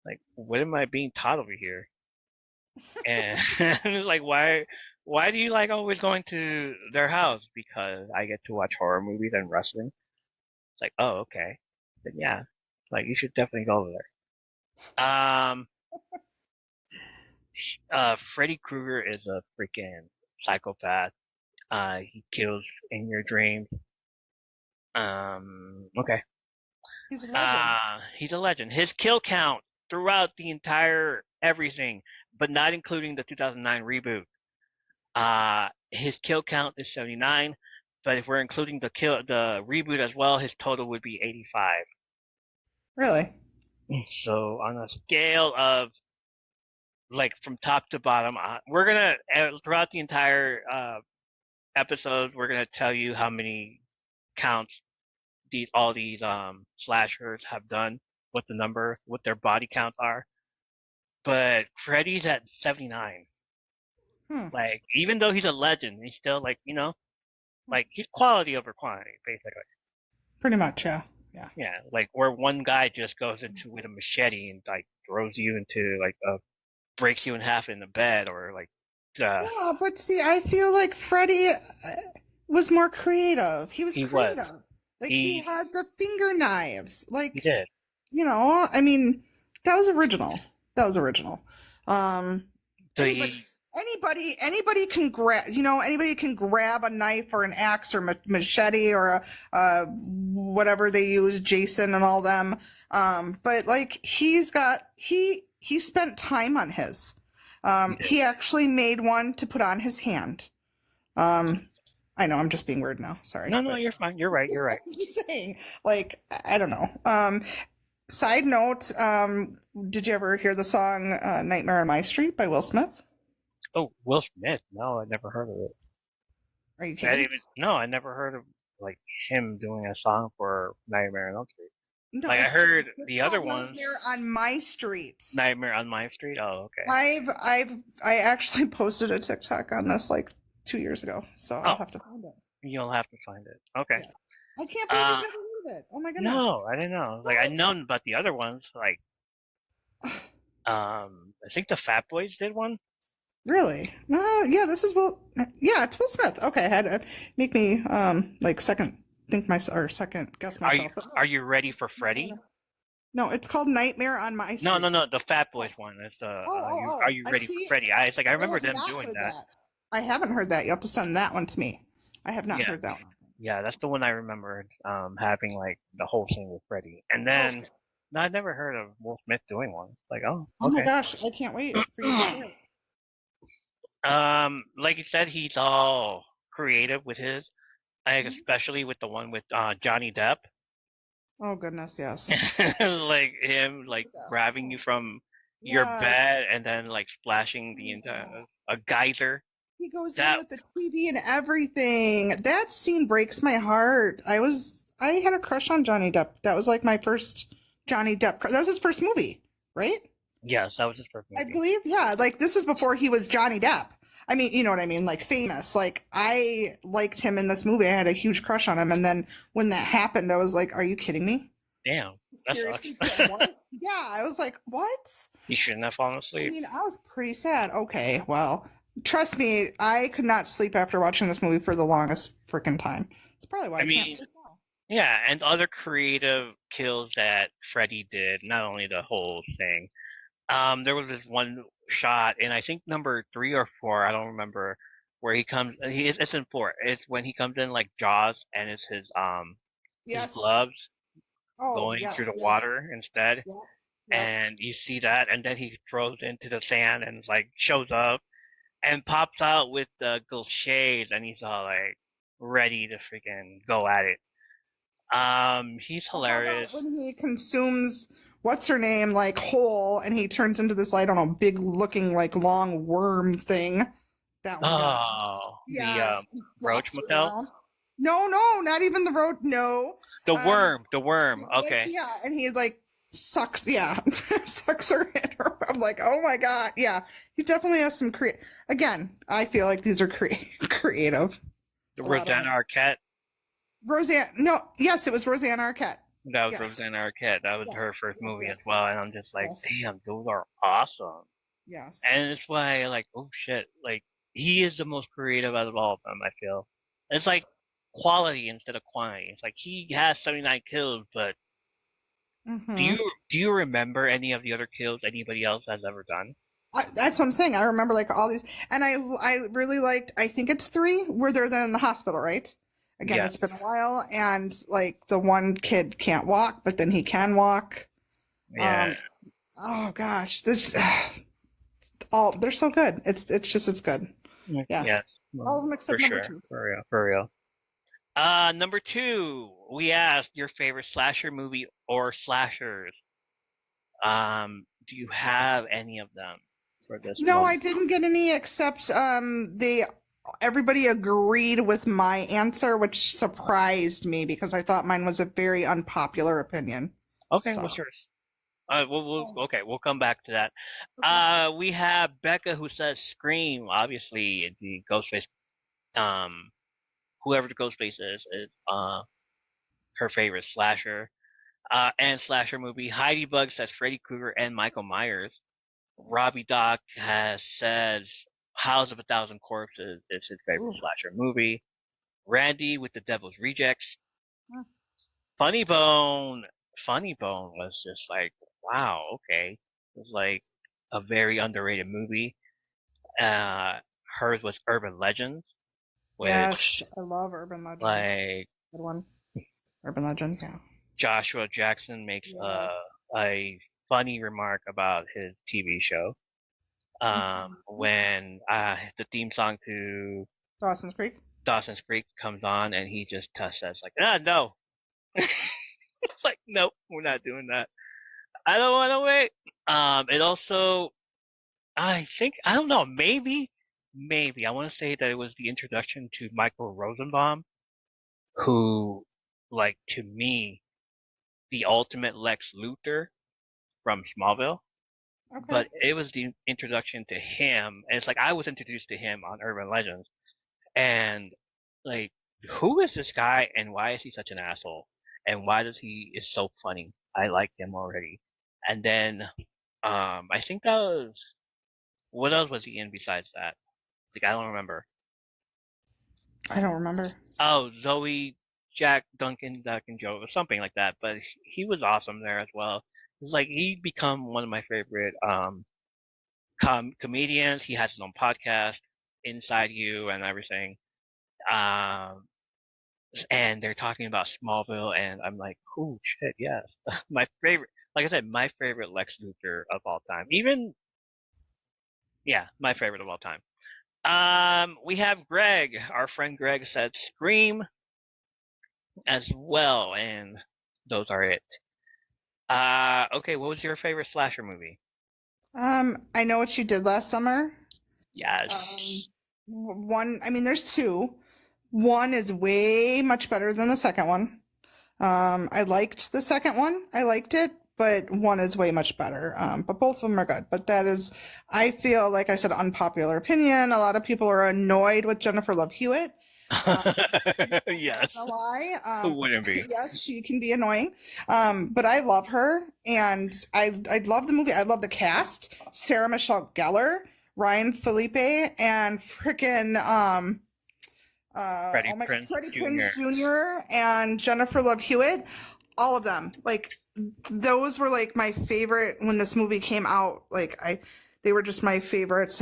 Speaker 1: Like, what am I being taught over here? And it's like, why do you like always going to their house? Because I get to watch horror movies and wrestling. It's like, oh, okay. Then yeah, like you should definitely go over there. Freddy Krueger is a freaking psychopath. He kills in your dreams. Okay.
Speaker 2: He's a legend.
Speaker 1: He's a legend. His kill count throughout the entire everything, but not including the 2009 reboot. His kill count is 79, but if we're including the reboot as well, his total would be 85.
Speaker 2: Really?
Speaker 1: So on a scale of like from top to bottom, we're gonna throughout the entire episode, we're gonna tell you how many counts all these slashers have done, what their body counts are. But Freddy's at 79. Like, even though he's a legend, he's still like, like he's quality over quantity, basically.
Speaker 2: Pretty much, yeah.
Speaker 1: Yeah, like where one guy just goes into with a machete and like throws you into like breaks you in half in the bed, or like.
Speaker 2: Yeah, but see, I feel like Freddy was more creative. He was creative. Like he had the finger knives. Like
Speaker 1: he did.
Speaker 2: I mean, that was original. Anybody can grab. Anybody can grab a knife or an axe or machete or a whatever they use, Jason and all them. But like he spent time on his. He actually made one to put on his hand. I know I'm just being weird now. Sorry.
Speaker 1: No, you're fine. You're right.
Speaker 2: I'm just saying, like, I don't know. Side note, did you ever hear the song Nightmare on My Street by Will Smith?
Speaker 1: Oh, Will Smith? No, I never heard of it.
Speaker 2: Are you kidding?
Speaker 1: No, I never heard of like him doing a song for Nightmare on Elm Street.
Speaker 2: No,
Speaker 1: like I heard the other ones.
Speaker 2: Nightmare on My Street.
Speaker 1: Nightmare on My Street. Oh, okay.
Speaker 2: I actually posted a TikTok on this like 2 years ago, so I'll have to find it.
Speaker 1: You'll have to find it. Okay.
Speaker 2: Yeah. I can't believe you never heard of it. Oh my goodness.
Speaker 1: No, I didn't know. Like I know about the other ones. Like, I think the Fat Boys did one.
Speaker 2: Really? Yeah. This is Will. Yeah, it's Will Smith. Okay, I had to make me like second guess myself.
Speaker 1: Are you ready for Freddy?
Speaker 2: No, it's called Nightmare on My Street.
Speaker 1: No, the Fat Boys one. It's Are you ready for Freddy? I remember them doing that.
Speaker 2: I haven't heard that. You have to send that one to me. I have not heard that one.
Speaker 1: Yeah, that's the one I remembered having like the whole thing with Freddy. And then no, I'd never heard of Will Smith doing one. Like, oh
Speaker 2: my gosh, I can't wait for you to hear it.
Speaker 1: Like you said, he's all creative with his. Especially with the one with Johnny Depp.
Speaker 2: Oh goodness, yes.
Speaker 1: Like him, like grabbing you from your bed and then like splashing the entire a geyser.
Speaker 2: He goes in with the TV and everything. That scene breaks my heart. I had a crush on Johnny Depp. That was like my first Johnny Depp. That was his first movie, right?
Speaker 1: Yes, that was his first movie.
Speaker 2: I believe, yeah. Like this is before he was Johnny Depp. I mean, you know what I mean? Like famous. Like I liked him in this movie. I had a huge crush on him. And then when that happened, I was like, are you kidding me?
Speaker 1: Damn. That
Speaker 2: Seriously?
Speaker 1: sucks.
Speaker 2: What? Yeah, I was like, what?
Speaker 1: You shouldn't have fallen asleep.
Speaker 2: I mean, I was pretty sad. Okay, well, trust me, I could not sleep after watching this movie for the longest freaking time. It's probably why I can't sleep now.
Speaker 1: Yeah, and other creative kills that Freddy did, not only the whole thing. There was this one shot, and I think number 3 or 4, I don't remember, where he comes. It's in 4. It's when he comes in like Jaws, and it's his gloves going through the water instead, and you see that, and then he throws into the sand and like shows up and pops out with the shades, and he's all like ready to freaking go at it. He's hilarious.
Speaker 2: When he consumes what's her name like whole, and he turns into this, I don't know, big looking like long worm thing. That one.
Speaker 1: The Roach Motel.
Speaker 2: No, not even the road. No.
Speaker 1: The
Speaker 2: Um,
Speaker 1: worm.
Speaker 2: like,
Speaker 1: Okay.
Speaker 2: yeah, and he like sucks. Yeah, sucks her in. I'm like, oh my god. Yeah, he definitely has some Again, I feel like these are creative.
Speaker 1: The
Speaker 2: A lot of
Speaker 1: Rosanna
Speaker 2: them.
Speaker 1: Arquette.
Speaker 2: Roseanne. No, yes, it was Roseanne Arquette.
Speaker 1: That was
Speaker 2: Yes,
Speaker 1: Rosanna Arquette. That was
Speaker 2: yes,
Speaker 1: her first
Speaker 2: yes,
Speaker 1: movie
Speaker 2: yes,
Speaker 1: as well, and I'm just like,
Speaker 2: yes,
Speaker 1: damn, those are awesome.
Speaker 2: yes.
Speaker 1: And it's why, like, oh shit, like he is the most creative out of all of them. I feel it's like quality instead of quantity. It's like he has 79 kills, but do
Speaker 2: Mm-hmm.
Speaker 1: you remember any of the other kills anybody else has ever done?
Speaker 2: That's what I'm saying. I remember like all these, and I really liked. I think it's three where they're then in the hospital, right? Again,
Speaker 1: Yes.
Speaker 2: it's been a while, and like the one kid can't walk, but then he can walk.
Speaker 1: Yeah.
Speaker 2: Um, oh gosh, this all they're so good. It's good. Yeah,
Speaker 1: Yes.
Speaker 2: all of
Speaker 1: Well,
Speaker 2: them
Speaker 1: for
Speaker 2: except number
Speaker 1: sure.
Speaker 2: two.
Speaker 1: For real. For real. Number two, we asked your favorite slasher movie or slashers. Do you have any of them for this
Speaker 2: No, I
Speaker 1: moment?
Speaker 2: didn't get any except they everybody agreed with my answer, which surprised me because I thought mine was a very unpopular opinion.
Speaker 1: Okay,
Speaker 2: So,
Speaker 1: what's yours? Okay, we'll come back to that.
Speaker 2: okay.
Speaker 1: We have Becca who says Scream. Obviously, the Ghostface, um, whoever the Ghostface is her favorite slasher. And slasher movie. Heidi Bug says Freddy Krueger and Michael Myers. Robbie Doc has says House of a Thousand Corpses is his favorite
Speaker 2: Ooh.
Speaker 1: slasher movie. Randy with the Devil's Rejects.
Speaker 2: Huh.
Speaker 1: Funny Bone. Funny Bone was just like, wow, okay. It was like a very underrated movie. Uh, Hers was Urban Legends,
Speaker 2: Yes,
Speaker 1: which
Speaker 2: I love Urban Legends.
Speaker 1: like
Speaker 2: Good one. Urban Legend, yeah.
Speaker 1: Joshua Jackson makes
Speaker 2: Yes.
Speaker 1: a funny remark about his TV show.
Speaker 2: Mhm.
Speaker 1: When the theme song to
Speaker 2: Dawson's Creek.
Speaker 1: Dawson's Creek comes on, and he just says like, no. It's like, nope, we're not doing that. I don't want to wait. It also, I think, I don't know, maybe I want to say that it was the introduction to Michael Rosenbaum, who, like, to me, the ultimate Lex Luthor from Smallville.
Speaker 2: Okay.
Speaker 1: But it was the introduction to him, and it's like I was introduced to him on Urban Legends, and like, who is this guy, and why is he such an asshole, and why does he is so funny? I like him already, and then I think that was what else was he in besides that? Like I don't remember.
Speaker 2: I don't remember.
Speaker 1: Oh, Zoe, Jack, Duncan, Duck, and Joe, or something like that. But he was awesome there as well. It's like he'd become one of my favorite comedians. He has his own podcast, Inside You, and everything. Um, and they're talking about Smallville, and I'm like, oh shit, yes, my favorite. Like I said, my favorite Lex Luthor of all time. Even yeah, my favorite of all time. We have Greg. Our friend Greg said Scream as well, and those are it. Okay, what was your favorite slasher movie?
Speaker 2: I know what you did last summer.
Speaker 1: Yes.
Speaker 2: One, I mean, there's two. One is way much better than the second one. I liked the second one. I liked it, but one is way much better. But both of them are good. But that is, I feel like I said, unpopular opinion. A lot of people are annoyed with Jennifer Love Hewitt.
Speaker 1: Yes.
Speaker 2: Not gonna lie.
Speaker 1: Who wouldn't be?
Speaker 2: Yes, she can be annoying. But I love her, and I love the movie. I love the cast: Sarah Michelle Gellar, Ryan Felipe, and frickin'
Speaker 1: Freddie
Speaker 2: oh my God,
Speaker 1: Prinze
Speaker 2: Freddie
Speaker 1: Jr.
Speaker 2: Prinze Jr. and Jennifer Love Hewitt. All of them, like those were like my favorite when this movie came out. They were just my favorite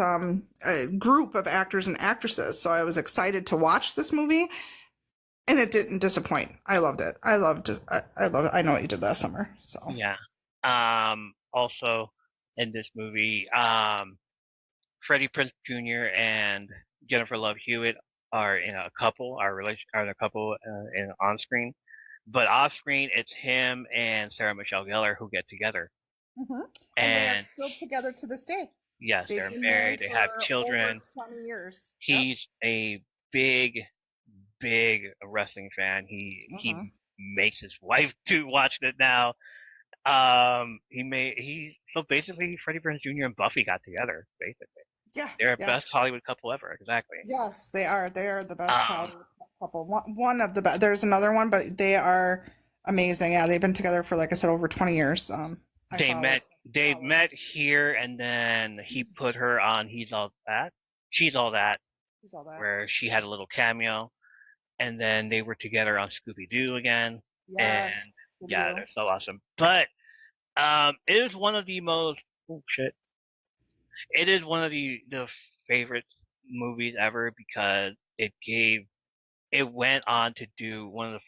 Speaker 2: group of actors and actresses. So I was excited to watch this movie, and it didn't disappoint. I loved it. I loved it. I love it. I know what you did last summer. So
Speaker 1: Yeah. Also in this movie, Freddie Prinze Jr. and Jennifer Love Hewitt are in a couple, are in a couple in on screen, but off screen it's him and Sarah Michelle Gellar who get together,
Speaker 2: hmm and they are
Speaker 1: and
Speaker 2: still together to this day.
Speaker 1: yes,
Speaker 2: They've
Speaker 1: they're
Speaker 2: been
Speaker 1: married,
Speaker 2: married
Speaker 1: they
Speaker 2: for
Speaker 1: have
Speaker 2: over
Speaker 1: children.
Speaker 2: 20 years. Yep.
Speaker 1: He's a big, big wrestling fan. He
Speaker 2: Uh-huh.
Speaker 1: makes his wife to watch it now. So basically Freddie Prinze Jr. and Buffy got together. Basically,
Speaker 2: Yeah,
Speaker 1: they're
Speaker 2: yeah.
Speaker 1: best Hollywood couple ever. Exactly.
Speaker 2: Yes, they are. They are the best
Speaker 1: Um,
Speaker 2: Hollywood couple. One of the best. There's another one, but they are amazing. Yeah, they've been together for, like I said, over 20 years. I
Speaker 1: they
Speaker 2: follow.
Speaker 1: met. They met here, and then he put her on He's All That, She's All That,
Speaker 2: He's all that.
Speaker 1: where she had a little cameo, and then they were together on Scooby Doo again, and
Speaker 2: Yes. Good
Speaker 1: yeah,
Speaker 2: deal.
Speaker 1: they're so awesome. But it is one of the most It is one of the favorite movies ever because it went on to do one of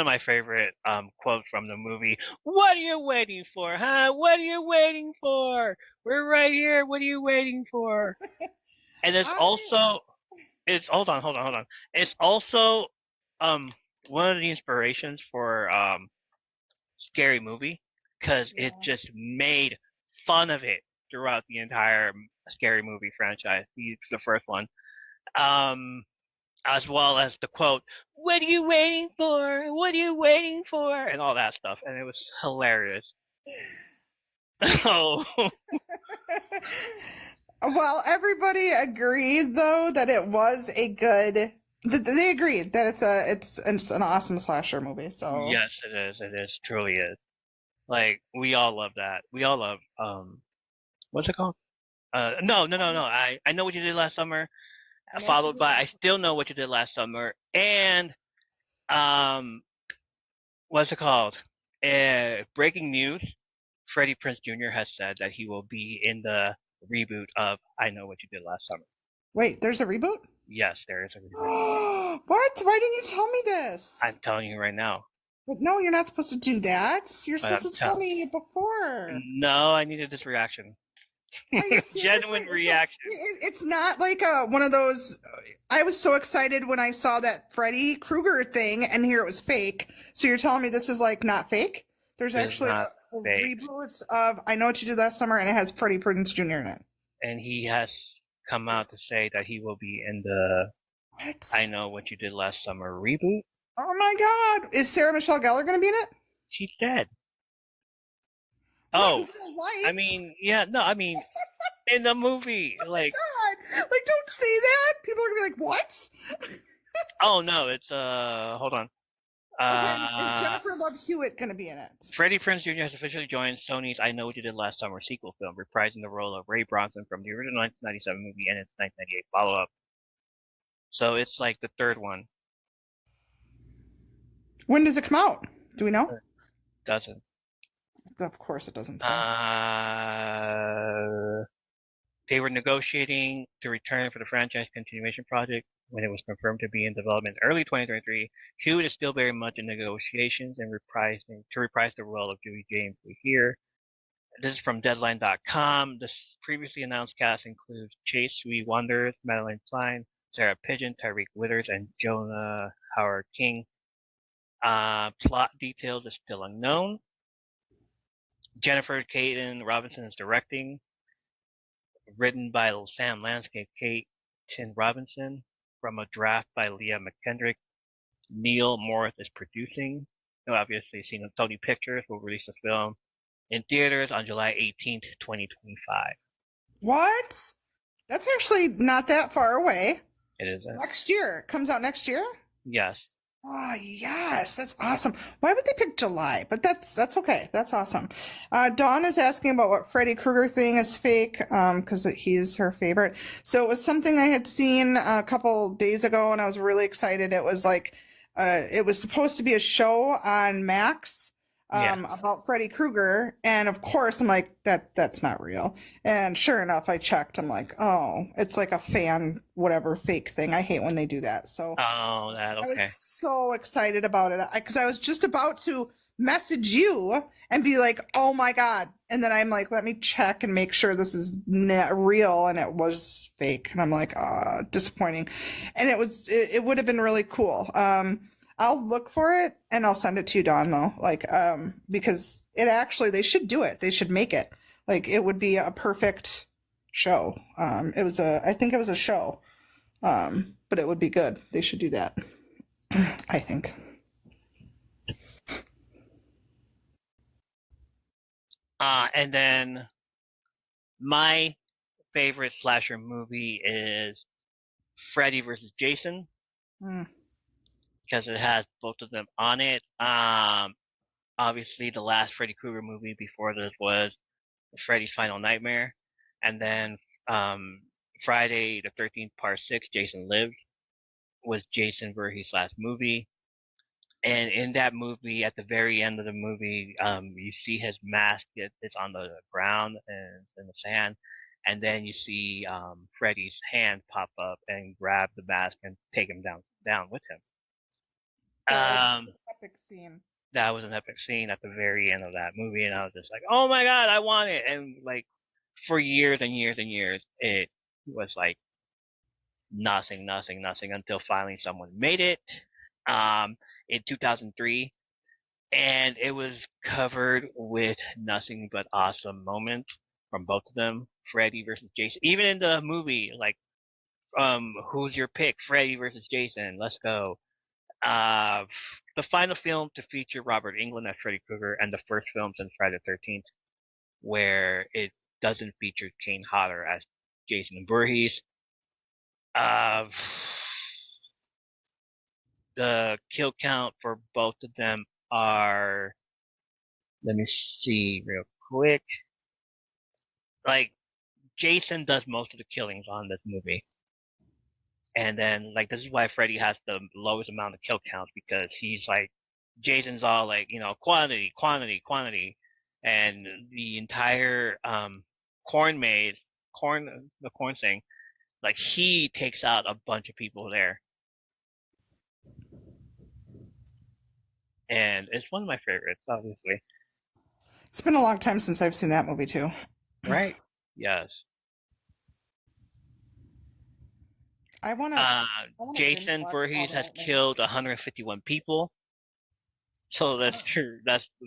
Speaker 1: my favorite quotes from the movie. What are you waiting for, huh? What are you waiting for? We're right here. What are you waiting for? And it's hold on. It's also one of the inspirations for Scary Movie because it
Speaker 2: Yeah.
Speaker 1: just made fun of it throughout the entire Scary Movie franchise. The first one. As well as the quote, "What are you waiting for? What are you waiting for?" and all that stuff, and it was hilarious. Oh,
Speaker 2: Well, everybody agreed though that it was a good. They agreed that it's an awesome slasher movie. So
Speaker 1: yes, it is. It is. Truly is. Like we all love that. We all love what's it called? No. I know what you did last summer.
Speaker 2: I know she
Speaker 1: Followed
Speaker 2: did
Speaker 1: by
Speaker 2: that.
Speaker 1: I still know what you did last summer, and um, what's it called? Breaking news. Freddie Prinze Jr. has said that he will be in the reboot of I Know What You Did Last Summer.
Speaker 2: Wait, there's a reboot?
Speaker 1: Yes, there is a reboot.
Speaker 2: What? Why didn't you tell me this?
Speaker 1: I'm telling you right now.
Speaker 2: But no, you're not supposed to do that. You're
Speaker 1: But
Speaker 2: supposed to tell me before.
Speaker 1: No, I needed this reaction.
Speaker 2: Are you serious?
Speaker 1: Genuine
Speaker 2: Wait,
Speaker 1: reaction.
Speaker 2: it's not like one of those. I was so excited when I saw that Freddy Krueger thing, and here it was fake. So you're telling me this is like not fake? There's
Speaker 1: It is
Speaker 2: actually
Speaker 1: not
Speaker 2: a
Speaker 1: fake.
Speaker 2: reboot of I Know What You Did Last Summer, and it has Freddie Prinze Jr. in it.
Speaker 1: And he has come out to say that he will be in the
Speaker 2: What?
Speaker 1: I Know What You Did Last Summer reboot.
Speaker 2: Oh my God! Is Sarah Michelle Gellar going to be in it?
Speaker 1: She's dead.
Speaker 2: Not
Speaker 1: Oh,
Speaker 2: in real life.
Speaker 1: I mean, yeah, no, I mean, in the movie, like,
Speaker 2: God, like don't say that. People are gonna be like, "What?"
Speaker 1: oh no, it's hold on.
Speaker 2: Okay, is Jennifer Love Hewitt gonna be in it?
Speaker 1: Freddie Prinze Jr. has officially joined Sony's I Know What You Did Last Summer sequel film, reprising the role of Ray Bronson from the original 1997 movie and its 1998 follow-up. So it's like the third one.
Speaker 2: When does it come out? Do we know?
Speaker 1: Doesn't.
Speaker 2: Of course, it doesn't say.
Speaker 1: They were negotiating to return for the franchise continuation project when it was confirmed to be in development early 2023. Hewitt is still very much in negotiations and to reprise the role of Julie James here. This is from Deadline.com. This previously announced cast includes Chase Sui Wonders, Madeline Klein, Sarah Pigeon, Tyreek Withers, and Jonah Howard King. Plot details is still unknown. Jennifer Caden Robinson is directing. Written by Sam Landscape, Kate Tin Robinson. From a draft by Leah McKendrick. Neil Morris is producing. You'll obviously seen Sony Pictures will release the film in theaters on July 18th, 2025.
Speaker 2: What? That's actually not that far away.
Speaker 1: It is.
Speaker 2: Next year. It comes out next year?
Speaker 1: Yes.
Speaker 2: Oh, yes. That's awesome. Why would they pick July? But that's okay. That's awesome. Dawn is asking about what Freddy Krueger thing is fake, because he's her favorite. So it was something I had seen a couple days ago, and I was really excited. It was like, it was supposed to be a show on Max, about Freddy Krueger. And of course, I'm like, that's not real. And sure enough, I checked. I'm like, oh, it's like a fan, whatever, fake thing. I hate when they do that. So
Speaker 1: Okay.
Speaker 2: I was so excited about it because I was just about to message you and be like, oh my God. And then I'm like, let me check and make sure this is not real. And it was fake. And I'm like, disappointing. And it would have been really cool. I'll look for it and I'll send it to you, Dawn, though. Like, because they should do it. They should make it. Like, it would be a perfect show. I think it was a show. But it would be good. They should do that. I think.
Speaker 1: And then my favorite slasher movie is Freddy versus Jason
Speaker 2: Mm.
Speaker 1: because it has both of them on it. Obviously, the last Freddy Krueger movie before this was Freddy's Final Nightmare, and then Friday the 13th Part 6, Jason Lives, was Jason Voorhees' last movie. And in that movie, at the very end of the movie, you see his mask it's on the ground and in the sand, and then you see Freddy's hand pop up and grab the mask and take him down with him.
Speaker 2: That was
Speaker 1: Um,
Speaker 2: an epic scene.
Speaker 1: that was an epic scene at the very end of that movie, and I was just like, "Oh my god, I want it!" And like for years and years and years, it was like nothing until finally someone made it in 2003, and it was covered with nothing but awesome moments from both of them. Freddy versus Jason. Even in the movie, like, who's your pick? Freddy versus Jason. Let's go. The final film to feature Robert Englund as Freddy Krueger, and the first film since Friday the 13th where it doesn't feature Kane Hodder as Jason Voorhees. Uh, the kill count for both of them are, let me see real quick. Like, Jason does most of the killings on this movie. And then, like, this is why Freddy has the lowest amount of kill counts, because he's like, Jason's all like, quantity, quantity, quantity. And the entire, the corn thing, like, he takes out a bunch of people there. And it's one of my favorites, obviously.
Speaker 2: It's been a long time since I've seen that movie too.
Speaker 1: Right? Yes.
Speaker 2: I wanna
Speaker 1: Jason
Speaker 2: binge-watch
Speaker 1: Voorhees
Speaker 2: all
Speaker 1: has
Speaker 2: that, man.
Speaker 1: killed 151 people. So that's true.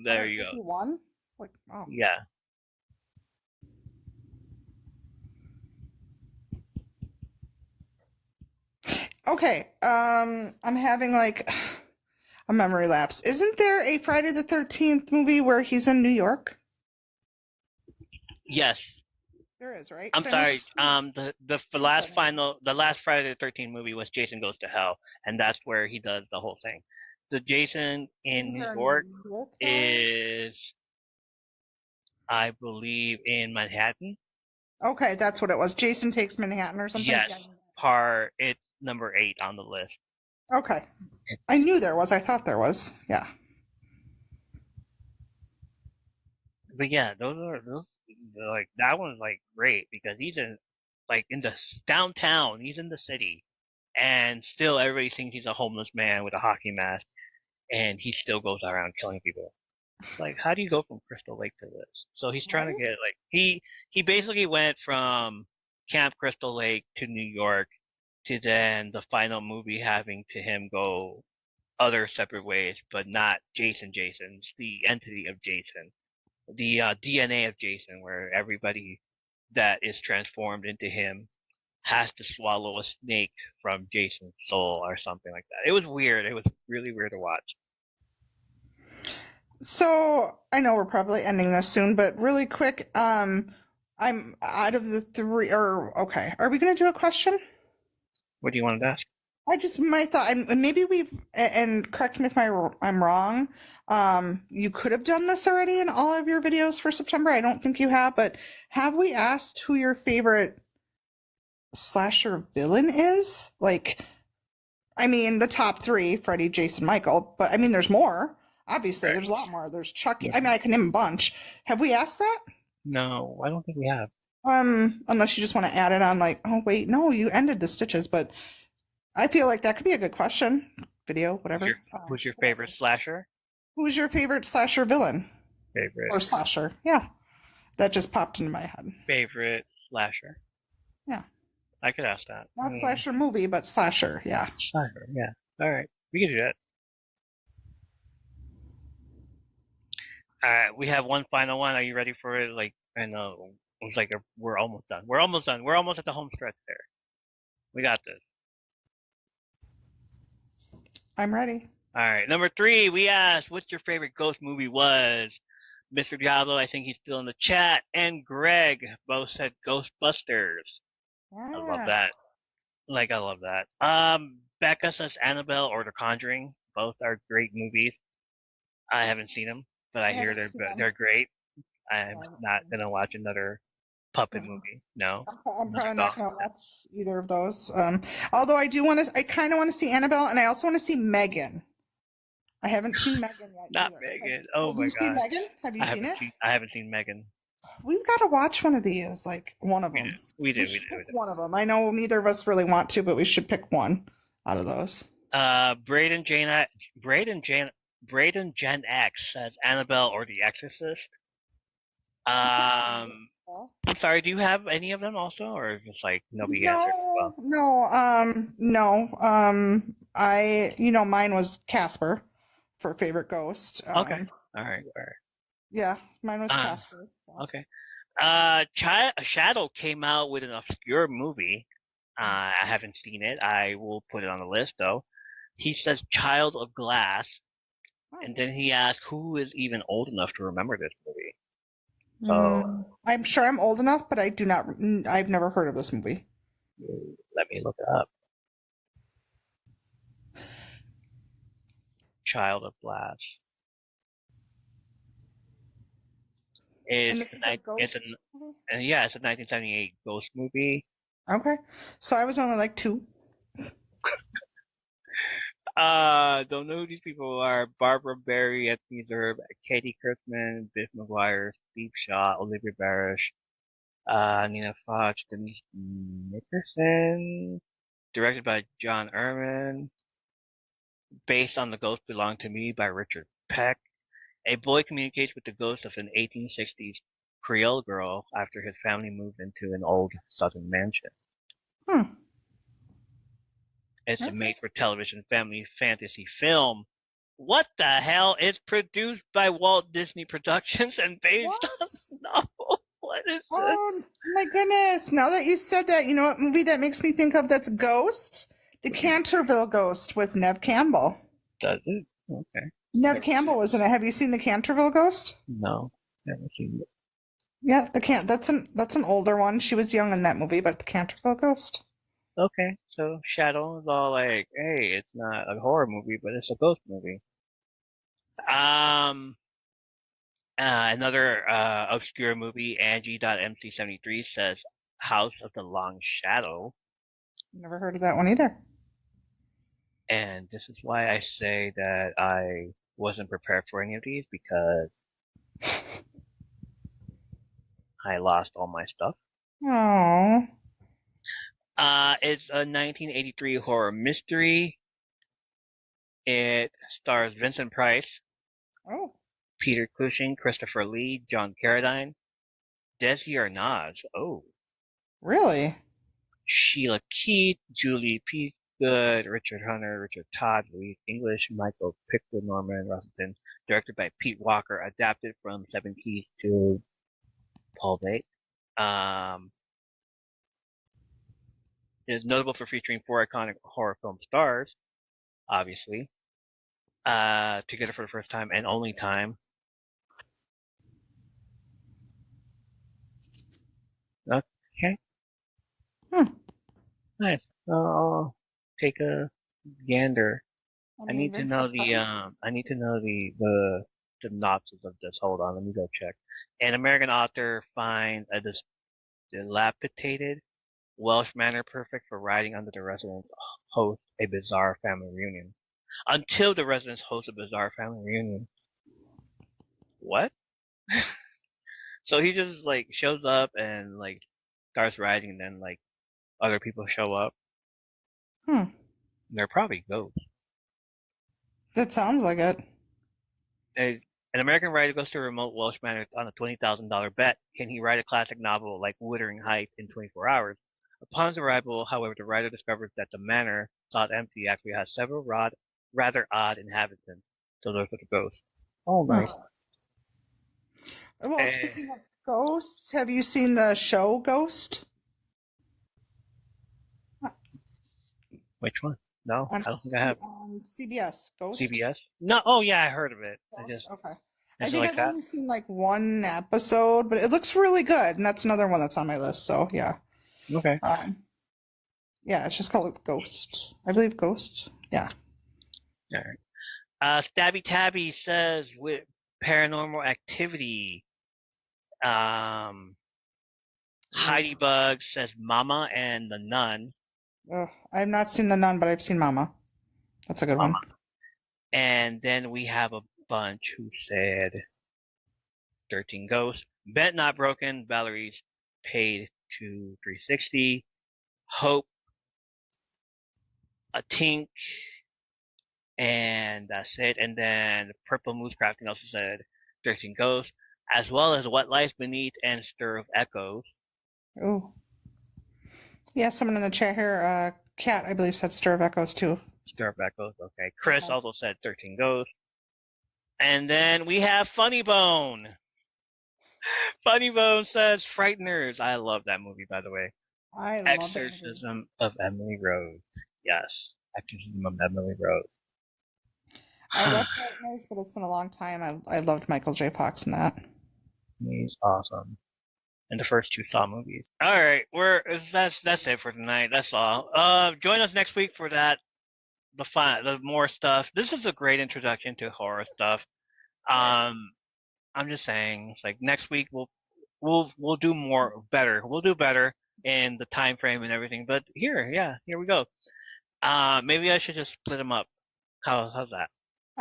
Speaker 1: There you go.
Speaker 2: 151? Like, oh.
Speaker 1: Yeah.
Speaker 2: Okay. I'm having like a memory lapse. Isn't there a Friday the 13th movie where he's in New York?
Speaker 1: Yes.
Speaker 2: There is, right?
Speaker 1: I'm
Speaker 2: 'Cause I know
Speaker 1: sorry. The last Friday the 13th movie was Jason Goes to Hell, and that's where he does the whole thing. The Jason in
Speaker 2: Isn't
Speaker 1: New
Speaker 2: there a
Speaker 1: York
Speaker 2: New York, though?
Speaker 1: is, I believe, in Manhattan.
Speaker 2: Okay, that's what it was. Jason Takes Manhattan or something?
Speaker 1: Yes. It's number 8 on the list.
Speaker 2: Okay. I knew there was. I thought there was. Yeah.
Speaker 1: But yeah, like, that one's like great because he's in the downtown. He's in the city, and still everybody thinks he's a homeless man with a hockey mask, and he still goes around killing people. Like, how do you go from Crystal Lake to this? So he's trying to get, like, he basically went from Camp Crystal Lake to New York, to then the final movie having to him go other separate ways, but not Jason. It's the entity of Jason, the DNA of Jason, where everybody that is transformed into him has to swallow a snake from Jason's soul or something like that. It was weird. It was really weird to watch.
Speaker 2: So I know we're probably ending this soon, but really quick, I'm out of the three, or okay, are we going to do a question?
Speaker 1: What do you want to ask?
Speaker 2: I just my thought, and maybe and correct me if I'm wrong. You could have done this already in all of your videos for September. I don't think you have, but have we asked who your favorite slasher villain is? Like, I mean, the top 3: Freddy, Jason, Michael. But I mean, there's more. Obviously, there's a lot more. There's Chucky. I mean, I can name a bunch. Have we asked that?
Speaker 1: No, I don't think we have.
Speaker 2: Unless you just want to add it on, like, oh wait, no, you ended the stitches, but I feel like that could be a good question. Video, whatever.
Speaker 1: Who's your favorite slasher?
Speaker 2: Who's your favorite slasher villain? Or slasher? Yeah, that just popped into my head.
Speaker 1: Favorite slasher?
Speaker 2: Yeah,
Speaker 1: I could ask that.
Speaker 2: not slasher movie, but slasher. Yeah.
Speaker 1: Slasher. Yeah. All right, we can do that. All right, we have one final one. Are you ready for it? Like, I know it's like we're almost done. We're almost done. We're almost at the home stretch there. We got this.
Speaker 2: I'm ready.
Speaker 1: All right. Number 3, we asked, what's your favorite ghost movie was? Mr. Diablo, I think he's still in the chat, and Greg both said Ghostbusters. I love
Speaker 2: Yeah.
Speaker 1: that. I love that. Becca says Annabelle or The Conjuring. Both are great movies. I haven't seen them, but I hear
Speaker 2: haven't seen them.
Speaker 1: they're great. I'm
Speaker 2: Yeah,
Speaker 1: not gonna watch another puppet
Speaker 2: Mm-mm.
Speaker 1: movie. No.
Speaker 2: I'm probably not going to watch either of those. Although I kind of want to see Annabelle, and I also want to see Megan. I haven't seen Megan yet
Speaker 1: Not
Speaker 2: either.
Speaker 1: Megan.
Speaker 2: Have
Speaker 1: Oh my
Speaker 2: you seen
Speaker 1: god.
Speaker 2: Megan? Have you seen it?
Speaker 1: I haven't seen Megan.
Speaker 2: We've got to watch one of these, like one of them.
Speaker 1: We do.
Speaker 2: Pick one of them. I know neither of us really want to, but we should pick one out of those.
Speaker 1: Braden Gen X says Annabelle or The Exorcist. I'm sorry, do you have any of them also, or just like nobody answered as well?
Speaker 2: No. Mine was Casper for favorite ghost.
Speaker 1: Okay. All right.
Speaker 2: Yeah, mine was Casper. So.
Speaker 1: Okay. Shadow came out with an obscure movie. I haven't seen it. I will put it on the list though. He says Child of Glass, and then he asks who is even old enough to remember this movie. So
Speaker 2: I'm sure I'm old enough, but I've never heard of this movie.
Speaker 1: Let me look it up. Child of Glass. It's a 1978 ghost movie.
Speaker 2: Okay, so I was only like 2.
Speaker 1: Don't know who these people are. Barbara Barry, Anthony Zerb, Katie Kurtzman, Biff McGuire, Steve Shaw, Olivia Barish, Nina Foch, Denise Nickerson, directed by John Erman, based on The Ghost Belong to Me by Richard Peck. A boy communicates with the ghost of an 1860s Creole girl after his family moved into an old southern mansion. It's a made-for-television family fantasy film. What the hell? It's produced by Walt Disney Productions and based on the novel. What is this?
Speaker 2: Oh my goodness! Now that you said that, you know what movie that makes me think of that's Ghost? The Canterville Ghost with Neve Campbell.
Speaker 1: Does it? Okay.
Speaker 2: Neve Campbell was in it. Have you seen the Canterville Ghost?
Speaker 1: No, haven't seen it.
Speaker 2: Yeah, that's an older one. She was young in that movie, but the Canterville Ghost.
Speaker 1: Okay, so Shadow is all like, hey, it's not a horror movie, but it's a ghost movie. Another obscure movie, Angie.mc73 says House of the Long Shadow.
Speaker 2: Never heard of that one either.
Speaker 1: And this is why I say that I wasn't prepared for any of these, because I lost all my stuff.
Speaker 2: Oh.
Speaker 1: It's a 1983 horror mystery. It stars Vincent Price, Peter Cushing, Christopher Lee, John Carradine, Desi Arnaz. Oh.
Speaker 2: Really?
Speaker 1: Sheila Keith, Julie P. Good, Richard Hunter, Richard Todd, Louise English, Michael Pickwood, Norman Russellton, directed by Pete Walker, adapted from Seven Keys to Paul Bate. It is notable for featuring 4 iconic horror film stars, obviously, together for the first time and only time. Okay. Nice. I'll take a gander. I need to know the synopsis of this. Hold on, let me go check. An American author finds a dilapidated Welsh manor perfect for riding under the residents host a bizarre family reunion. Until the residents host a bizarre family reunion. What? So he just like shows up and like starts riding, and then like other people show up. They're probably ghosts.
Speaker 2: That sounds like it.
Speaker 1: An American writer goes to a remote Welsh manor on a $20,000 bet. Can he write a classic novel like Wuthering Heights in 24 hours? Upon his arrival, however, the writer discovers that the manor, thought empty, actually has several rather odd inhabitants. So those are the ghosts. Oh, nice.
Speaker 2: Well, speaking of ghosts, have you seen the show Ghost?
Speaker 1: Which one? No,
Speaker 2: on,
Speaker 1: I don't think I have.
Speaker 2: on CBS. Ghost.
Speaker 1: CBS? No. Oh yeah, I heard of it.
Speaker 2: Ghost? Okay. I
Speaker 1: Is it
Speaker 2: think
Speaker 1: like
Speaker 2: I've
Speaker 1: that?
Speaker 2: only seen like one episode, but it looks really good, and that's another one that's on my list. So yeah,
Speaker 1: Okay.
Speaker 2: yeah, it's just called Ghost. I believe Ghost. Yeah.
Speaker 1: All right. Stabby Tabby says with Paranormal Activity. Heidi Bug says Mama and the Nun.
Speaker 2: Ugh, I've not seen The Nun, but I've seen Mama. That's a good one.
Speaker 1: And then we have a bunch who said 13 Ghosts. Bet Not Broken. Valerie's paid to 360. Hope. A Tink. And that's it. And then Purple Moose Crafting also said 13 Ghosts, as well as What Lies Beneath and Stir of Echoes.
Speaker 2: Oh. Yeah, someone in the chat here, Kat, I believe, said Stir of Echoes too.
Speaker 1: Stir of Echoes, okay. Chris also said 13 Ghosts. And then we have Funny Bone. Funny Bone says Frighteners. I love that movie, by the way.
Speaker 2: I love
Speaker 1: Exorcism of Emily Rose. Yes, Exorcism of Emily Rose.
Speaker 2: I love Frighteners, but it's been a long time. I loved Michael J. Fox in that.
Speaker 1: He's awesome. And the first two Saw movies. All right, that's it for tonight. That's all. Join us next week for that. The more stuff. This is a great introduction to horror stuff. I'm just saying, it's like next week we'll do better. We'll do better in the time frame and everything. But here we go. Maybe I should just split them up. How's that?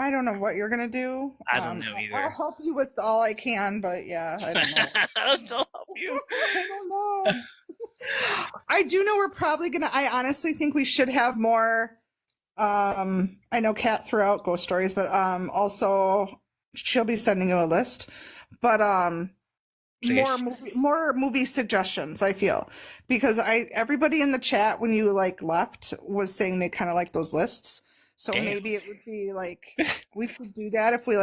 Speaker 2: I don't know what you're gonna do.
Speaker 1: I don't know either.
Speaker 2: I'll help you with all I can, but yeah, I don't know.
Speaker 1: I'll help you.
Speaker 2: I don't know. I do know we're probably gonna. I honestly think we should have more. I know Kat threw out ghost stories, but also she'll be sending you a list. But more movie suggestions. I feel because everybody in the chat when you left was saying they kind of like those lists. So
Speaker 1: Damn.
Speaker 2: Maybe it would be we should do that if we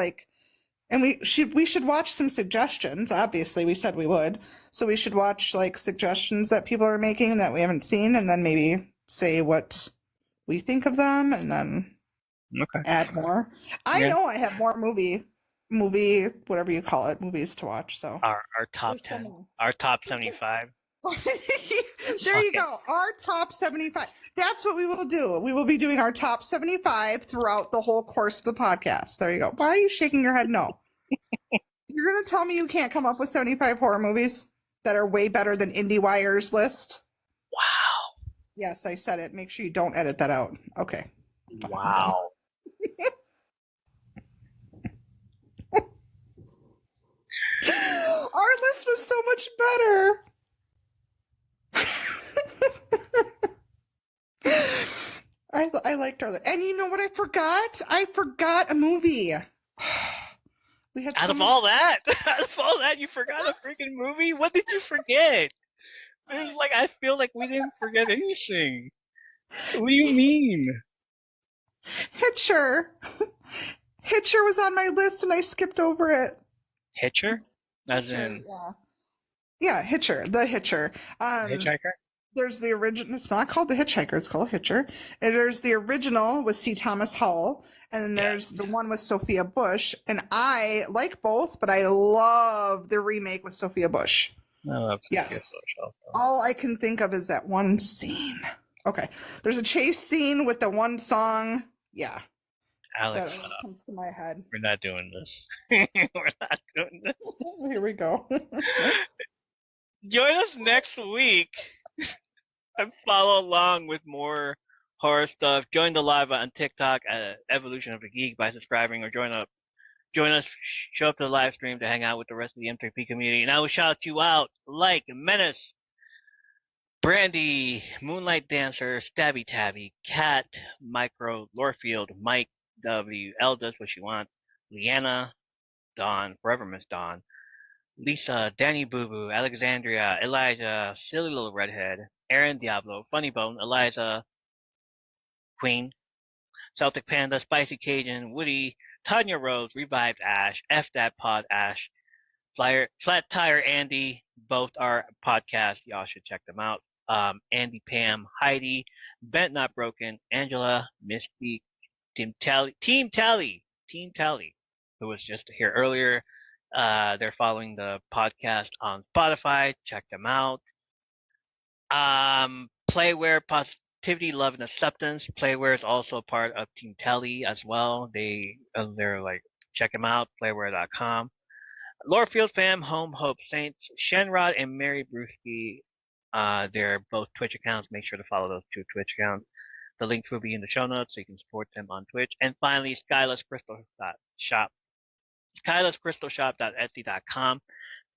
Speaker 2: and we should watch some suggestions. Obviously, we said we would. So we should watch suggestions that people are making that we haven't seen, and then maybe say what we think of them, and then add more. I know I have more movie, whatever you call it, movies to watch. So
Speaker 1: our top 10, our top 75.
Speaker 2: There you go. Our top 75. That's what we will do. We will be doing our top 75 throughout the whole course of the podcast. There you go. Why are you shaking your head? No. You're going to tell me you can't come up with 75 horror movies that are way better than IndieWire's list?
Speaker 1: Wow.
Speaker 2: Yes, I said it. Make sure you don't edit that out. Okay.
Speaker 1: Wow.
Speaker 2: Our list was so much better. I liked our list. And you know what I forgot? I forgot a movie. We had
Speaker 1: out of all that, you forgot a freaking movie? What did you forget? It's like, I feel like we didn't forget anything. What do you mean?
Speaker 2: Hitcher. Hitcher was on my list and I skipped over it.
Speaker 1: Hitcher? As in?
Speaker 2: Yeah, Hitcher. The Hitcher.
Speaker 1: Hitchhiker?
Speaker 2: There's the original. It's not called The Hitchhiker. It's called Hitcher. And there's the original with C. Thomas Howell. And then there's the one with Sophia Bush. And I like both, but I love the remake with Sophia Bush. Yes. All I can think of is that one scene. Okay. There's a chase scene with the one song. Yeah.
Speaker 1: Alex,
Speaker 2: that always comes to my head.
Speaker 1: We're not doing this. We're not doing this.
Speaker 2: Here we go.
Speaker 1: Join us next week and follow along with more horror stuff. Join the live on TikTok at Evolution of the Geek by subscribing, or join us, show up to the live stream to hang out with the rest of the M3P community. And I will shout you out like Menace, Brandi, Moonlight Dancer, Stabby Tabby, Cat, Micro, Lorefield, Mike W, L does what she wants, Leanna, Dawn, Forever Miss Dawn, Lisa, Danny Boo Boo, Alexandria, Elijah, Silly Little Redhead, Aaron Diablo, Funny Bone, Eliza, Queen, Celtic Panda, Spicy Cajun, Woody, Tanya Rose, Revived Ash, F That Pod Ash, Flat Tire Andy, both are podcasts. Y'all should check them out. Andy, Pam, Heidi, Bent Not Broken, Angela, Misty, Team Tally, who was just here earlier. They're following the podcast on Spotify. Check them out. Playware, Positivity, Love, and Acceptance. Playware is also a part of Team Tally as well. They're like, check them out, playware.com. Lorefield Fam, Home Hope Saints, Shenrod and Mary Brewski. They're both Twitch accounts. Make sure to follow those two Twitch accounts. The links will be in the show notes so you can support them on Twitch. And finally, Skyless Crystal Shop. SkyLessCrystalShop.etsy.com.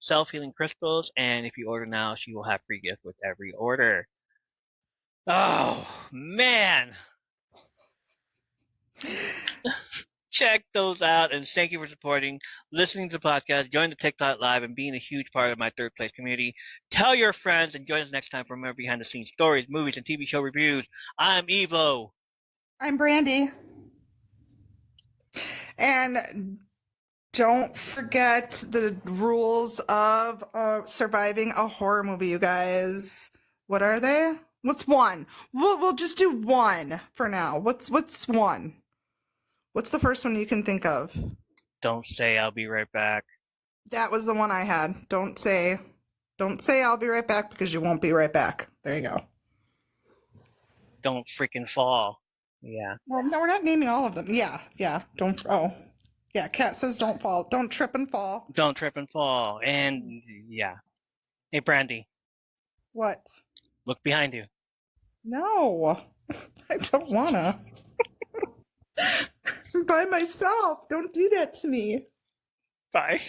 Speaker 1: Self-healing crystals, and if you order now, she will have free gift with every order. Oh, man. Check those out, and thank you for supporting, listening to the podcast, join the TikTok Live, and being a huge part of my third place community. Tell your friends, and join us next time for more behind-the-scenes stories, movies, and TV show reviews. I'm Evo.
Speaker 2: I'm Brandi. And don't forget the rules of surviving a horror movie, you guys. What are they? What's one? We'll just do one for now. What's one? What's the first one you can think of?
Speaker 1: Don't say I'll be right back.
Speaker 2: That was the one I had. Don't say I'll be right back, because you won't be right back. There you go.
Speaker 1: Don't freaking fall. Yeah.
Speaker 2: Well, no, we're not naming all of them. Yeah. Don't. Oh. Yeah, Kat says don't fall. Don't trip and fall.
Speaker 1: Don't trip and fall. And yeah. Hey, Brandi.
Speaker 2: What?
Speaker 1: Look behind you.
Speaker 2: No. I don't wanna. I'm by myself. Don't do that to me.
Speaker 1: Bye.